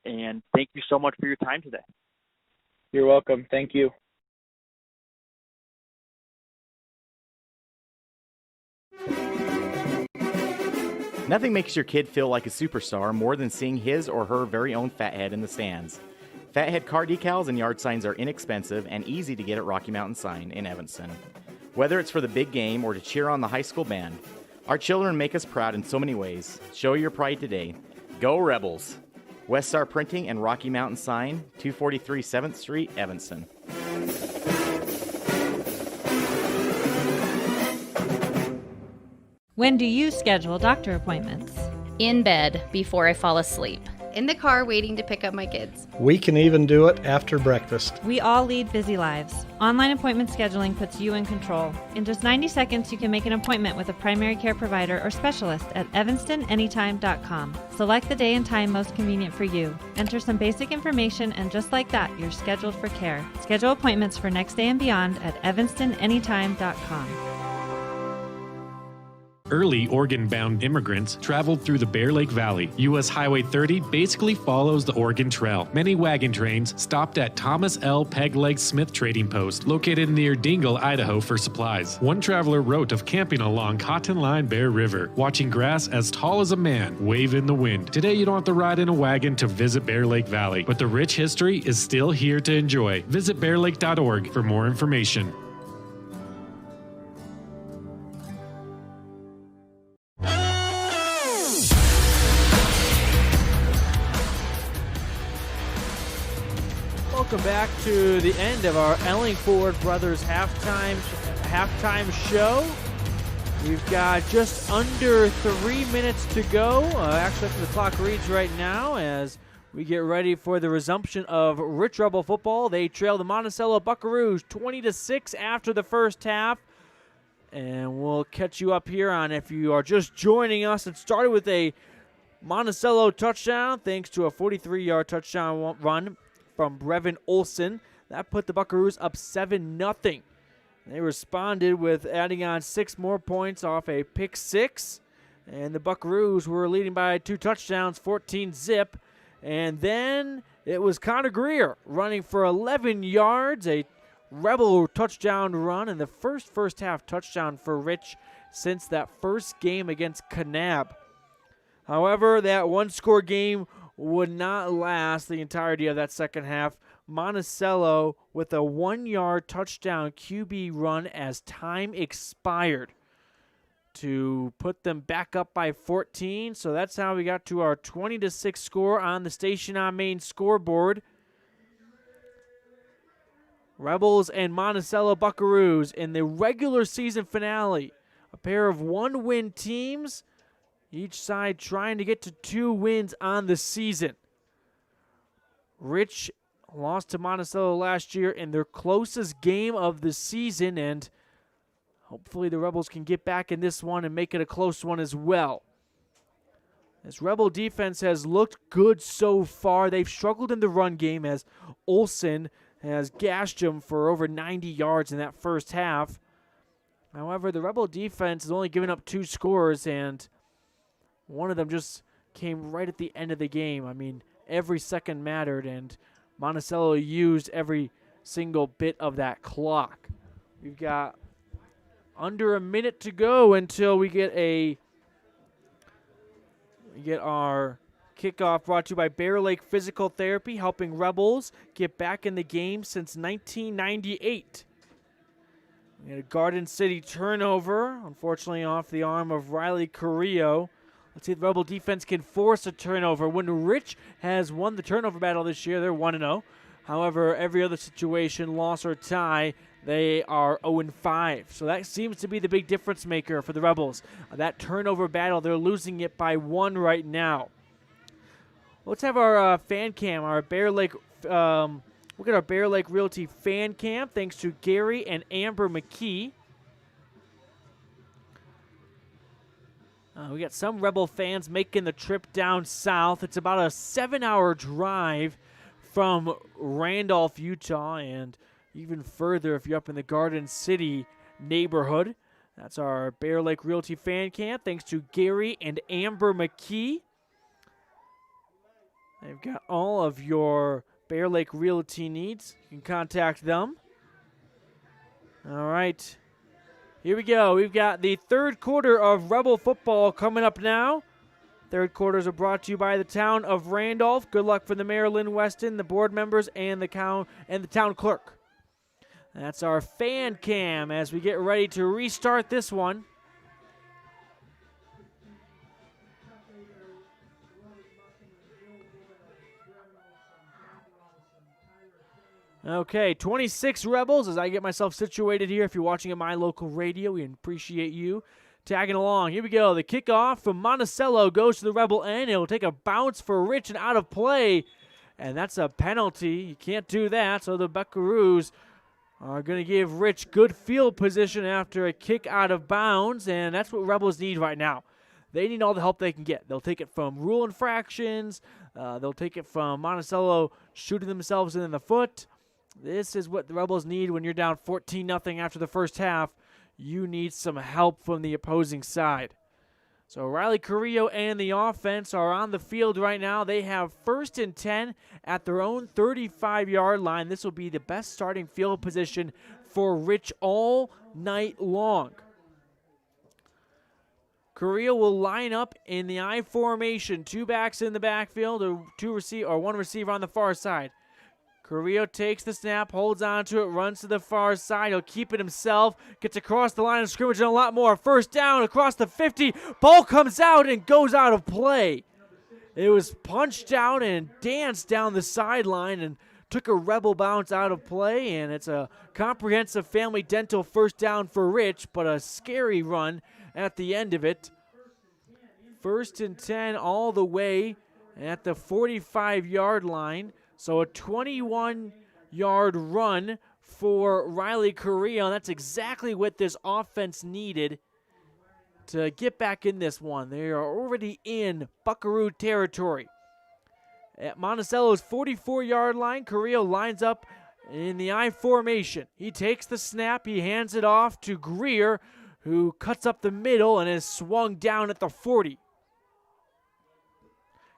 And thank you so much for your time today. You're welcome. Thank you. Nothing makes your kid feel like a superstar more than seeing his or her very own Fathead in the stands. Fathead car decals and yard signs are inexpensive and easy to get at Rocky Mountain Sign in Evanston. Whether it's for the big game or to cheer on the high school band, our children make us proud in so many ways. Show your pride today. Go Rebels! West Star Printing and Rocky Mountain Sign, 243 7th Street, Evanston. When do you schedule doctor appointments? In bed before I fall asleep. In the car waiting to pick up my kids. We can even do it after breakfast. We all lead busy lives. Online appointment scheduling puts you in control. In just 90 seconds, you can make an appointment with a primary care provider or specialist at evanstonanytime.com. Select the day and time most convenient for you. Enter some basic information, and just like that, you're scheduled for care. Schedule appointments for next day and beyond at evanstonanytime.com. Early Oregon-bound immigrants traveled through the Bear Lake Valley. U.S. Highway 30 basically follows the Oregon Trail. Many wagon trains stopped at Thomas L. Pegleg Smith Trading Post, located near Dingle, Idaho, for supplies. One traveler wrote of camping along Cotton Line Bear River, watching grass as tall as a man wave in the wind. Today, you don't have to ride in a wagon to visit Bear Lake Valley, but the rich history is still here to enjoy. Visit bearlake.org for more information. Welcome back to the end of our Elling Ford Brothers halftime show. We've got just under 3 minutes to go. Actually, that's what the clock reads right now as we get ready for the resumption of Rich Rebel football. They trail the Monticello Buckaroos 20-6 after the first half. And we'll catch you up here on, if you are just joining us, it started with a Monticello touchdown thanks to a 43-yard touchdown run from Brevin Olson. That put the Buckaroos up 7-0. They responded with adding on 6 more points off a pick 6. And the Buckaroos were leading by 2 touchdowns, 14-zip. And then it was Conor Greer running for 11 yards, a Rebel touchdown run, and the first half touchdown for Rich since that first game against Kanab. However, that one-score game would not last the entirety of that second half. Monticello with a 1-yard touchdown QB run as time expired to put them back up by 14. So that's how we got to our 20-6 score on the Station on Main scoreboard. Rebels and Monticello Buckaroos in the regular season finale. A pair of 1-win teams, each side trying to get to 2 wins on the season. Rich lost to Monticello last year in their closest game of the season, and hopefully the Rebels can get back in this one and make it a close one as well. This Rebel defense has looked good so far. They've struggled in the run game as Olson has gashed him for over 90 yards in that first half. However, the Rebel defense has only given up 2 scores, and one of them just came right at the end of the game. I mean, every second mattered, and Monticello used every single bit of that clock. We've got under a minute to go until we get our kickoff, brought to you by Bear Lake Physical Therapy, helping Rebels get back in the game since 1998. We had a Garden City turnover, unfortunately off the arm of Riley Carrillo. Let's see if the Rebel defense can force a turnover. When Rich has won the turnover battle this year, they're 1-0. However, every other situation, loss or tie, they are 0-5. So that seems to be the big difference maker for the Rebels. That turnover battle, they're losing it by 1 right now. Let's have our fan cam, our Bear Lake. Look at our Bear Lake Realty fan cam, thanks to Gary and Amber McKee. We got some Rebel fans making the trip down south. It's about a 7-hour drive from Randolph, Utah, and even further if you're up in the Garden City neighborhood. That's our Bear Lake Realty fan camp, thanks to Gary and Amber McKee. They've got all of your Bear Lake Realty needs. You can contact them. All right. Here we go. We've got the third quarter of Rebel football coming up now. Third quarters are brought to you by the town of Randolph. Good luck for the Mayor, Lynn Weston, the board members, and the town clerk. That's our fan cam as we get ready to restart this one. Okay, 26 Rebels as I get myself situated here. If you're watching at My Local Radio, we appreciate you tagging along. Here we go. The kickoff from Monticello goes to the Rebel end. It'll take a bounce for Rich and out of play. And that's a penalty. You can't do that. So the Buckaroos are going to give Rich good field position after a kick out of bounds. And that's what Rebels need right now. They need all the help they can get. They'll take it from rule infractions. They'll take it from Monticello shooting themselves in the foot. This is what the Rebels need when you're down 14-0 after the first half. You need some help from the opposing side. So Riley Carrillo and the offense are on the field right now. They have 1st and 10 at their own 35-yard line. This will be the best starting field position for Rich all night long. Carrillo will line up in the I formation. 2 backs in the backfield, or one receiver on the far side. Carrillo takes the snap, holds on to it, runs to the far side. He'll keep it himself, gets across the line of scrimmage and a lot more. 1st down across the 50. Ball comes out and goes out of play. It was punched out and danced down the sideline and took a rebel bounce out of play, and it's a comprehensive family dental 1st down for Rich, but a scary run at the end of it. 1st and 10 all the way at the 45-yard line. So a 21-yard run for Riley Carrillo. That's exactly what this offense needed to get back in this one. They are already in Buckaroo territory. At Monticello's 44-yard line, Carrillo lines up in the I formation. He takes the snap. He hands it off to Greer, who cuts up the middle and is swung down at the 40.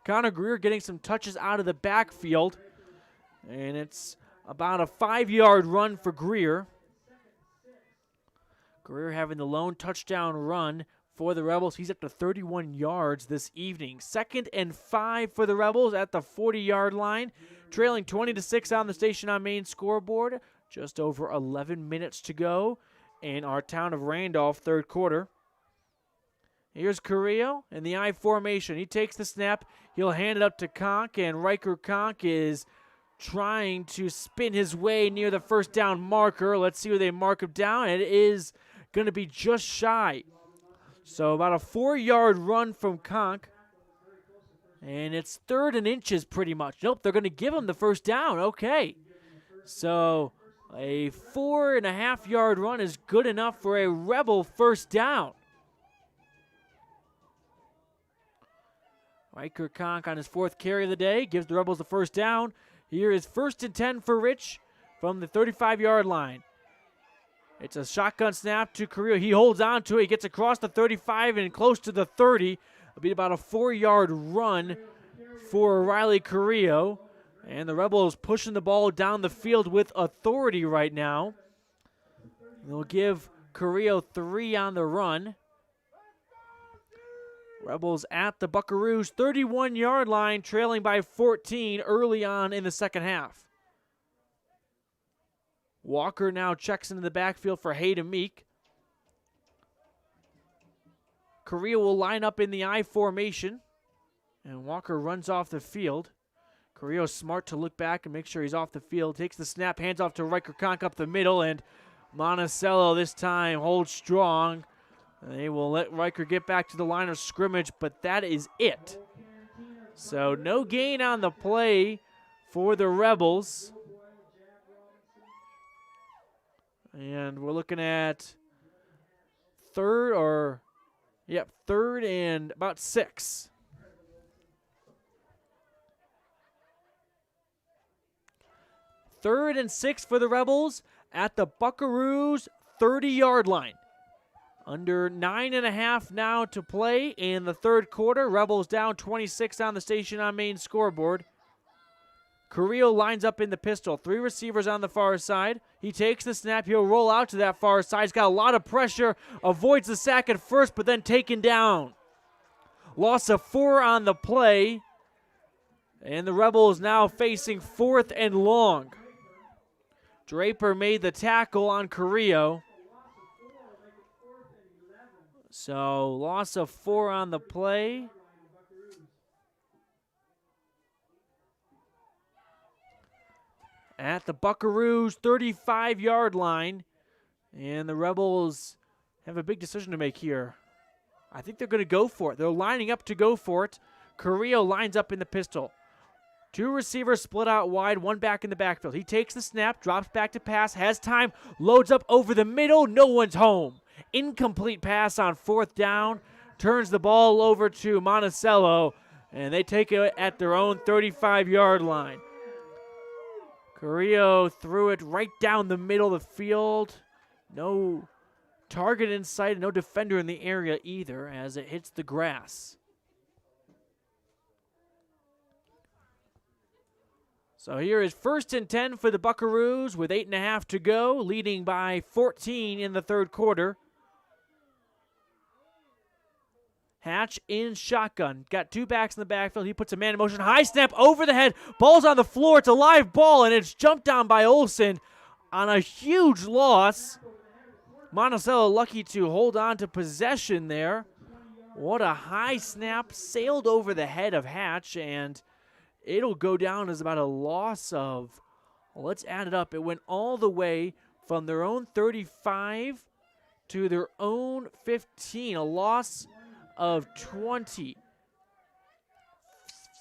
Conor Greer getting some touches out of the backfield. And it's about a 5-yard run for Greer. Greer having the lone touchdown run for the Rebels. He's up to 31 yards this evening. 2nd and 5 for the Rebels at the 40-yard line. Trailing 20-6 on the Station on Main scoreboard. Just over 11 minutes to go in our Town of Randolph 3rd quarter. Here's Carrillo in the I formation. He takes the snap. He'll hand it up to Conk, and Riker Conk is trying to spin his way near the 1st down marker. Let's see where they mark him down. It is going to be just shy. So about a 4-yard run from Conk. And it's 3rd and inches pretty much. Nope, they're going to give him the 1st down. Okay. So a 4.5-yard run is good enough for a Rebel 1st down. Riker Conk on his 4th carry of the day gives the Rebels the 1st down. Here is 1st and 10 for Rich from the 35-yard line. It's a shotgun snap to Carrillo. He holds on to it. He gets across the 35 and close to the 30. It'll be about a 4-yard run for Riley Carrillo. And the Rebels pushing the ball down the field with authority right now. They'll give Carrillo 3 on the run. Rebels at the Buckaroos 31-yard line, trailing by 14 early on in the 2nd half. Walker now checks into the backfield for Hayden Meek. Carrillo will line up in the I formation, and Walker runs off the field. Carrillo's smart to look back and make sure he's off the field. Takes the snap, hands off to Riker Conk up the middle, and Monticello this time holds strong. They will let Riker get back to the line of scrimmage, but that is it. So no gain on the play for the Rebels. And we're looking at 3rd and about 6. Third and 6 for the Rebels at the Buckaroos 30-yard line. Under 9.5 now to play in the 3rd quarter. Rebels down 26 on the Station on Main scoreboard. Carrillo lines up in the pistol. 3 receivers on the far side. He takes the snap. He'll roll out to that far side. He's got a lot of pressure. Avoids the sack at first, but then taken down. Loss of 4 on the play. And the Rebels now facing 4th and long. Draper made the tackle on Carrillo. So loss of 4 on the play. At the Buckaroos 35-yard line. And the Rebels have a big decision to make here. I think they're going to go for it. They're lining up to go for it. Carrillo lines up in the pistol. 2 receivers split out wide, 1 back in the backfield. He takes the snap, drops back to pass, has time, loads up over the middle, no one's home. Incomplete pass on 4th down, turns the ball over to Monticello, and they take it at their own 35-yard line. Carrillo threw it right down the middle of the field. No target in sight and no defender in the area either as it hits the grass. So here is 1st and 10 for the Buckaroos with 8.5 to go, leading by 14 in the third quarter. Hatch in shotgun. Got 2 backs in the backfield. He puts a man in motion. High snap over the head. Ball's on the floor. It's a live ball, and it's jumped down by Olsen on a huge loss. Monticello lucky to hold on to possession there. What a high snap. Sailed over the head of Hatch, and it'll go down as about a loss of, well, let's add it up. It went all the way from their own 35 to their own 15. A loss of 20.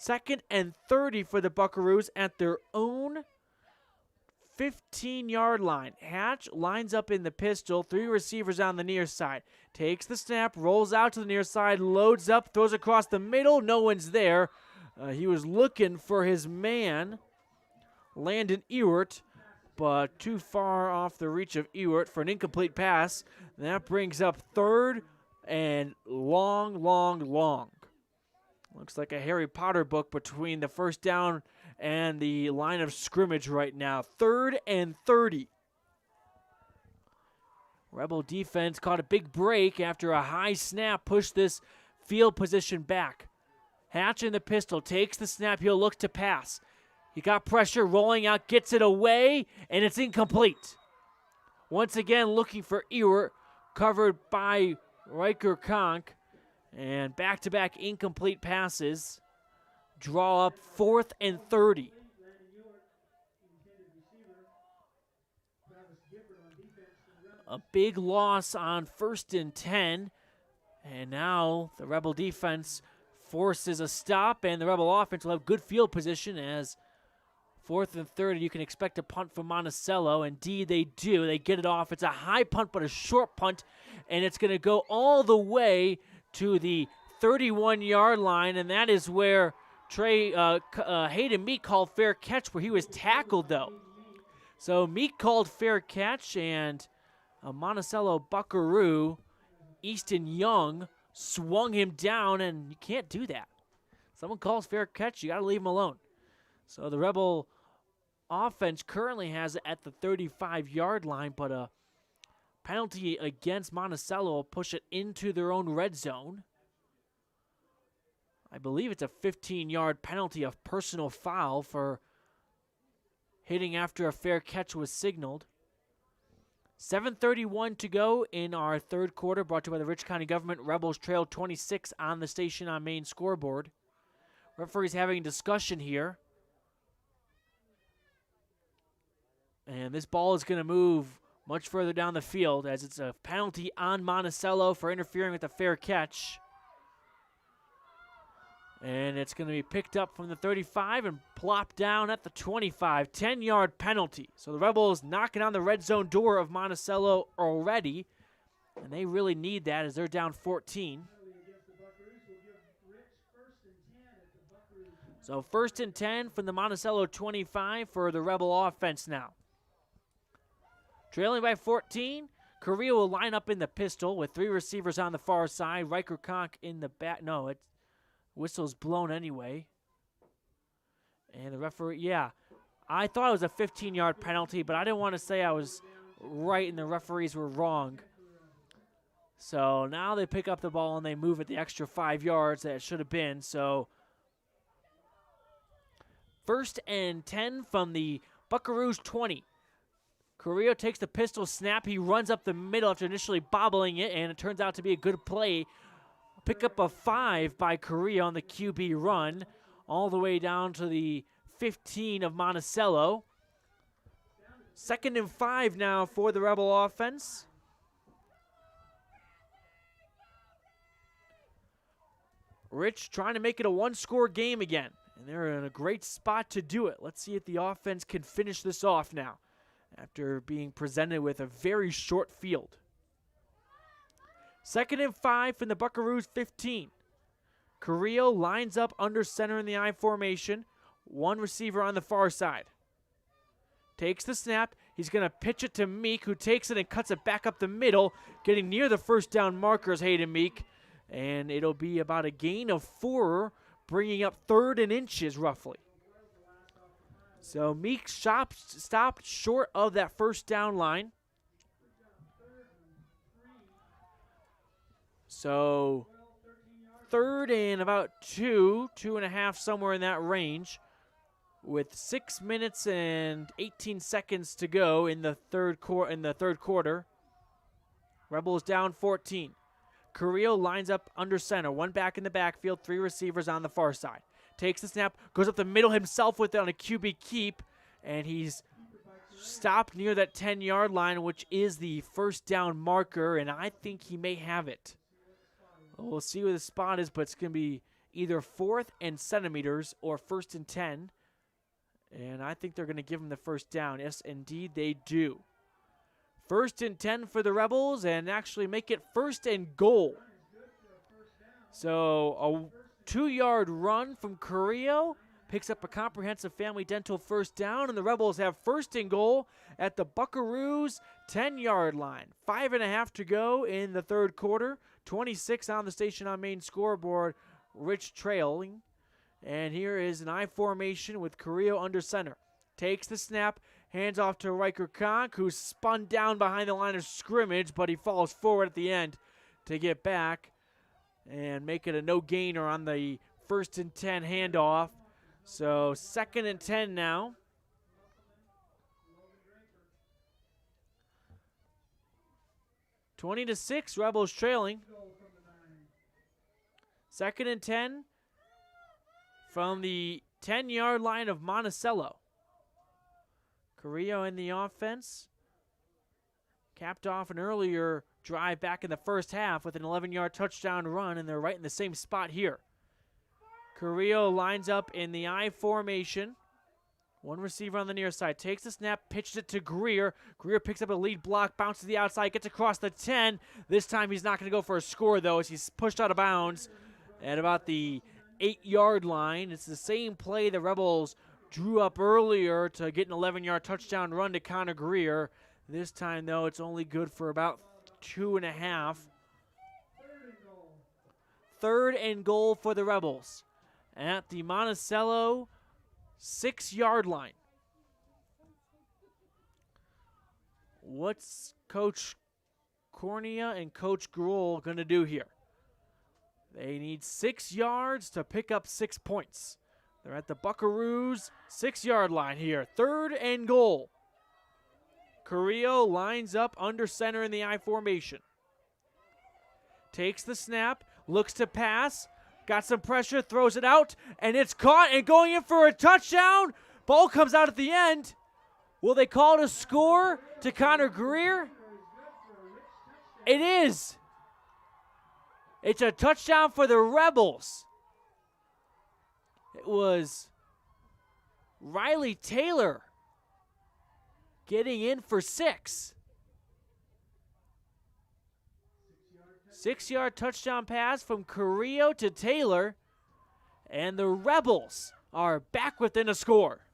2nd and 30 for the Buckaroos at their own 15-yard line. Hatch lines up in the pistol. 3 receivers on the near side. Takes the snap, rolls out to the near side, loads up, throws across the middle. No one's there. He was looking for his man, Landon Ewert, but too far off the reach of Ewert for an incomplete pass. And that brings up 3rd and long. Looks like a Harry Potter book between the first down and the line of scrimmage right now. 3rd and 30. Rebel defense caught a big break after a high snap pushed this field position back. Hatch in the pistol, takes the snap, he'll look to pass. He got pressure, rolling out, gets it away, and it's incomplete. Once again, looking for Ewert, covered by Riker Conk, and back-to-back incomplete passes. Draw up 4th and 30. A big loss on 1st and 10, and now the Rebel defense forces a stop, and the Rebel offense will have good field position as 4th and 30. You can expect a punt from Monticello. Indeed, they do. They get it off. It's a high punt, but a short punt, and it's going to go all the way to the 31-yard line, and that is where Hayden Meek called fair catch, where he was tackled, though. So Meek called fair catch, and a Monticello Buckaroo, Easton Young, swung him down, and you can't do that. Someone calls fair catch, you got to leave him alone. So the Rebel offense currently has it at the 35-yard line, but a penalty against Monticello will push it into their own red zone. I believe it's a 15-yard penalty of personal foul for hitting after a fair catch was signaled. 7:31 to go in our third quarter, brought to you by the Rich County Government. Rebels trail 26 on the station on main scoreboard. Referee's having a discussion here. And this ball is going to move much further down the field as it's a penalty on Monticello for interfering with a fair catch. And it's going to be picked up from the 35 and plopped down at the 25. 10-yard penalty. So the Rebels knocking on the red zone door of Monticello already. And they really need that as they're down 14. So 1st and 10 from the Monticello 25 for the Rebel offense now. Trailing by 14, Korea will line up in the pistol with 3 receivers on the far side. Riker Conk in the back. No, it's whistle's blown anyway. And the referee, yeah. I thought it was a 15-yard penalty, but I didn't want to say I was right and the referees were wrong. So now they pick up the ball and they move it the extra 5 yards that it should have been. So 1st and 10 from the Buckaroos 20. Carrillo takes the pistol snap. He runs up the middle after initially bobbling it, and it turns out to be a good play. Pick up a 5 by Carrillo on the QB run, all the way down to the 15 of Monticello. 2nd and 5 now for the Rebel offense. Rich trying to make it a one-score game again, and they're in a great spot to do it. Let's see if the offense can finish this off now after being presented with a very short field. 2nd and 5 from the Buckaroos 15. Carrillo lines up under center in the I formation. 1 receiver on the far side. Takes the snap. He's going to pitch it to Meek, who takes it and cuts it back up the middle, getting near the first down markers, Hayden Meek. And it'll be about a gain of 4, bringing up 3rd and inches roughly. So Meek stopped short of that first down line. So 3rd and about 2.5, somewhere in that range, with 6 minutes and 18 seconds to go in the third quarter. Rebels down 14. Carrillo lines up under center, 1 back in the backfield, 3 receivers on the far side. Takes the snap, goes up the middle himself with it on a QB keep, and he's stopped near that 10-yard line, which is the first down marker, and I think he may have it. We'll see where the spot is, but it's going to be either 4th and centimeters or 1st and 10. And I think they're going to give him the first down. Yes, indeed they do. 1st and 10 for the Rebels, and actually make it 1st and goal. So a 2-yard run from Carrillo picks up a comprehensive family dental first down, and the Rebels have 1st and goal at the Buckaroos 10-yard line. 5.5 to go in the third quarter. 26 on the station on main scoreboard. Rich trailing. And here is an I formation with Carrillo under center. Takes the snap, hands off to Riker Conk, who's spun down behind the line of scrimmage, but he falls forward at the end to get back and make it a no-gainer on the 1st and 10 handoff. So 2nd and 10 now. (20-6), Rebels trailing. 2nd and 10 from the 10-yard line of Monticello. Carrillo in the offense. Capped off an earlier drive back in the first half with an 11-yard touchdown run, and they're right in the same spot here. Carrillo lines up in the I formation. 1 receiver on the near side. Takes the snap, pitches it to Greer. Greer picks up a lead block, bounces to the outside, gets across the 10. This time he's not going to go for a score, though, as he's pushed out of bounds at about the 8-yard line. It's the same play the Rebels drew up earlier to get an 11-yard touchdown run to Conor Greer. This time, though, it's only good for about 2.5. 3rd and goal for the Rebels at the Monticello 6-yard line. What's Coach Cornea and Coach Gruel going to do here? They need 6 yards to pick up 6 points. They're at the Buckaroos 6-yard line here. 3rd and goal. Carrillo lines up under center in the I formation. Takes the snap, looks to pass, got some pressure, throws it out, and it's caught and going in for a touchdown. Ball comes out at the end. Will they call it a score to Conor Greer? It is. It's a touchdown for the Rebels. It was Riley Taylor getting in for 6. 6-yard touchdown pass from Carrillo to Taylor, and the Rebels are back within a score.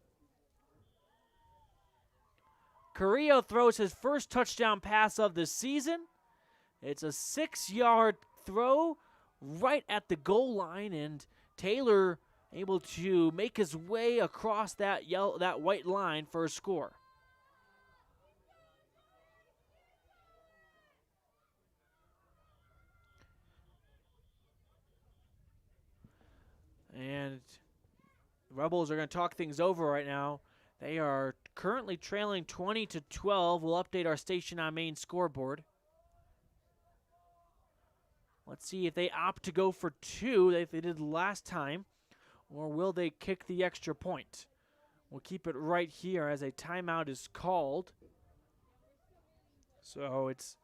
Carrillo throws his first touchdown pass of the season. It's a 6-yard throw right at the goal line, and Taylor able to make his way across that white line for a score. And the Rebels are going to talk things over right now. They are currently trailing 20-12. We'll update our station on main scoreboard. Let's see if they opt to go for 2 like they did last time, or will they kick the extra point? We'll keep it right here as a timeout is called. So it's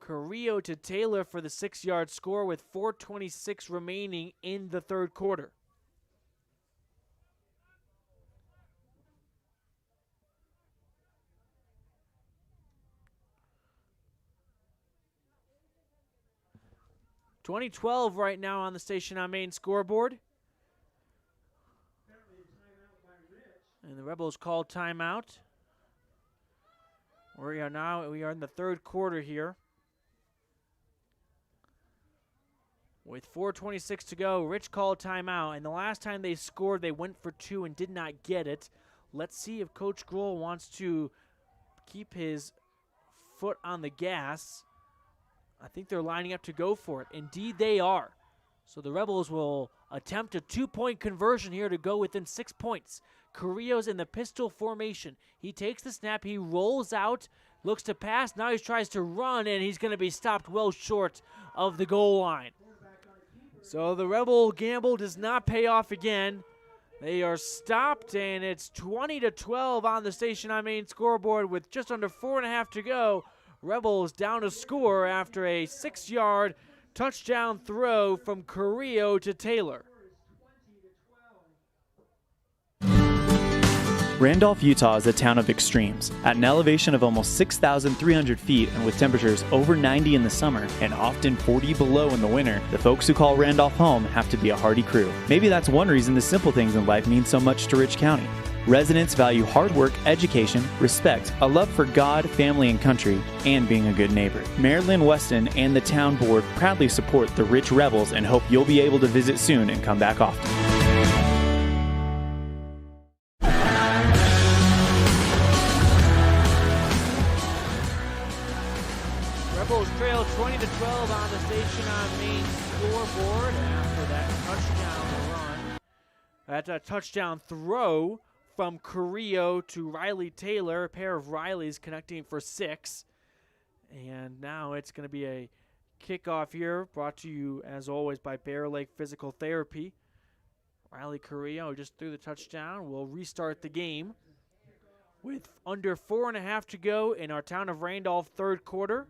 Carrillo to Taylor for the 6-yard score with 4:26 remaining in the third quarter. (2012) right now on the station on main scoreboard. And the Rebels called timeout. We are in the third quarter here. With 4:26 to go, Rich called timeout, and the last time they scored, they went for 2 and did not get it. Let's see if Coach Grohl wants to keep his foot on the gas. I think they're lining up to go for it. Indeed, they are. So the Rebels will attempt a 2-point conversion here to go within 6 points. Carrillo's in the pistol formation. He takes the snap, he rolls out, looks to pass, now he tries to run, and he's going to be stopped well short of the goal line. So the Rebel gamble does not pay off again. They are stopped, and it's 20-12 on the Station on Main scoreboard with just under 4.5 to go. Rebels down to score after a 6-yard touchdown throw from Carrillo to Taylor. Randolph, Utah is a town of extremes. At an elevation of almost 6,300 feet and with temperatures over 90 in the summer and often 40 below in the winter, the folks who call Randolph home have to be a hardy crew. Maybe that's one reason the simple things in life mean so much to Rich County. Residents value hard work, education, respect, a love for God, family, and country, and being a good neighbor. Mayor Lynn Weston and the town board proudly support the Rich Rebels and hope you'll be able to visit soon and come back often. Rebels trail 20-12 on the Station on Main scoreboard after that touchdown run. That's a touchdown throw from Carrillo to Riley Taylor, a pair of Rileys connecting for 6. And now it's going to be a kickoff here, brought to you, as always, by Bear Lake Physical Therapy. Riley Carrillo just threw the touchdown. We'll restart the game with under 4.5 to go in our Town of Randolph third quarter.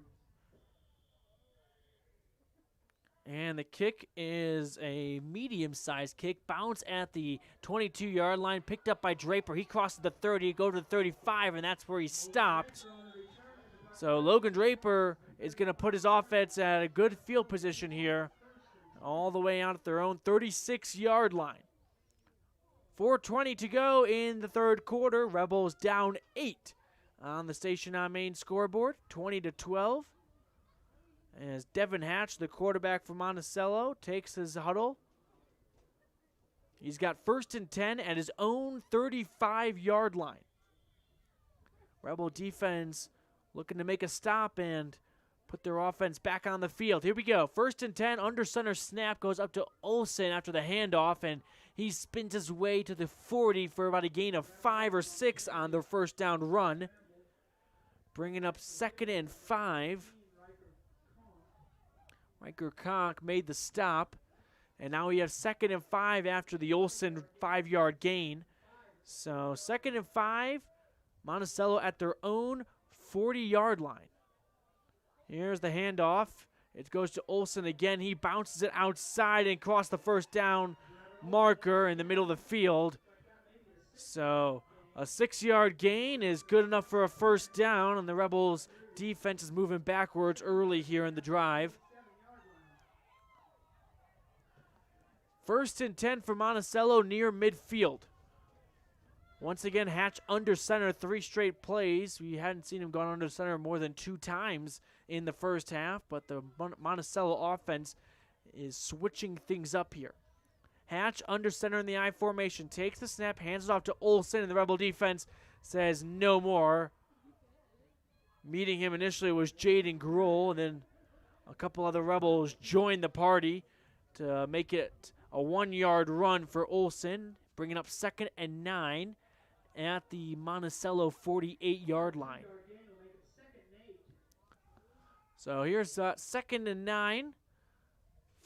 And the kick is a medium-sized kick. Bounce at the 22-yard line. Picked up by Draper. He crosses the 30, go to the 35, and that's where he stopped. So Logan Draper is going to put his offense at a good field position here, all the way out at their own 36-yard line. 4:20 to go in the third quarter. Rebels down 8 on the Station on Main scoreboard, 20-12. As Devin Hatch, the quarterback for Monticello, takes his huddle. He's got 1st and 10 at his own 35-yard line. Rebel defense looking to make a stop and put their offense back on the field. Here we go. 1st and 10, under center snap goes up to Olsen after the handoff, and he spins his way to the 40 for about a gain of 5 or 6 on their first down run. Bringing up 2nd and 5. Riker Conk made the stop, and now we have 2nd and 5 after the Olsen 5-yard gain. So 2nd and 5, Monticello at their own 40-yard line. Here's the handoff. It goes to Olsen again. He bounces it outside and across the first down marker in the middle of the field. So a 6-yard gain is good enough for a first down, and the Rebels defense is moving backwards early here in the drive. 1st and 10 for Monticello near midfield. Once again, Hatch under center 3 straight plays. We hadn't seen him go under center more than 2 times in the first half, but the Monticello offense is switching things up here. Hatch under center in the I formation, takes the snap, hands it off to Olsen, and the Rebel defense says no more. Meeting him initially was Jaden Grohl, and then a couple other Rebels joined the party to make it a 1-yard run for Olsen, bringing up 2nd and 9 at the Monticello 48-yard line. So here's 2nd and 9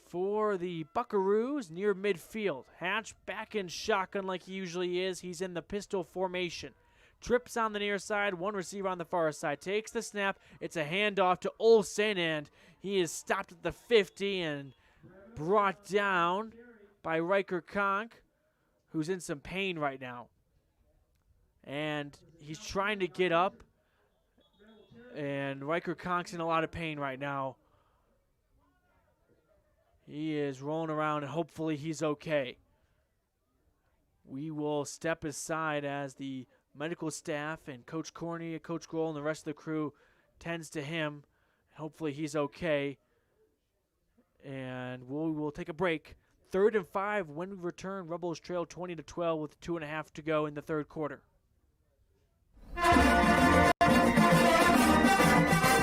for the Buckaroos near midfield. Hatch back in shotgun like he usually is. He's in the pistol formation. Trips on the near side, 1 receiver on the far side. Takes the snap. It's a handoff to Olsen, and he is stopped at the 50 and brought down by Riker Conk, who's in some pain right now. And he's trying to get up, and Riker Conk's in a lot of pain right now. He is rolling around, and hopefully he's okay. We will step aside as the medical staff and Coach Corney, Coach Grohl, and the rest of the crew tends to him. Hopefully he's okay. And we'll take a break. 3rd and 5 when we return. Rebels trail 20-12 with 2.5 to go in the third quarter.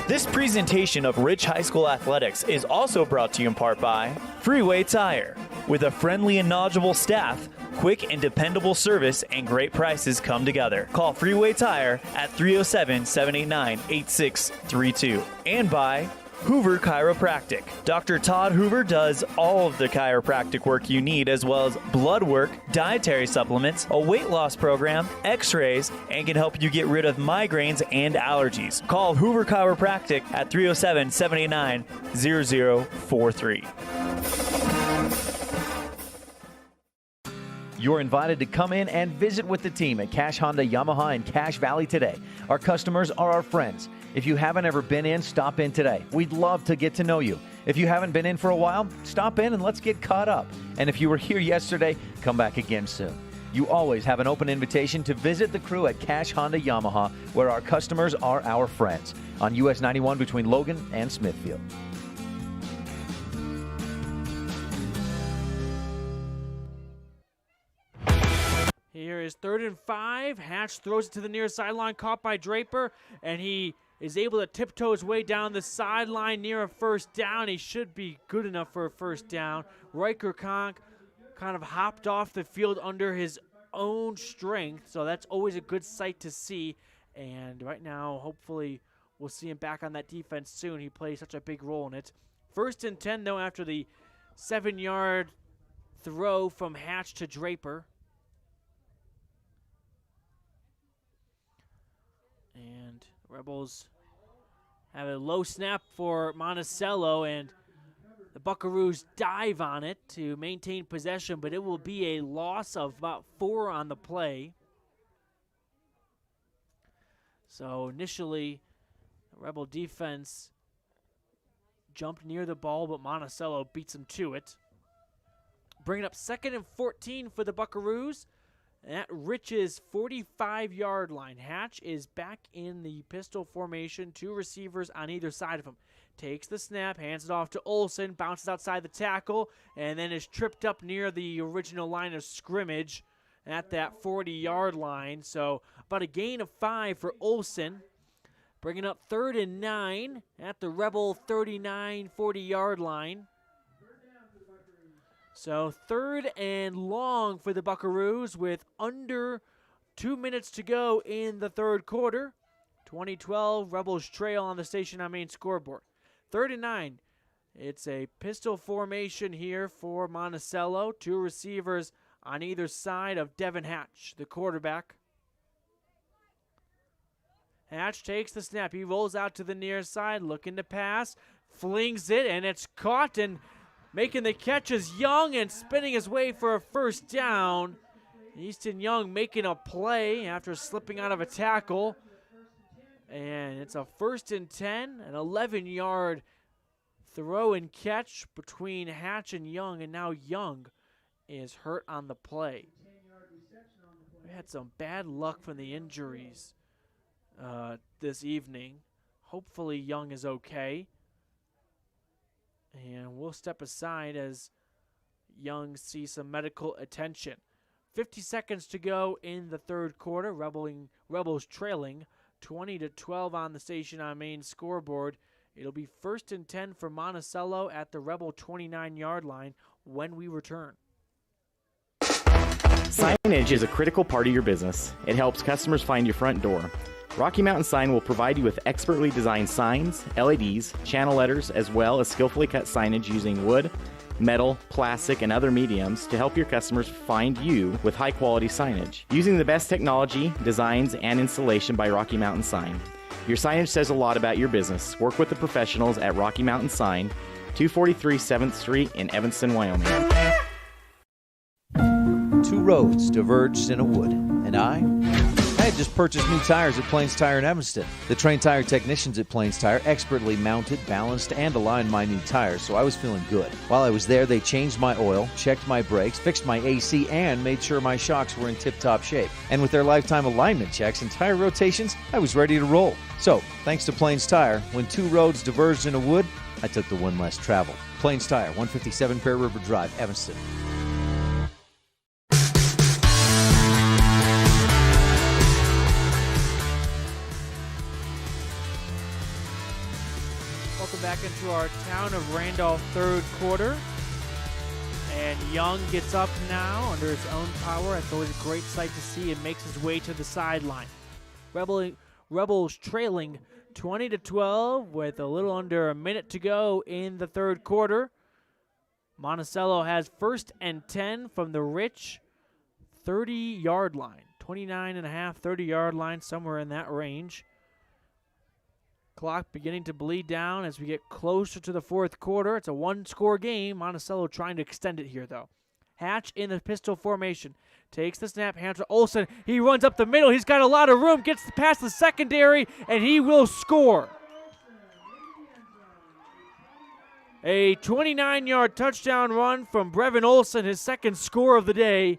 This presentation of Rich High School Athletics is also brought to you in part by Freeway Tire. With a friendly and knowledgeable staff, quick and dependable service, and great prices come together. Call Freeway Tire at 307-789-8632. And by Hoover Chiropractic. Dr. Todd Hoover does all of the chiropractic work you need, as well as blood work, dietary supplements, a weight loss program, x-rays, and can help you get rid of migraines and allergies. Call Hoover Chiropractic at 307-789-0043. You're invited to come in and visit with the team at Cash Honda Yamaha in Cache Valley today. Our customers are our friends. If you haven't ever been in, stop in today. We'd love to get to know you. If you haven't been in for a while, stop in and let's get caught up. And if you were here yesterday, come back again soon. You always have an open invitation to visit the crew at Cache Honda Yamaha, where our customers are our friends, on US 91 between Logan and Smithfield. Here is 3rd and 5. Hatch throws it to the near sideline, caught by Draper, and he is able to tiptoe his way down the sideline near a first down. He should be good enough for a first down. Riker Conk kind of hopped off the field under his own strength, so that's always a good sight to see. And right now, hopefully, we'll see him back on that defense soon. He plays such a big role in it. 1st and 10, though, after the 7-yard throw from Hatch to Draper. And Rebels have a low snap for Monticello, and the Buckaroos dive on it to maintain possession, but it will be a loss of about 4 on the play. So initially, the Rebel defense jumped near the ball, but Monticello beats them to it. Bringing up 2nd and 14 for the Buckaroos. At Rich's 45-yard line. Hatch is back in the pistol formation. 2 receivers on either side of him. Takes the snap, hands it off to Olsen, bounces outside the tackle, and then is tripped up near the original line of scrimmage at that 40-yard line. So about a gain of 5 for Olsen. Bringing up 3rd and 9 at the Rebel 39, 40-yard line. So 3rd and long for the Buckaroos with under 2 minutes to go in the third quarter. 2012 Rebels trail on the Station on Main scoreboard. 3rd and 9. It's a pistol formation here for Monticello. 2 receivers on either side of Devin Hatch, the quarterback. Hatch takes the snap. He rolls out to the near side, looking to pass, flings it, and it's caught, and making the catch is Young and spinning his way for a first down. Easton Young making a play after slipping out of a tackle. And it's a 1st and 10, an 11-yard throw and catch between Hatch and Young, and now Young is hurt on the play. We had some bad luck from the injuries this evening. Hopefully Young is okay. And we'll step aside as Young sees some medical attention. 50 seconds to go in the third quarter. Rebels trailing 20-12 on the Station on Main scoreboard. It'll be 1st and 10 for Monticello at the Rebel 29-yard line when we return. Signage is a critical part of your business. It helps customers find your front door. Rocky Mountain Sign will provide you with expertly designed signs, LEDs, channel letters, as well as skillfully cut signage using wood, metal, plastic, and other mediums to help your customers find you with high-quality signage. Using the best technology, designs, and installation by Rocky Mountain Sign. Your signage says a lot about your business. Work with the professionals at Rocky Mountain Sign, 243 7th Street in Evanston, Wyoming. 2 roads diverged in a wood, and I I just purchased new tires at Plains Tire in Evanston. The trained tire technicians at Plains Tire expertly mounted, balanced, and aligned my new tires, so I was feeling good. While I was there, they changed my oil, checked my brakes, fixed my AC, and made sure my shocks were in tip-top shape. And with their lifetime alignment checks and tire rotations, I was ready to roll. So, thanks to Plains Tire, when 2 roads diverged in a wood, I took the one less traveled. Plains Tire, 157 Bear River Drive, Evanston. Welcome back into our Town of Randolph third quarter. And Young gets up now under his own power. That's always a great sight to see, and makes his way to the sideline. Rebels trailing 20-12 with a little under a minute to go in the third quarter. Monticello has 1st and 10 from the Rich 30-yard line. 29.5, 30-yard line, somewhere in that range. Clock beginning to bleed down as we get closer to the fourth quarter. It's a one-score game. Monticello trying to extend it here, though. Hatch in the pistol formation. Takes the snap, hands to Olsen. He runs up the middle. He's got a lot of room. Gets past the secondary, and he will score. A 29-yard touchdown run from Brevin Olsen, his second score of the day,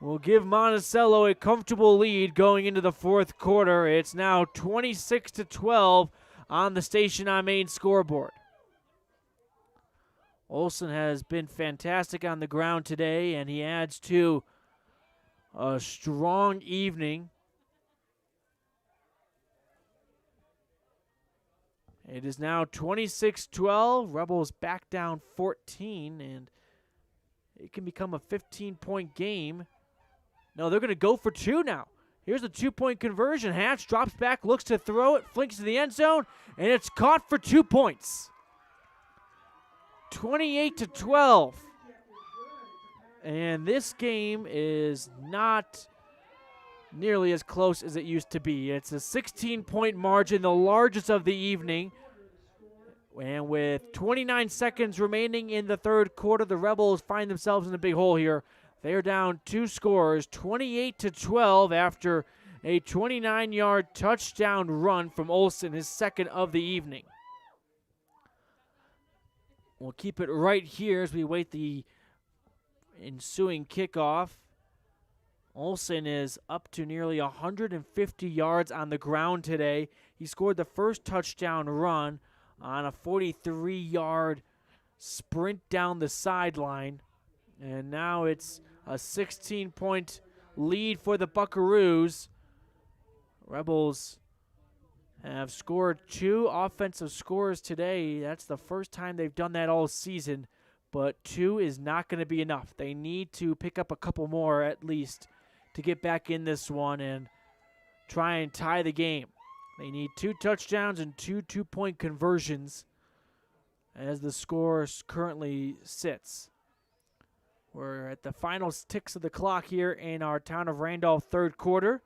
will give Monticello a comfortable lead going into the fourth quarter. It's now 26-12 on the Station on Main scoreboard. Olsen has been fantastic on the ground today, and he adds to a strong evening. It is now 26-12. Rebels back down 14, and it can become a 15-point game. No, they're going to go for 2 now. Here's a 2-point conversion. Hatch drops back, looks to throw it, flinks to the end zone, and it's caught for 2 points. 28-12. And this game is not nearly as close as it used to be. It's a 16-point margin, the largest of the evening. And with 29 seconds remaining in the third quarter, the Rebels find themselves in a big hole here. They're down 2 scores, 28-12 after a 29-yard touchdown run from Olsen, his second of the evening. We'll keep it right here as we wait the ensuing kickoff. Olsen is up to nearly 150 yards on the ground today. He scored the first touchdown run on a 43-yard sprint down the sideline. And now it's a 16-point lead for the Buckaroos. Rebels have scored 2 offensive scores today. That's the first time they've done that all season, but 2 is not going to be enough. They need to pick up a couple more at least to get back in this one and try and tie the game. They need 2 touchdowns and 2 two-point conversions as the score currently sits. We're at the final ticks of the clock here in our Town of Randolph third quarter.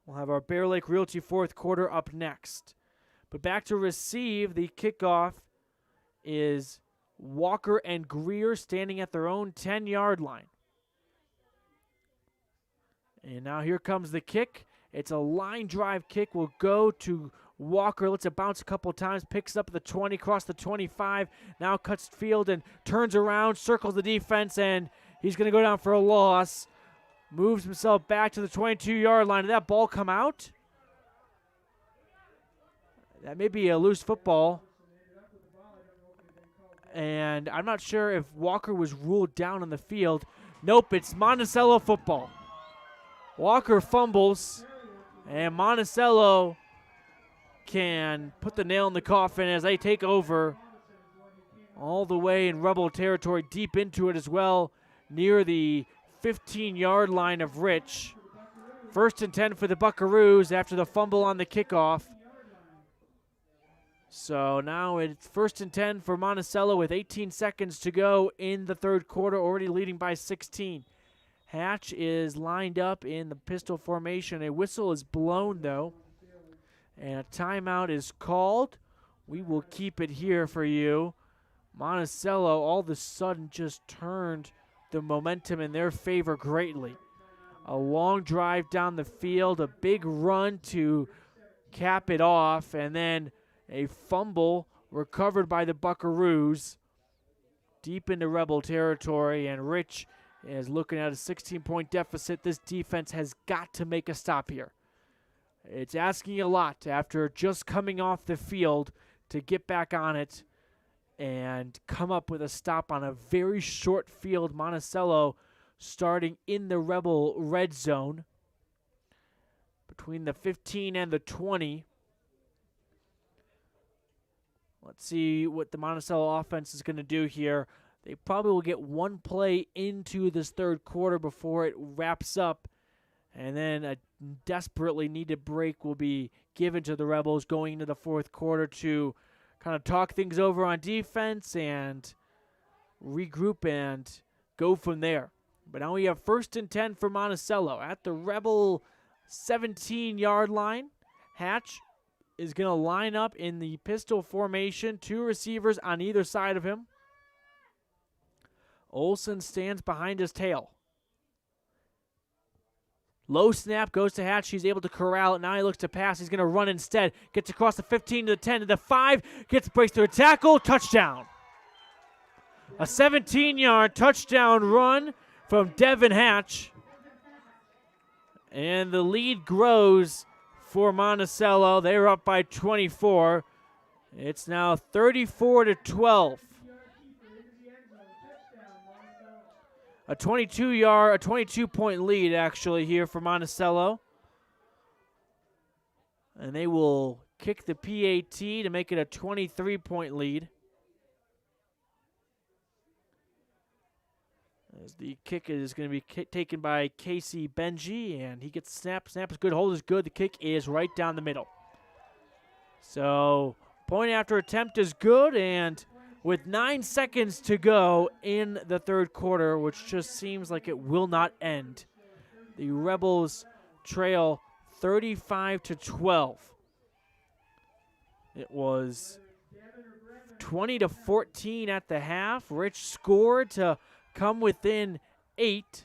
We'll have our Bear Lake Realty fourth quarter up next. But back to receive, the kickoff is Walker and Greer standing at their own 10-yard line. And now here comes the kick. It's a line drive kick. Will go to Walker. Lets it bounce a couple times. Picks up the 20, across the 25. Now cuts field and turns around, circles the defense, and he's going to go down for a loss. Moves himself back to the 22-yard line. Did that ball come out? That may be a loose football. And I'm not sure if Walker was ruled down on the field. Nope, it's Monticello football. Walker fumbles, and Monticello can put the nail in the coffin as they take over all the way in Rebel territory, deep into it as well, near the 15-yard line of Rich. 1st and 10 for the Buckaroos after the fumble on the kickoff. So now it's 1st and 10 for Monticello with 18 seconds to go in the third quarter, already leading by 16. Hatch is lined up in the pistol formation. A whistle is blown, though, and a timeout is called. We will keep it here for you. Monticello all of a sudden just turned the momentum in their favor greatly. A long drive down the field, a big run to cap it off, and then a fumble recovered by the Buckaroos deep into Rebel territory, and Rich is looking at a 16-point deficit. This defense has got to make a stop here. It's asking a lot after just coming off the field to get back on it and come up with a stop on a very short field. Monticello starting in the Rebel red zone between the 15 and the 20. Let's see what the Monticello offense is going to do here. They probably will get one play into this third quarter before it wraps up, and then a desperately needed break will be given to the Rebels going into the fourth quarter to kind of talk things over on defense and regroup and go from there. But now we have 1st and 10 for Monticello at the Rebel 17-yard line. Hatch is going to line up in the pistol formation, 2 receivers on either side of him. Olsen stands behind his tail. Low snap goes to Hatch. He's able to corral it. Now he looks to pass. He's going to run instead. Gets across the 15 to the 10 to the 5. Gets breaks through a tackle. Touchdown. A 17-yard touchdown run from Devin Hatch. And the lead grows for Monticello. They're up by 24. It's now 34-12. A 22-point lead actually here for Monticello. And they will kick the PAT to make it a 23-point lead. As the kick is going to be taken by Casey Benji, and he gets snap. Snap is good, hold is good. The kick is right down the middle. So point after attempt is good, and with 9 seconds to go in the third quarter, which just seems like it will not end, the Rebels trail 35-12. It was 20-14 at the half. Rich scored to come within 8.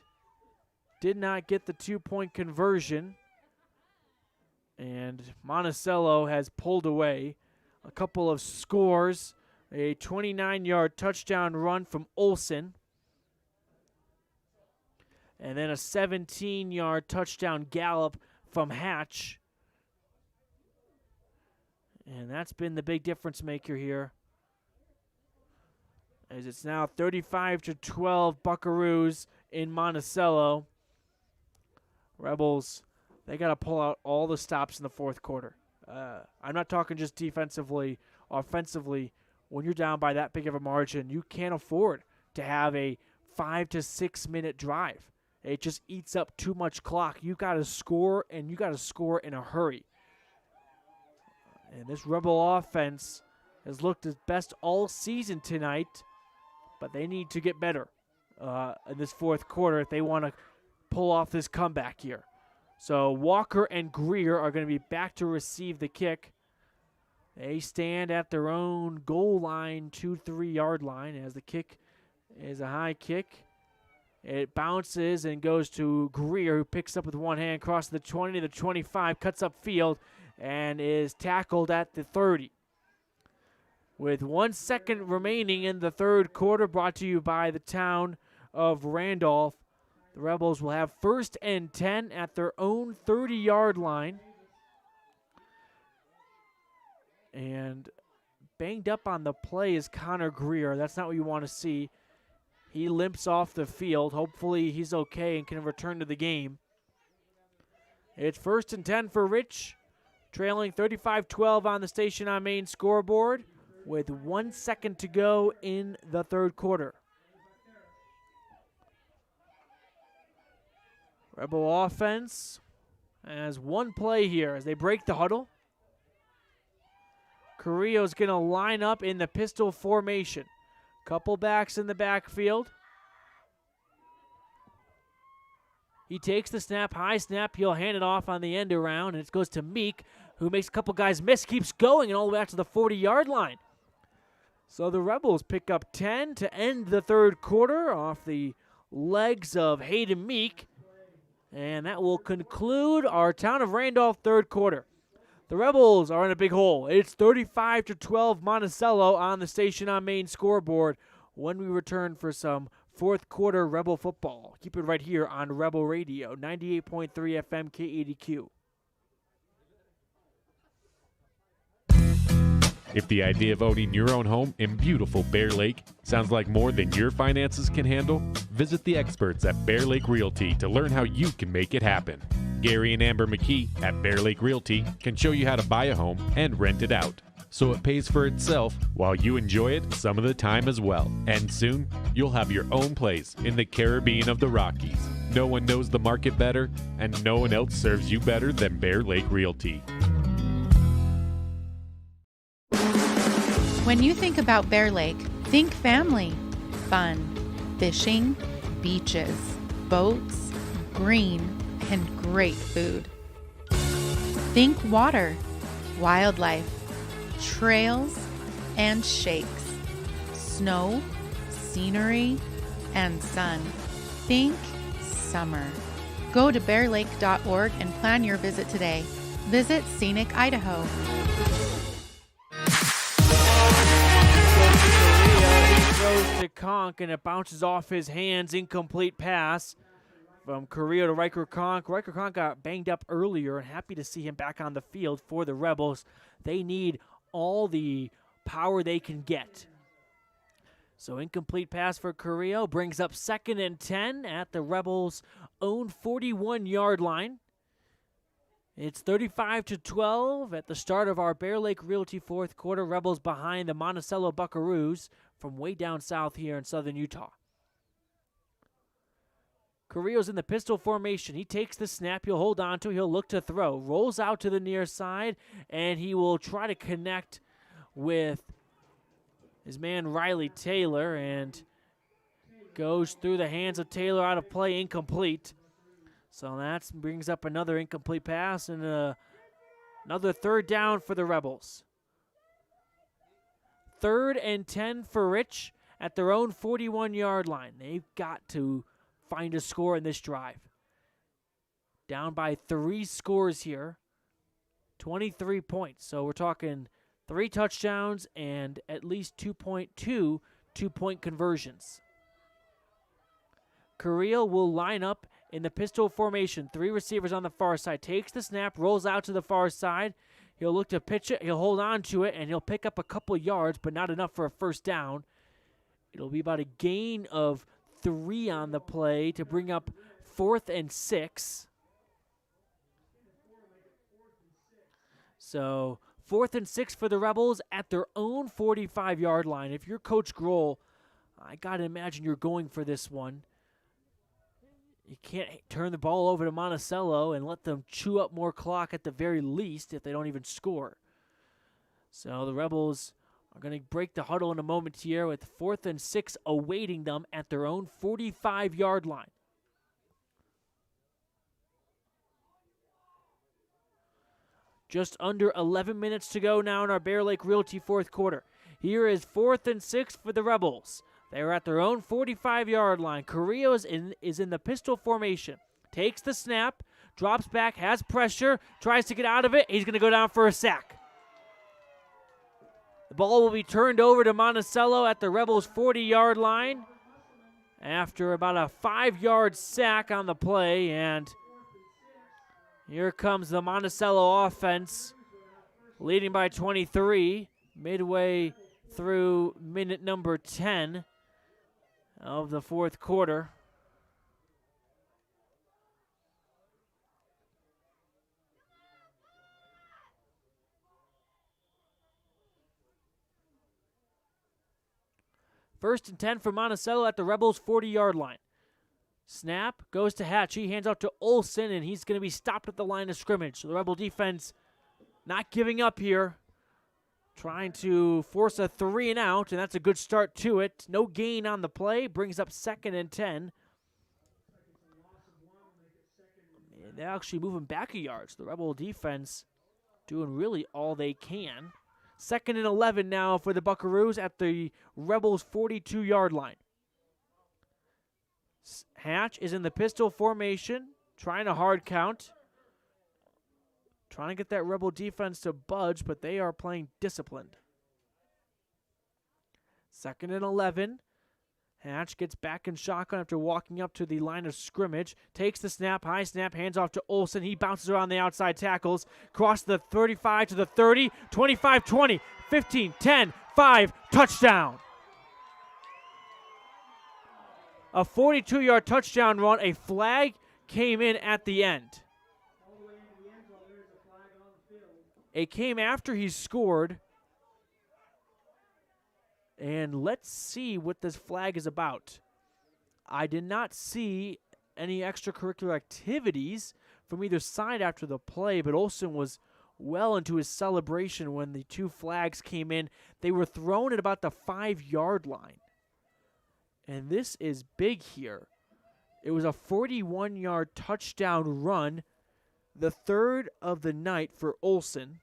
Did not get the 2-point conversion. And Monticello has pulled away a couple of scores. A 29-yard touchdown run from Olsen. And then a 17-yard touchdown gallop from Hatch. And that's been the big difference maker here. As it's now 35-12 Buckaroos in Monticello. Rebels, they got to pull out all the stops in the fourth quarter. I'm not talking just defensively, offensively. When you're down by that big of a margin, you can't afford to have a 5 to 6 minute drive. It just eats up too much clock. You got to score, and you got to score in a hurry. And this Rebel offense has looked its best all season tonight, but they need to get better in this fourth quarter if they want to pull off this comeback here. So Walker and Greer are going to be back to receive the kick. They stand at their own goal line, 2-3 yard line, as the kick is a high kick. It bounces and goes to Greer, who picks up with one hand, crosses the 20 to the 25, cuts up field, and is tackled at the 30. With 1 second remaining in the third quarter, brought to you by the town of Randolph, the Rebels will have 1st and 10 at their own 30-yard line. And banged up on the play is Conor Greer. That's not what you want to see. He limps off the field. Hopefully he's okay and can return to the game. It's 1st and 10 for Rich, trailing 35-12 on the Station on Main scoreboard with 1 second to go in the third quarter. Rebel offense has one play here as they break the huddle. Carrillo's going to line up in the pistol formation. Couple backs in the backfield. He takes the snap, high snap. He'll hand it off on the end around, and it goes to Meek, who makes a couple guys miss, keeps going, and all the way out to the 40-yard line. So the Rebels pick up 10 to end the third quarter off the legs of Hayden Meek. And that will conclude our Town of Randolph third quarter. The Rebels are in a big hole. It's 35-12 Monticello on the Station on Main scoreboard when we return for some fourth quarter Rebel football. Keep it right here on Rebel Radio, 98.3 FM KADQ. If the idea of owning your own home in beautiful Bear Lake sounds like more than your finances can handle, visit the experts at Bear Lake Realty to learn how you can make it happen. Gary and Amber McKee at Bear Lake Realty can show you how to buy a home and rent it out, so it pays for itself while you enjoy it some of the time as well. And soon, you'll have your own place in the Caribbean of the Rockies. No one knows the market better, and no one else serves you better than Bear Lake Realty. When you think about Bear Lake, think family, fun, fishing, beaches, boats, green, and great food. Think water, wildlife, trails, and shakes, snow, scenery, and sun. Think summer. Go to bearlake.org and plan your visit today. Visit Scenic Idaho. Throws to Conk, and it bounces off his hands. Incomplete pass from Correa to Riker Conk. Riker Conk got banged up earlier, and happy to see him back on the field for the Rebels. They need all the power they can get. So incomplete pass for Correa brings up 2nd and 10 at the Rebels' own 41-yard line. It's 35-12 at the start of our Bear Lake Realty fourth quarter. Rebels behind the Monticello Buckaroos from way down south here in southern Utah. Carrillo's in the pistol formation. He takes the snap. He'll hold on to. He'll look to throw. Rolls out to the near side, and he will try to connect with his man Riley Taylor, and goes through the hands of Taylor, out of play, incomplete. So that brings up another incomplete pass and another third down for the Rebels. 3rd and 10 for Rich at their own 41-yard line. They've got to find a score in this drive. Down by 3 scores here, 23 points. So we're talking 3 touchdowns and at least 2.2 two-point conversions. Carrillo will line up in the pistol formation. 3 receivers on the far side. Takes the snap, rolls out to the far side. He'll look to pitch it. He'll hold on to it, and he'll pick up a couple yards, but not enough for a first down. It'll be about a gain of 3 on the play to bring up 4th and 6. So 4th and 6 for the Rebels at their own 45-yard line. If you're Coach Grohl, I got to imagine you're going for this one. You can't turn the ball over to Monticello and let them chew up more clock at the very least if they don't even score. So the Rebels are going to break the huddle in a moment here with 4th and 6 awaiting them at their own 45-yard line. Just under 11 minutes to go now in our Bear Lake Realty fourth quarter. Here is 4th and 6 for the Rebels. They're at their own 45-yard line. Carrillo is in the pistol formation. Takes the snap, drops back, has pressure, tries to get out of it. He's going to go down for a sack. The ball will be turned over to Monticello at the Rebels' 40-yard line after about a 5-yard sack on the play. And here comes the Monticello offense, leading by 23, midway through minute number 10 of the fourth quarter. First and 10 for Monticello at the Rebels' 40-yard line. Snap goes to Hatch. He hands out to Olsen, and he's going to be stopped at the line of scrimmage. So the Rebel defense not giving up here, trying to force a 3 and out, and that's a good start to it. No gain on the play, brings up 2nd and 10. And they're actually moving back a yard. So the Rebel defense doing really all they can. 2nd and 11 now for the Buckaroos at the Rebels' 42-yard line. Hatch is in the pistol formation, trying a hard count. Trying to get that Rebel defense to budge, but they are playing disciplined. 2nd and 11. Hatch gets back in shotgun after walking up to the line of scrimmage. Takes the snap, high snap, hands off to Olsen. He bounces around the outside tackles. Cross the 35 to the 30, 25, 20, 15, 10, 5, touchdown. A 42-yard touchdown run. A flag came in at the end. It came after he scored. And let's see what this flag is about. I did not see any extracurricular activities from either side after the play, but Olsen was well into his celebration when the two flags came in. They were thrown at about the 5-yard line. And this is big here. It was a 41-yard touchdown run, the 3rd of the night for Olsen.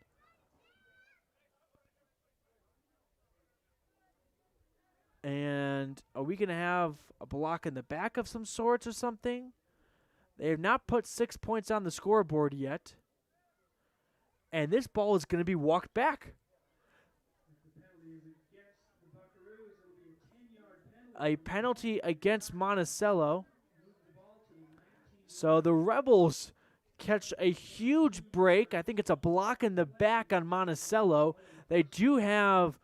And are we going to have a block in the back of some sorts or something? They have not put 6 points on the scoreboard yet. And this ball is going to be walked back. A penalty against Monticello. So the Rebels catch a huge break. I think it's a block in the back on Monticello. They do have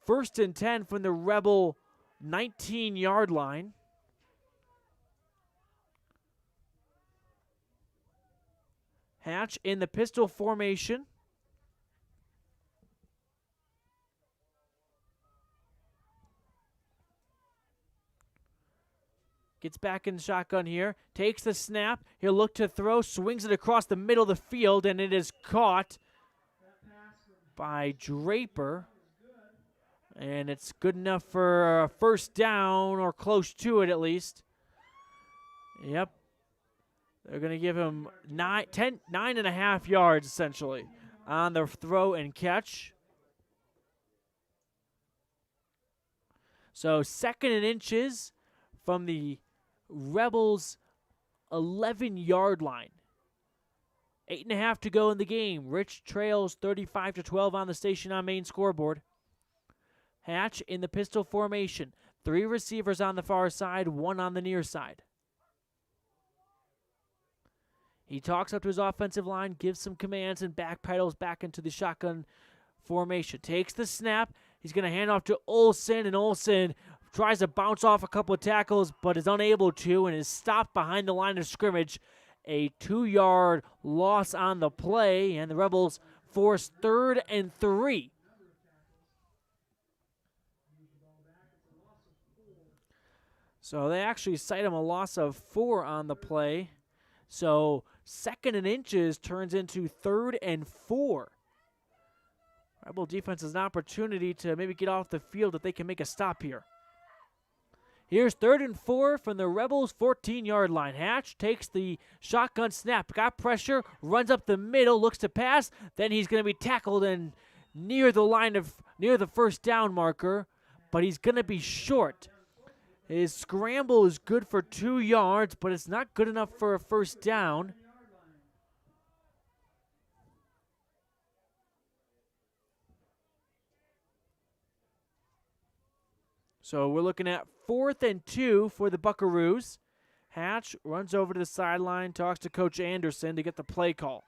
1st and 10 from the Rebel 19-yard line. Hatch in the pistol formation. Gets back in the shotgun here. Takes the snap. He'll look to throw. Swings it across the middle of the field, and it is caught by Draper. And it's good enough for a 1st down, or close to it at least. Yep. They're going to give him 9.5 yards, essentially, on the throw and catch. So 2nd and inches from the Rebels' 11-yard line. 8.5 to go in the game. Rich trails 35-12 on the Station on Main scoreboard. Hatch in the pistol formation. 3 receivers on the far side, 1 on the near side. He talks up to his offensive line, gives some commands, and backpedals back into the shotgun formation. Takes the snap. He's going to hand off to Olsen, and Olsen tries to bounce off a couple of tackles, but is unable to, and is stopped behind the line of scrimmage. A 2-yard loss on the play, and the Rebels force 3rd and 3. So they actually cite him a loss of 4 on the play. So 2nd and inches turns into 3rd and 4. Rebel defense has an opportunity to maybe get off the field if they can make a stop here. Here's 3rd and 4 from the Rebels' 14-yard line. Hatch takes the shotgun snap, got pressure, runs up the middle, looks to pass. Then he's going to be tackled and near the 1st down marker, but he's going to be short. His scramble is good for 2 yards, but it's not good enough for a 1st down. So we're looking at 4th and 2 for the Buckaroos. Hatch runs over to the sideline, talks to Coach Anderson to get the play call.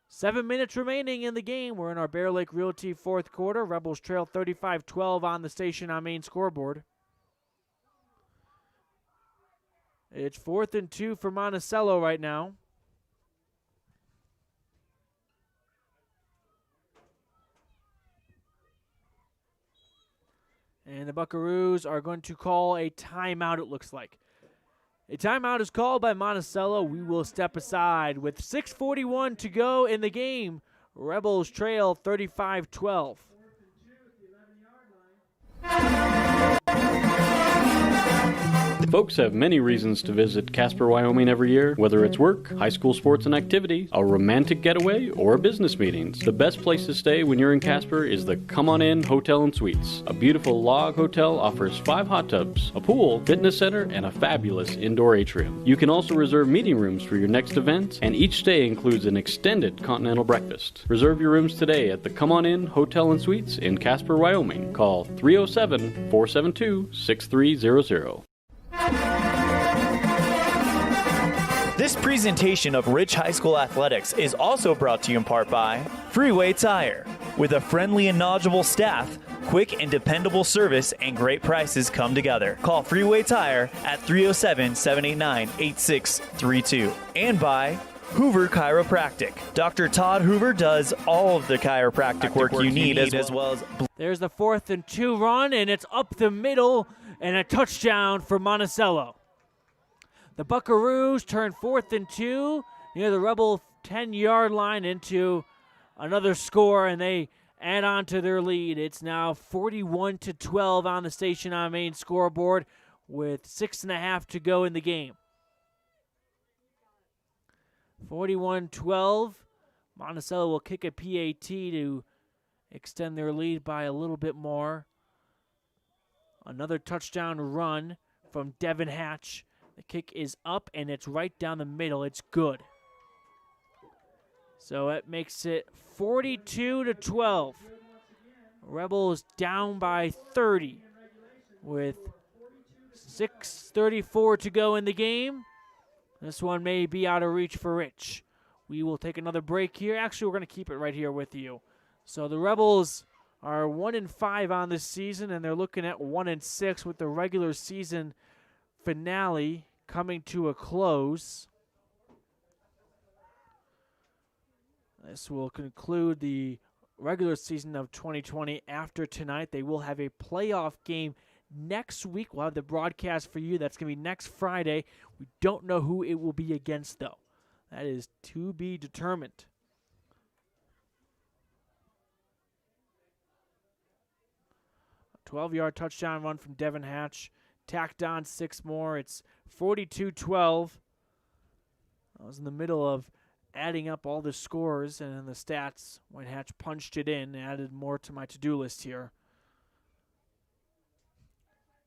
7 minutes remaining in the game. We're in our Bear Lake Realty 4th quarter. Rebels trail 35-12 on the Station on Main scoreboard. It's 4th and 2 for Monticello right now. And the Buckaroos are going to call a timeout, it looks like. A timeout is called by Monticello. We will step aside with 6:41 to go in the game. Rebels trail 35-12. Folks have many reasons to visit Casper, Wyoming every year, whether it's work, high school sports and activities, a romantic getaway, or business meetings. The best place to stay when you're in Casper is the Come On In Hotel and Suites. A beautiful log hotel offers 5 hot tubs, a pool, fitness center, and a fabulous indoor atrium. You can also reserve meeting rooms for your next event, and each stay includes an extended continental breakfast. Reserve your rooms today at the Come On In Hotel and Suites in Casper, Wyoming. Call 307-472-6300. This presentation of Rich High School Athletics is also brought to you in part by Freeway Tire. With a friendly and knowledgeable staff, quick and dependable service, and great prices come together. Call Freeway Tire at 307-789-8632. And by Hoover Chiropractic. Dr. Todd Hoover does all of the chiropractic work you need as well as... There's the 4th and 2 run, and it's up the middle, and a touchdown for Monticello. The Buckaroos turn 4th and 2 near the Rebel 10-yard line into another score, and they add on to their lead. It's now 41-12 on the Station on Main scoreboard with 6.5 to go in the game. 41-12. Monticello will kick a PAT to extend their lead by a little bit more. Another touchdown run from Devin Hatch. The kick is up, and it's right down the middle. It's good. So that makes it 42-12. Rebels down by 30 with 6:34 to go in the game. This one may be out of reach for Rich. We will take another break here. Actually, we're going to keep it right here with you. So the Rebels are 1-5 on this season, and they're looking at 1-6 with the regular season finale coming to a close. This will conclude the regular season of 2020 after tonight. They will have a playoff game next week. We'll have the broadcast for you. That's going to be next Friday. We don't know who it will be against, though. That is to be determined. A 12-yard touchdown run from Devin Hatch. Tacked on 6 more. It's 42-12. I was in the middle of adding up all the scores and the stats when Hatch punched it in, added more to my to-do list here.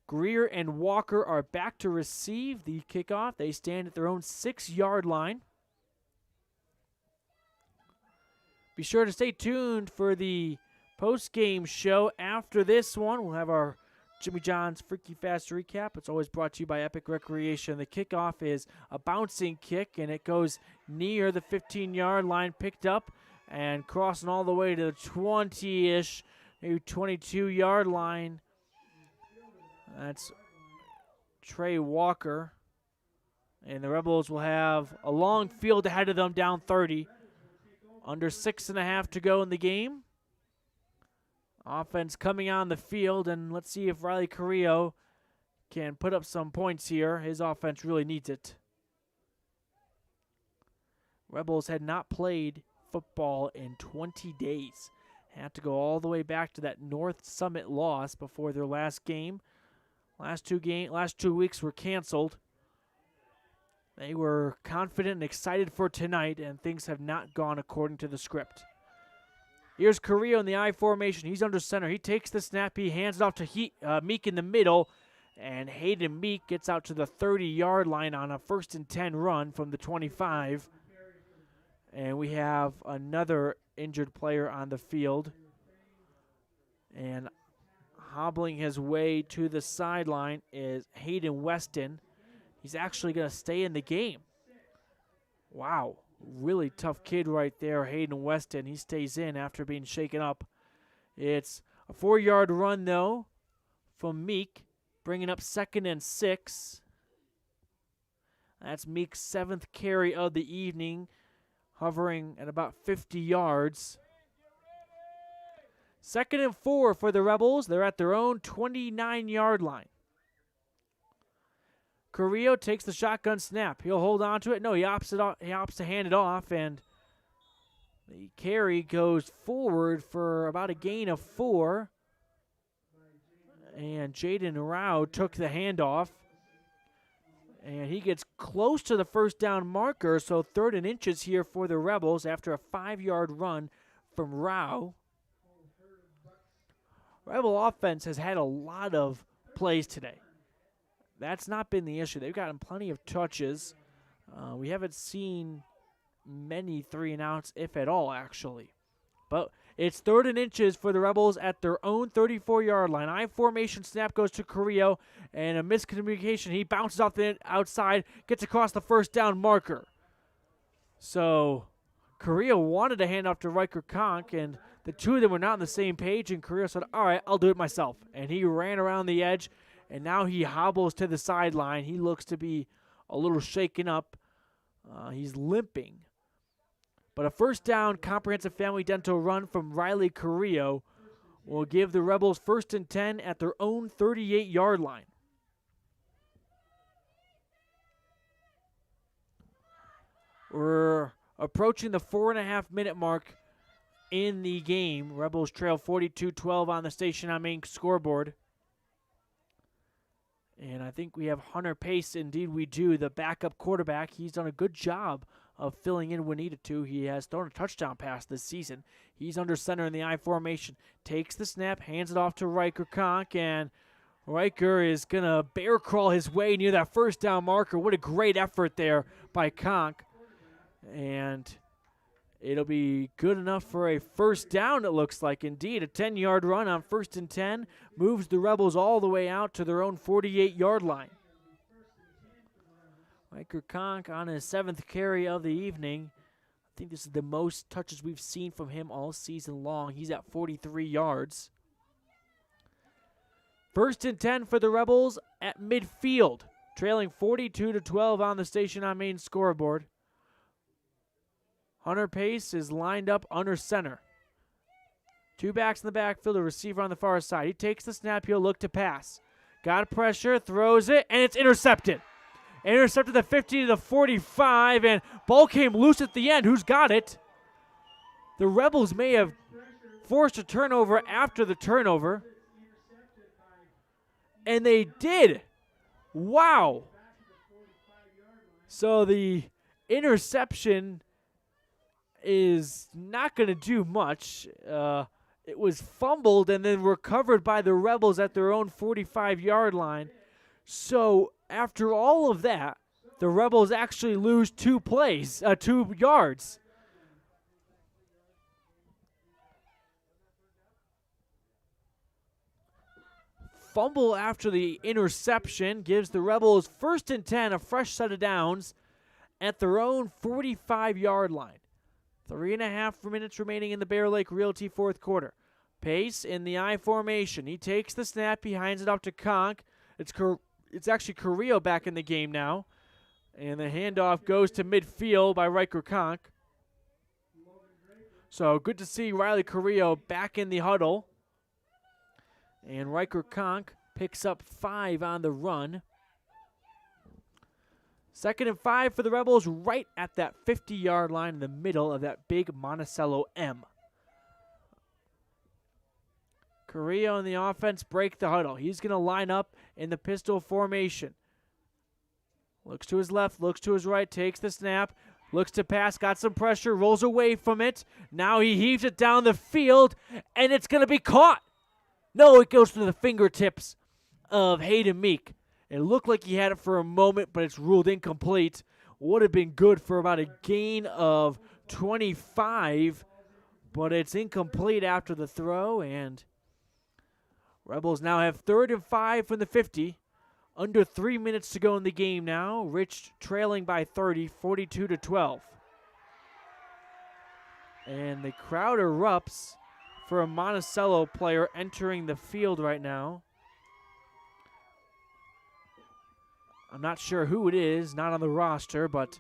Greer and Walker are back to receive the kickoff. They stand at their own 6-yard line. Be sure to stay tuned for the post-game show after this one. We'll have our Jimmy John's Freaky Fast recap. It's always brought to you by Epic Recreation. The kickoff is a bouncing kick, and it goes near the 15-yard line, picked up and crossing all the way to the 20-ish, maybe 22-yard line. That's Trey Walker. And the Rebels will have a long field ahead of them, down 30. Under 6.5 to go in the game. Offense coming on the field, and let's see if Riley Carrillo can put up some points here. His offense really needs it. Rebels had not played football in 20 days. Had to go all the way back to that North Summit loss before their last game. Last two weeks were canceled. They were confident and excited for tonight, and things have not gone according to the script. Here's Carrillo in the I formation. He's under center. He takes the snap. He hands it off to Meek in the middle, and Hayden Meek gets out to the 30-yard line on a 1st and 10 run from the 25. And we have another injured player on the field. And hobbling his way to the sideline is Hayden Weston. He's actually going to stay in the game. Wow. Really tough kid right there, Hayden Weston. He stays in after being shaken up. It's a 4-yard run, though, from Meek, bringing up 2nd and 6. That's Meek's 7th carry of the evening, hovering at about 50 yards. 2nd and 4 for the Rebels. They're at their own 29-yard line. Carrillo takes the shotgun snap. He'll hold on to it. No, he opts to hand it off, and the carry goes forward for about a gain of 4. And Jaden Rao took the handoff. And he gets close to the first down marker, so 3rd and inches here for the Rebels after a 5-yard run from Rao. Rebel offense has had a lot of plays today. That's not been the issue. They've gotten plenty of touches. We haven't seen many 3-and-outs, if at all, actually. But it's 3rd and inches for the Rebels at their own 34-yard line. I-formation snap goes to Carrillo, and a miscommunication. He bounces off the outside, gets across the first down marker. So Carrillo wanted to hand off to Riker Conk, and the two of them were not on the same page, and Carrillo said, all right, I'll do it myself. And he ran around the edge, and now he hobbles to the sideline. He looks to be a little shaken up. He's limping. But a first down comprehensive family dental run from Riley Carrillo will give the Rebels 1st and 10 at their own 38-yard line. We're approaching the 4.5-minute mark in the game. Rebels trail 42-12 on the Station on Main scoreboard. And I think we have Hunter Pace. Indeed, we do. The backup quarterback. He's done a good job of filling in when needed to. He has thrown a touchdown pass this season. He's under center in the I formation. Takes the snap, hands it off to Riker Conk, and Riker is going to bear crawl his way near that first down marker. What a great effort there by Conk. And it'll be good enough for a first down, it looks like. Indeed, a 10-yard run on 1st and 10 moves the Rebels all the way out to their own 48-yard line. Riker Conk on his 7th carry of the evening. I think this is the most touches we've seen from him all season long. He's at 43 yards. 1st and 10 for the Rebels at midfield, trailing 42-12 on the Station on Main scoreboard. Hunter Pace is lined up under center. 2 backs in the backfield, a receiver on the far side. He takes the snap, he'll look to pass. Got pressure, throws it, and it's intercepted. Intercepted the 50 to the 45, and ball came loose at the end. Who's got it? The Rebels may have forced a turnover after the turnover. And they did. Wow. So the interception is not going to do much. It was fumbled and then recovered by the Rebels at their own 45-yard line. So after all of that, the Rebels actually lose 2 yards. Fumble after the interception gives the Rebels 1st and 10, a fresh set of downs at their own 45-yard line. 3.5 minutes remaining in the Bear Lake Realty 4th quarter. Pace in the I formation. He takes the snap. He hands it off to Conk. It's actually Carrillo back in the game now. And the handoff goes to midfield by Riker Conk. So good to see Riley Carrillo back in the huddle. And Riker Conk picks up 5 on the run. 2nd and 5 for the Rebels, right at that 50-yard line in the middle of that big Monticello M. Carrillo and the offense break the huddle. He's going to line up in the pistol formation. Looks to his left, looks to his right, takes the snap, looks to pass, got some pressure, rolls away from it. Now he heaves it down the field, and it's going to be caught. No, it goes to the fingertips of Hayden Meek. It looked like he had it for a moment, but it's ruled incomplete. Would have been good for about a gain of 25, but it's incomplete after the throw, and Rebels now have 3rd and 5 from the 50. Under 3 minutes to go in the game now. Rich trailing by 30, 42-12. And the crowd erupts for a Monticello player entering the field right now. I'm not sure who it is, not on the roster, but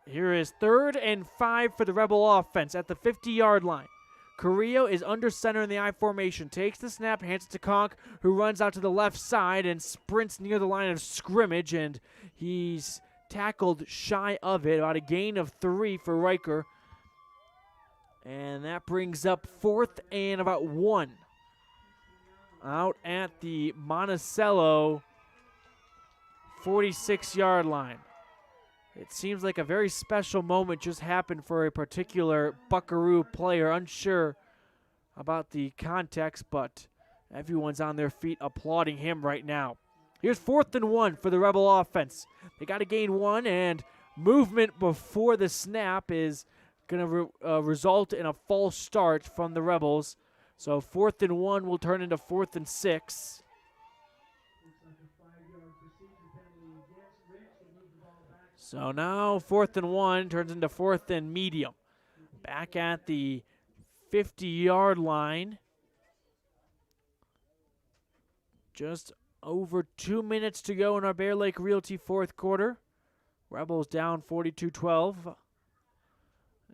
here is 3rd and 5 for the Rebel offense at the 50-yard line. Carrillo is under center in the I formation, takes the snap, hands it to Conk, who runs out to the left side and sprints near the line of scrimmage, and he's tackled shy of it, about a gain of 3 for Riker. And that brings up 4th and about 1 out at the Monticello 46-yard line. It seems like a very special moment just happened for a particular Buckaroo player. Unsure about the context, but everyone's on their feet applauding him right now. Here's 4th and 1 for the Rebel offense. They got to gain 1, and movement before the snap is going to result in a false start from the Rebels. So 4th and 1 will turn into 4th and 6. So now 4th and 1 turns into 4th and medium. Back at the 50-yard line. Just over 2 minutes to go in our Bear Lake Realty fourth quarter. Rebels down 42-12.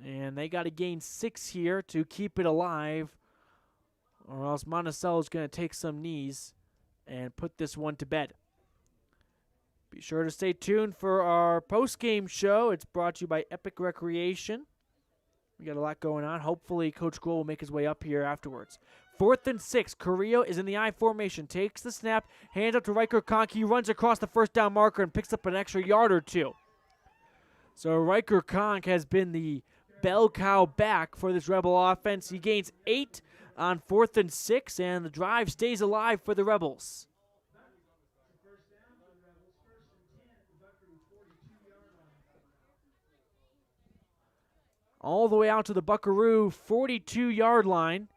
And they got to gain 6 here to keep it alive, or else Monticello's going to take some knees and put this one to bed. Be sure to stay tuned for our post-game show. It's brought to you by Epic Recreation. We got a lot going on. Hopefully, Coach Gould will make his way up here afterwards. 4th and 6. Carrillo is in the I formation. Takes the snap. Hands up to Riker Conk. He runs across the first down marker and picks up an extra yard or 2. So Riker Conk has been the bell cow back for this Rebel offense. He gains 8 on 4th and 6, and the drive stays alive for the Rebels. All the way out to the Buckaroo 42-yard line.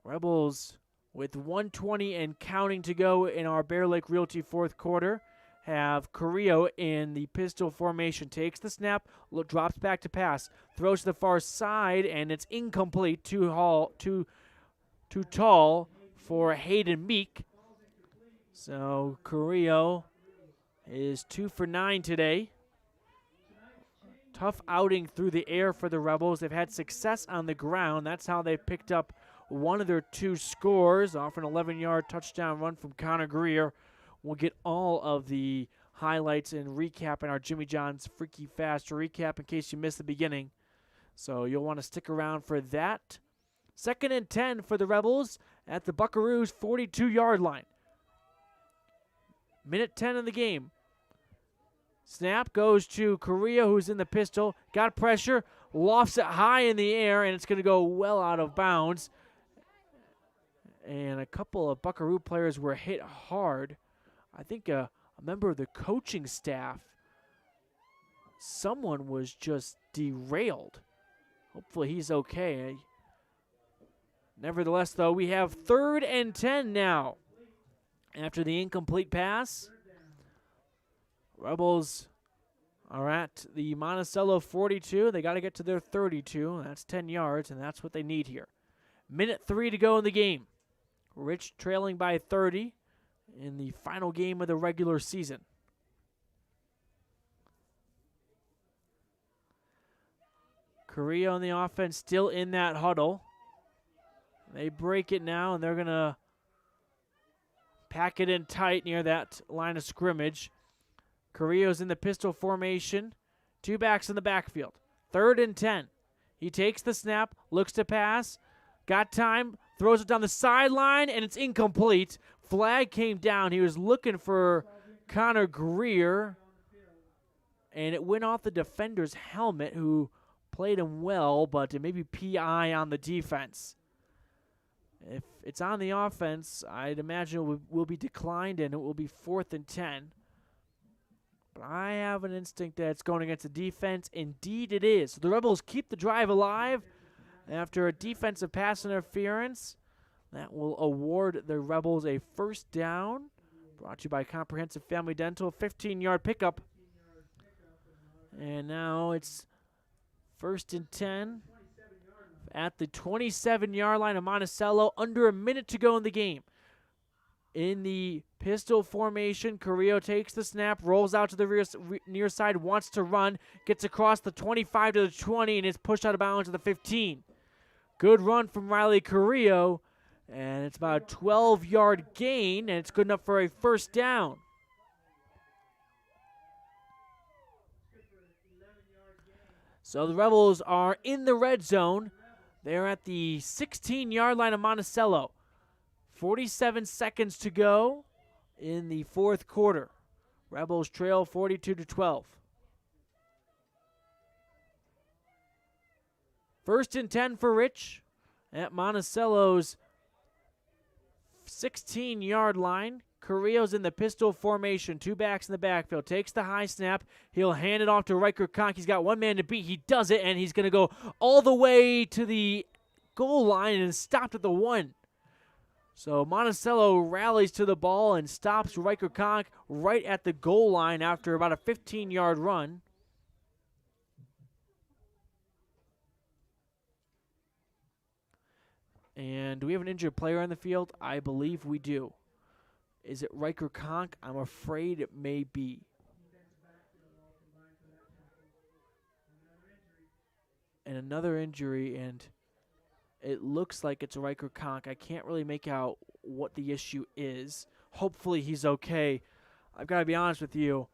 Rebels with 1:20 and counting to go in our Bear Lake Realty fourth quarter have Carrillo in the pistol formation. Takes the snap, drops back to pass, throws to the far side, and it's incomplete. Too tall for Hayden Meek. So Carrillo is 2 for 9 today. Tough outing through the air for the Rebels. They've had success on the ground. That's how they picked up one of their 2 scores off an 11-yard touchdown run from Conor Greer. We'll get all of the highlights and recap in our Jimmy John's Freaky Fast recap in case you missed the beginning. So you'll want to stick around for that. 2nd and 10 for the Rebels at the Buckaroos 42-yard line. Minute 10 of the game. Snap goes to Carrillo, who's in the pistol. Got pressure, lofts it high in the air, and it's going to go well out of bounds. And a couple of Buckaroo players were hit hard. I think a member of the coaching staff, someone was just derailed. Hopefully he's okay. Nevertheless, though, we have 3rd and 10 now. After the incomplete pass, Rebels are at the Monticello 42. They got to get to their 32. That's 10 yards, and that's what they need here. Minute 3 to go in the game. Rich trailing by 30 in the final game of the regular season. Carrillo on the offense still in that huddle. They break it now, and they're going to pack it in tight near that line of scrimmage. Carrillo's in the pistol formation. 2 backs in the backfield. 3rd and 10. He takes the snap, looks to pass, got time, throws it down the sideline, and it's incomplete. Flag came down. He was looking for Conor Greer, and it went off the defender's helmet, who played him well, but it may be PI on the defense. If it's on the offense, I'd imagine it will be declined, and it will be 4th and 10. But I have an instinct that it's going against the defense. Indeed it is. So the Rebels keep the drive alive after a defensive pass interference. That will award the Rebels a 1st down. Brought to you by Comprehensive Family Dental. 15-yard pickup. And now it's 1st and 10 at the 27-yard line of Monticello. Under a minute to go in the game. In the pistol formation, Carrillo takes the snap, rolls out to the near side, wants to run, gets across the 25 to the 20, and is pushed out of bounds to the 15. Good run from Riley Carrillo, and it's about a 12-yard gain, and it's good enough for a 1st down. So the Rebels are in the red zone. They're at the 16-yard line of Monticello. 47 seconds to go in the fourth quarter. Rebels trail 42-12. First and 10 for Rich at Monticello's 16-yard line. Carrillo's in the pistol formation. 2 backs in the backfield. Takes the high snap. He'll hand it off to Riker Conk. He's got one man to beat. He does it, and he's going to go all the way to the goal line and stopped at the 1. So Monticello rallies to the ball and stops Riker Conk right at the goal line after about a 15-yard run. And do we have an injured player on the field? I believe we do. Is it Riker Conk? I'm afraid it may be. And another injury, and it looks like it's Riker Conk. I can't really make out what the issue is. Hopefully he's okay. I've got to be honest with you.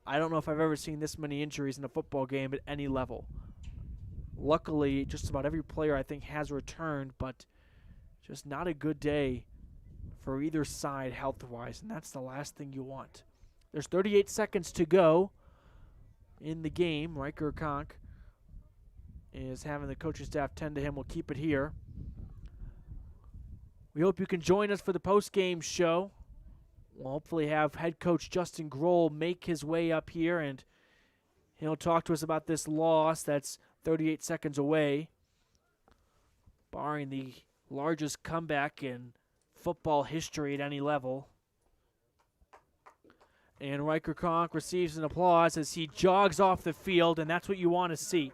I don't know if I've ever seen this many injuries in a football game at any level. Luckily, just about every player I think has returned, but just not a good day for either side health-wise, and that's the last thing you want. There's 38 seconds to go in the game. Riker Conk is having the coaching staff tend to him. We'll keep it here. We hope you can join us for the post-game show. We'll hopefully have head coach Justin Grohl make his way up here, and he'll talk to us about this loss that's 38 seconds away, barring the largest comeback in football history at any level. And Riker Conk receives an applause as he jogs off the field, and that's what you want to see.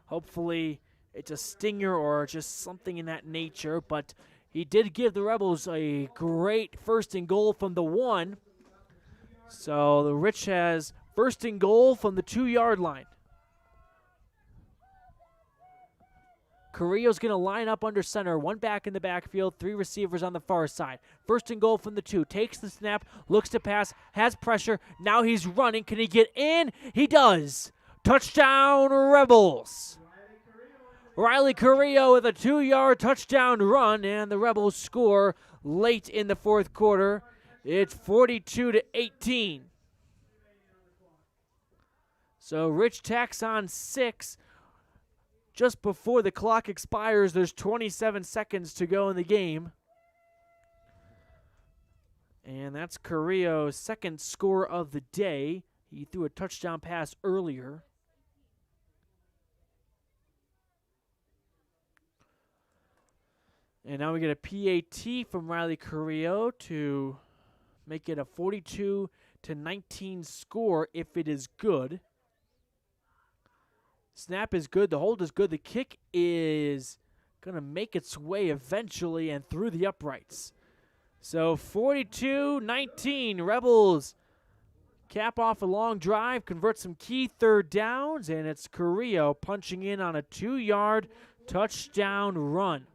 Hopefully it's a stinger or just something in that nature, but he did give the Rebels a great first and goal from the 1. So the Rich has first and goal from the 2-yard line. Carrillo's going to line up under center. 1 back in the backfield, 3 receivers on the far side. First and goal from the 2. Takes the snap, looks to pass, has pressure. Now he's running. Can he get in? He does. Touchdown, Rebels. Riley Carrillo with a 2-yard touchdown run, and the Rebels score late in the fourth quarter. It's 42-18. So Rich tacks on 6. Just before the clock expires, there's 27 seconds to go in the game. And that's Carrillo's second score of the day. He threw a touchdown pass earlier. And now we get a PAT from Riley Carrillo to make it a 42-19 score if it is good. Snap is good. The hold is good. The kick is going to make its way eventually and through the uprights. So 42-19. Rebels cap off a long drive, convert some key third downs, and it's Carrillo punching in on a 2-yard touchdown run.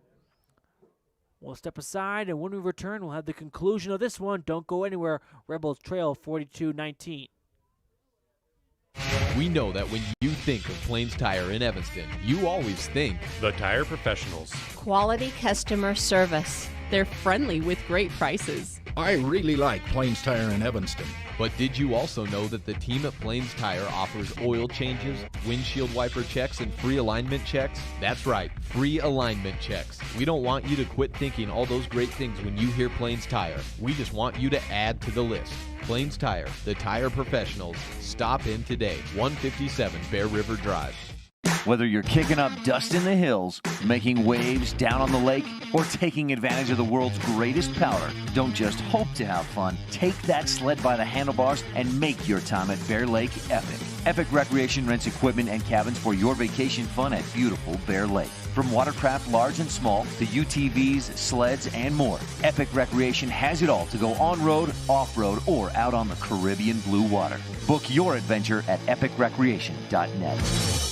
We'll step aside, and when we return, we'll have the conclusion of this one. Don't go anywhere. Rebels trail 42-19. We know that when you think of Plains Tire in Evanston, you always think The Tire Professionals. Quality customer service. They're friendly with great prices. I really like Plains Tire in Evanston. But did you also know that the team at Plains Tire offers oil changes, windshield wiper checks, and free alignment checks? That's right, free alignment checks. We don't want you to quit thinking all those great things when you hear Plains Tire. We just want you to add to the list. Plains Tire, the tire professionals. Stop in today, 157 Bear River Drive. Whether you're kicking up dust in the hills, making waves down on the lake, or taking advantage of the world's greatest powder, don't just hope to have fun. Take that sled by the handlebars and make your time at Bear Lake epic. Epic Recreation rents equipment and cabins for your vacation fun at beautiful Bear Lake. From watercraft large and small to UTVs, sleds, and more, Epic Recreation has it all to go on-road, off-road, or out on the Caribbean blue water. Book your adventure at epicrecreation.net.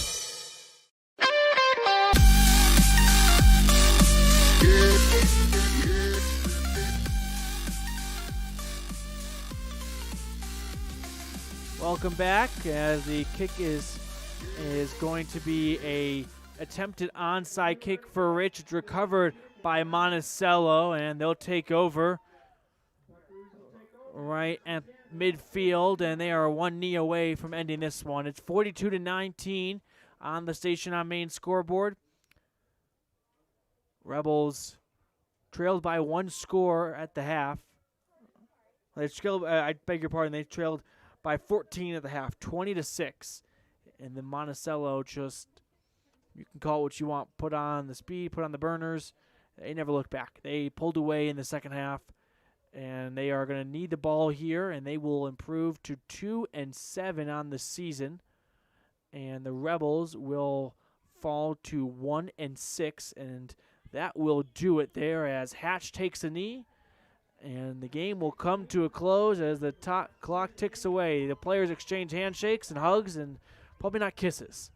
Welcome back, as the kick is going to be a attempted onside kick for Rich. It's recovered by Monticello, and they'll take over right at midfield, and they are one knee away from ending this one. It's 42-19 on the Station on Main scoreboard. Rebels trailed by one score at the half. They trailed, I beg your pardon, they trailed by 14 at the half, 20-6. And then Monticello just, you can call it what you want, put on the speed, put on the burners. They never looked back. They pulled away in the second half, and they are going to need the ball here, and they will improve to 2-7 on the season. And the Rebels will fall to 1-6, and that will do it there as Hatch takes a knee, and the game will come to a close as the clock ticks away. The players exchange handshakes and hugs and probably not kisses.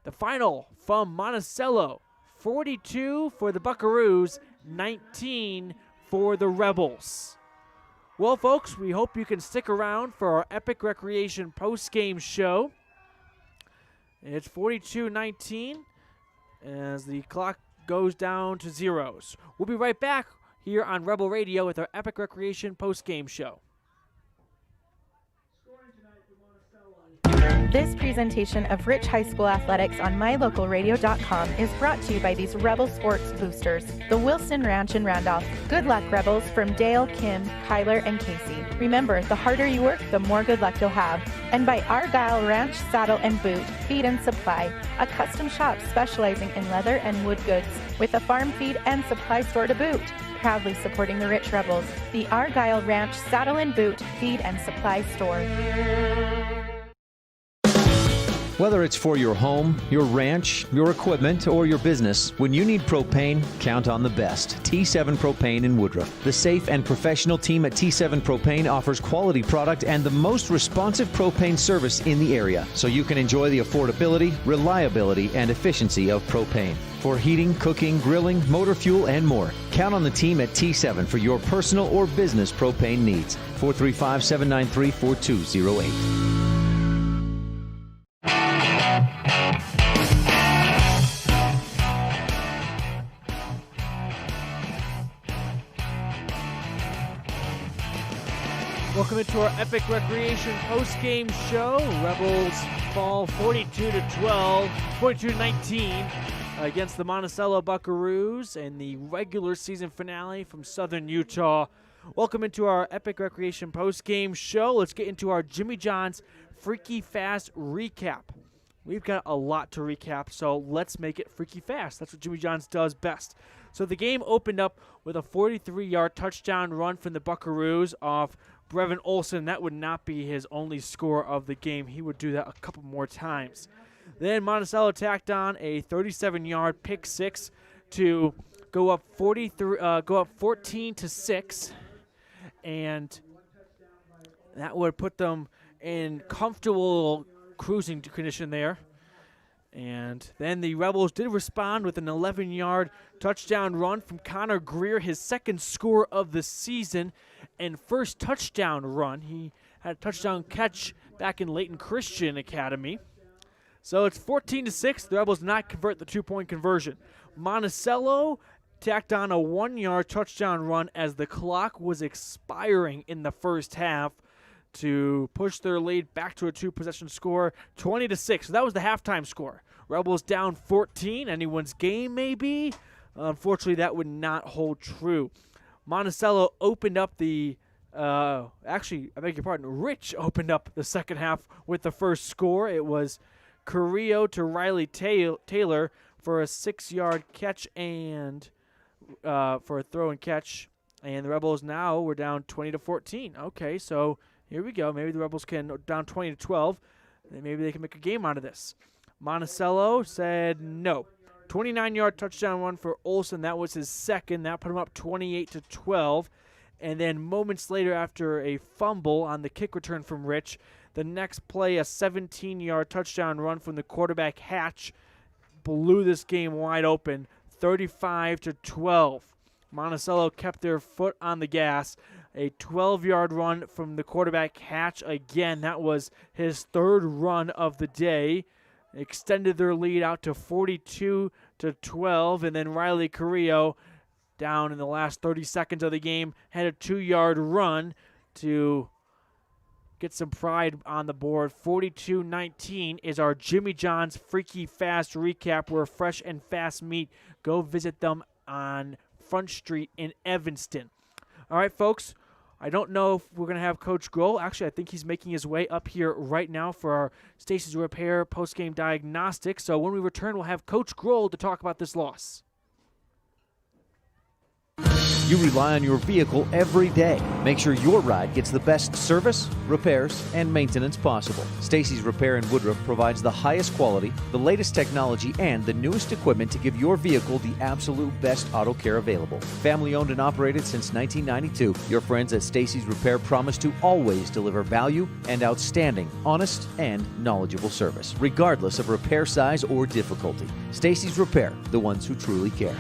The final from Monticello, 42 for the Buckaroos, 19 for the Rebels. Well, folks, we hope you can stick around for our Epic Recreation post-game show. It's 42-19 as the clock goes down to zeros. We'll be right back here on Rebel Radio with our Epic Recreation post-game show. This presentation of Rich High School Athletics on MyLocalRadio.com is brought to you by these Rebel Sports Boosters, the Wilson Ranch in Randolph. Good luck, Rebels, from Dale, Kim, Kyler, and Casey. Remember, the harder you work, the more good luck you'll have. And by Argyle Ranch Saddle and Boot, Feed and Supply, a custom shop specializing in leather and wood goods, with a farm feed and supply store to boot. Proudly supporting the Rich Rebels, the Argyle Ranch Saddle and Boot, Feed and Supply Store. Whether it's for your home, your ranch, your equipment, or your business, when you need propane, count on the best. T7 Propane in Woodruff. The safe and professional team at T7 Propane offers quality product and the most responsive propane service in the area, so you can enjoy the affordability, reliability, and efficiency of propane. For heating, cooking, grilling, motor fuel, and more, count on the team at T7 for your personal or business propane needs. 435-793-4208. Welcome into our Epic Recreation post-game show. Rebels fall 42-19 against the Monticello Buckaroos in the regular season finale from Southern Utah. Welcome into our Epic Recreation post-game show. Let's get into our Jimmy John's Freaky Fast recap. We've got a lot to recap, so let's make it freaky fast. That's what Jimmy John's does best. So the game opened up with a 43-yard touchdown run from the Buckaroos off Brevin Olson. That would not be his only score of the game. He would do that a couple more times. Then Monticello tacked on a 37-yard pick six to go up 14-6, and that would put them in comfortable cruising condition there. And then the Rebels did respond with an 11-yard touchdown run from Conor Greer, his second score of the season and first touchdown run. He had a touchdown catch back in Layton Christian Academy. So it's 14-6. The Rebels not convert the two-point conversion. Monticello tacked on a 1-yard touchdown run as the clock was expiring in the first half to push their lead back to a two-possession score, 20-6. So that was the halftime score. Rebels down 14. Anyone's game, maybe? Unfortunately, that would not hold true. Monticello opened up the actually, I beg your pardon, Rich opened up the second half with the first score. It was Carrillo to Riley Taylor for a 6-yard catch and for a throw and catch. And the Rebels now were down 20-14. Okay, so here we go. Maybe the Rebels can down 20-12. And maybe they can make a game out of this. Monticello said no. 29-yard touchdown run for Olson. That was his second. That put him up 28-12. And then moments later, after a fumble on the kick return from Rich, the next play, a 17-yard touchdown run from the quarterback Hatch, blew this game wide open, 35-12. Monticello kept their foot on the gas. A 12-yard run from the quarterback Hatch again. That was his third run of the day. extended their lead out to 42-12, and then Riley Carrillo down in the last 30 seconds of the game had a 2-yard run to get some pride on the board. 42-19 is our Jimmy John's Freaky Fast recap, where fresh and fast meat. Go visit them on Front Street in Evanston. All right, folks, I don't know if we're going to have Coach Grohl. Actually, I think he's making his way up here right now for our Stacy's Repair post-game diagnostics. So when we return, we'll have Coach Grohl to talk about this loss. You rely on your vehicle every day. Make sure your ride gets the best service, repairs, and maintenance possible. Stacy's Repair in Woodruff provides the highest quality, the latest technology, and the newest equipment to give your vehicle the absolute best auto care available. Family owned and operated since 1992, your friends at Stacy's Repair promise to always deliver value and outstanding, honest, and knowledgeable service, regardless of repair size or difficulty. Stacy's Repair, the ones who truly care.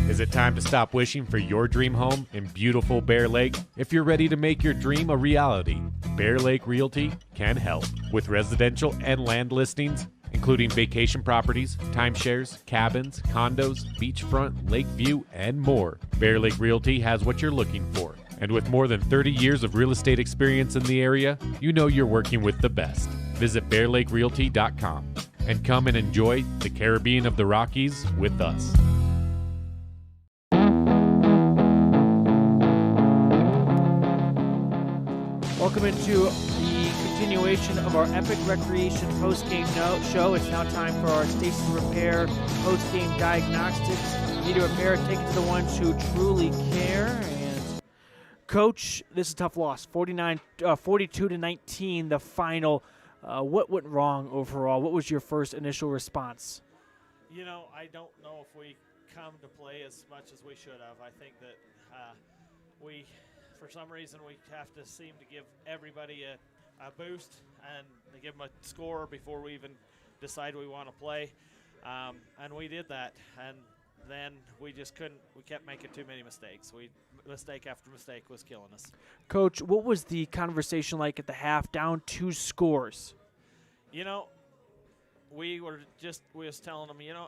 Is it time to stop wishing for your dream home in beautiful Bear Lake? If you're ready to make your dream a reality, Bear Lake Realty can help. With residential and land listings, including vacation properties, timeshares, cabins, condos, beachfront, lake view, and more, Bear Lake Realty has what you're looking for. And with more than 30 years of real estate experience in the area, you know you're working with the best. Visit bearlakerealty.com and come and enjoy the Caribbean of the Rockies with us. Welcome into the continuation of our Epic Recreation post-game show. It's now time for our Stacy's Repair post-game diagnostics. Need a repair, take it to the ones who truly care. And Coach, this is a tough loss. 42-19, the final. What went wrong overall? What was your first initial response? You know, I don't know if we come to play as much as we should have. I think that we, for some reason, we have to seem to give everybody a boost and give them a score before we even decide we want to play. And we did that. And then we just couldn't. We kept making too many mistakes. Mistake after mistake was killing us. Coach, what was the conversation like at the half, down 2 scores? You know, we was telling them, you know,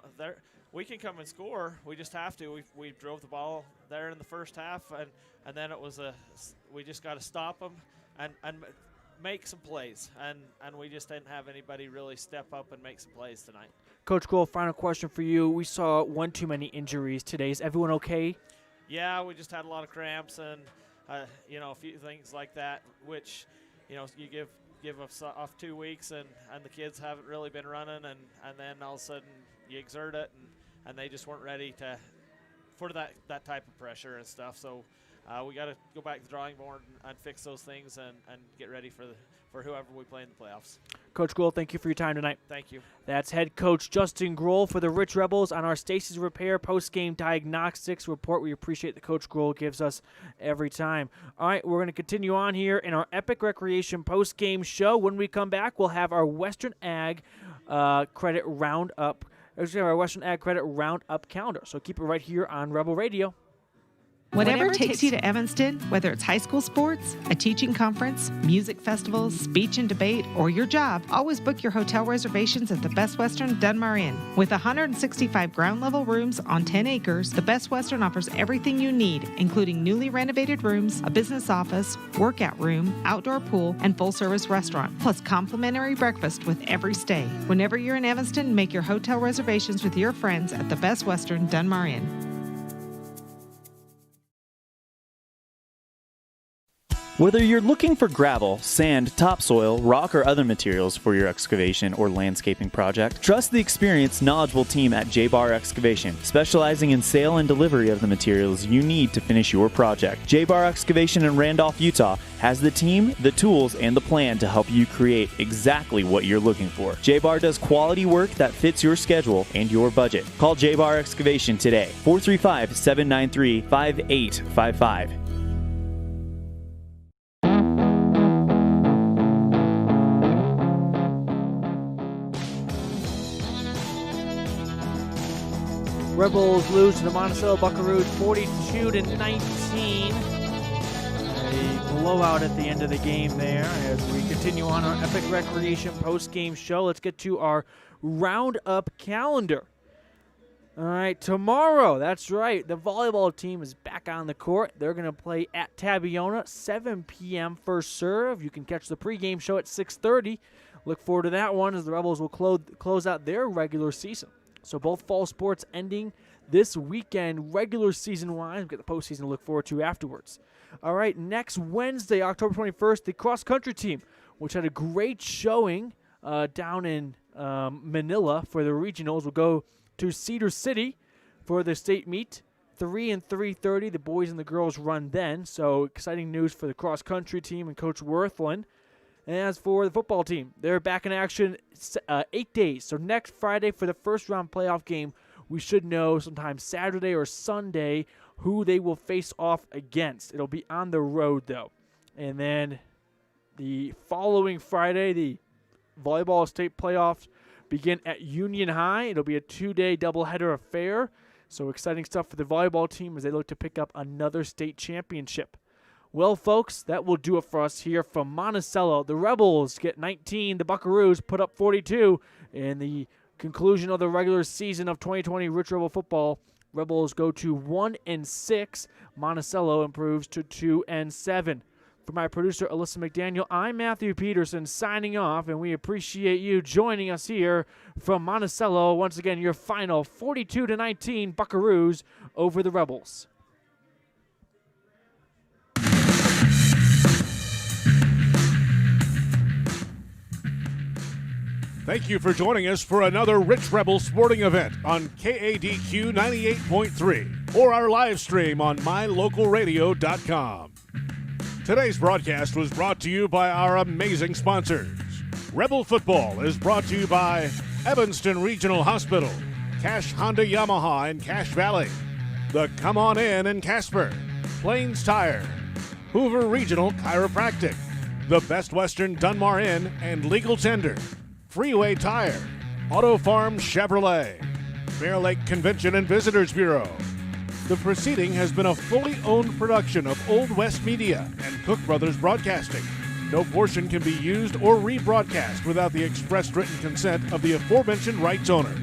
we can come and score. We just have to. We drove the ball there in the first half, and then it was we just got to stop them and make some plays. And we just didn't have anybody really step up and make some plays tonight. Coach Grohl, final question for you. We saw one too many injuries today. Is everyone okay? Yeah, we just had a lot of cramps and, you know, a few things like that, which, you know, you give us off 2 weeks and the kids haven't really been running and then all of a sudden you exert it and they just weren't ready for that type of pressure and stuff. So we got to go back to the drawing board and fix those things and get ready for whoever we play in the playoffs. Coach Grohl, thank you for your time tonight. Thank you. That's head coach Justin Grohl for the Rich Rebels on our Stacy's Repair post-game diagnostics report. We appreciate the Coach Grohl gives us every time. All right, we're going to continue on here in our Epic Recreation post-game show. When we come back, we'll have our Western Ag Credit Roundup. Our Western Ag Credit Roundup calendar. So keep it right here on Rebel Radio. Whatever takes you to Evanston, whether it's high school sports, a teaching conference, music festivals, speech and debate, or your job, always book your hotel reservations at the Best Western Dunmar Inn. With 165 ground-level rooms on 10 acres, the Best Western offers everything you need, including newly renovated rooms, a business office, workout room, outdoor pool, and full-service restaurant, plus complimentary breakfast with every stay. Whenever you're in Evanston, make your hotel reservations with your friends at the Best Western Dunmar Inn. Whether you're looking for gravel, sand, topsoil, rock, or other materials for your excavation or landscaping project, trust the experienced, knowledgeable team at J-Bar Excavation, specializing in sale and delivery of the materials you need to finish your project. J-Bar Excavation in Randolph, Utah has the team, the tools, and the plan to help you create exactly what you're looking for. J-Bar does quality work that fits your schedule and your budget. Call J-Bar Excavation today, 435-793-5855. Rebels lose to the Monticello Buckaroos 42-19. a blowout at the end of the game there. As we continue on our Epic Recreation post-game show, let's get to our roundup calendar. All right, tomorrow, that's right, the volleyball team is back on the court. They're going to play at Tabiona, 7 p.m. first serve. You can catch the pregame show at 6:30. Look forward to that one as the Rebels will close out their regular season. So both fall sports ending this weekend, regular season-wise. We've got the postseason to look forward to afterwards. All right, next Wednesday, October 21st, the cross-country team, which had a great showing down in Manila for the regionals, will go to Cedar City for the state meet. 3 and 3:30, the boys and the girls run then. So exciting news for the cross-country team and Coach Worthland. And as for the football team, they're back in action 8 days. So next Friday for the first round playoff game, we should know sometime Saturday or Sunday who they will face off against. It'll be on the road, though. And then the following Friday, the volleyball state playoffs begin at Union High. It'll be a 2-day doubleheader affair. So exciting stuff for the volleyball team as they look to pick up another state championship. Well, folks, that will do it for us here from Monticello. The Rebels get 19. The Buckaroos put up 42. In the conclusion of the regular season of 2020 Rich Rebel football, Rebels go to 1-6. Monticello improves to 2-7. For my producer, Alyssa McDaniel, I'm Matthew Peterson signing off, and we appreciate you joining us here from Monticello. Once again, your final 42-19 Buckaroos over the Rebels. Thank you for joining us for another Rich Rebel sporting event on KADQ 98.3 or our live stream on mylocalradio.com. Today's broadcast was brought to you by our amazing sponsors. Rebel Football is brought to you by Evanston Regional Hospital, Cash Honda Yamaha in Cache Valley, the Come On In Casper, Plains Tire, Hoover Regional Chiropractic, the Best Western Dunmar Inn and Legal Tender, Freeway Tire, Auto Farm Chevrolet, Bear Lake Convention and Visitors Bureau. The proceeding has been a fully owned production of Old West Media and Cook Brothers Broadcasting. No portion can be used or rebroadcast without the express written consent of the aforementioned rights owner.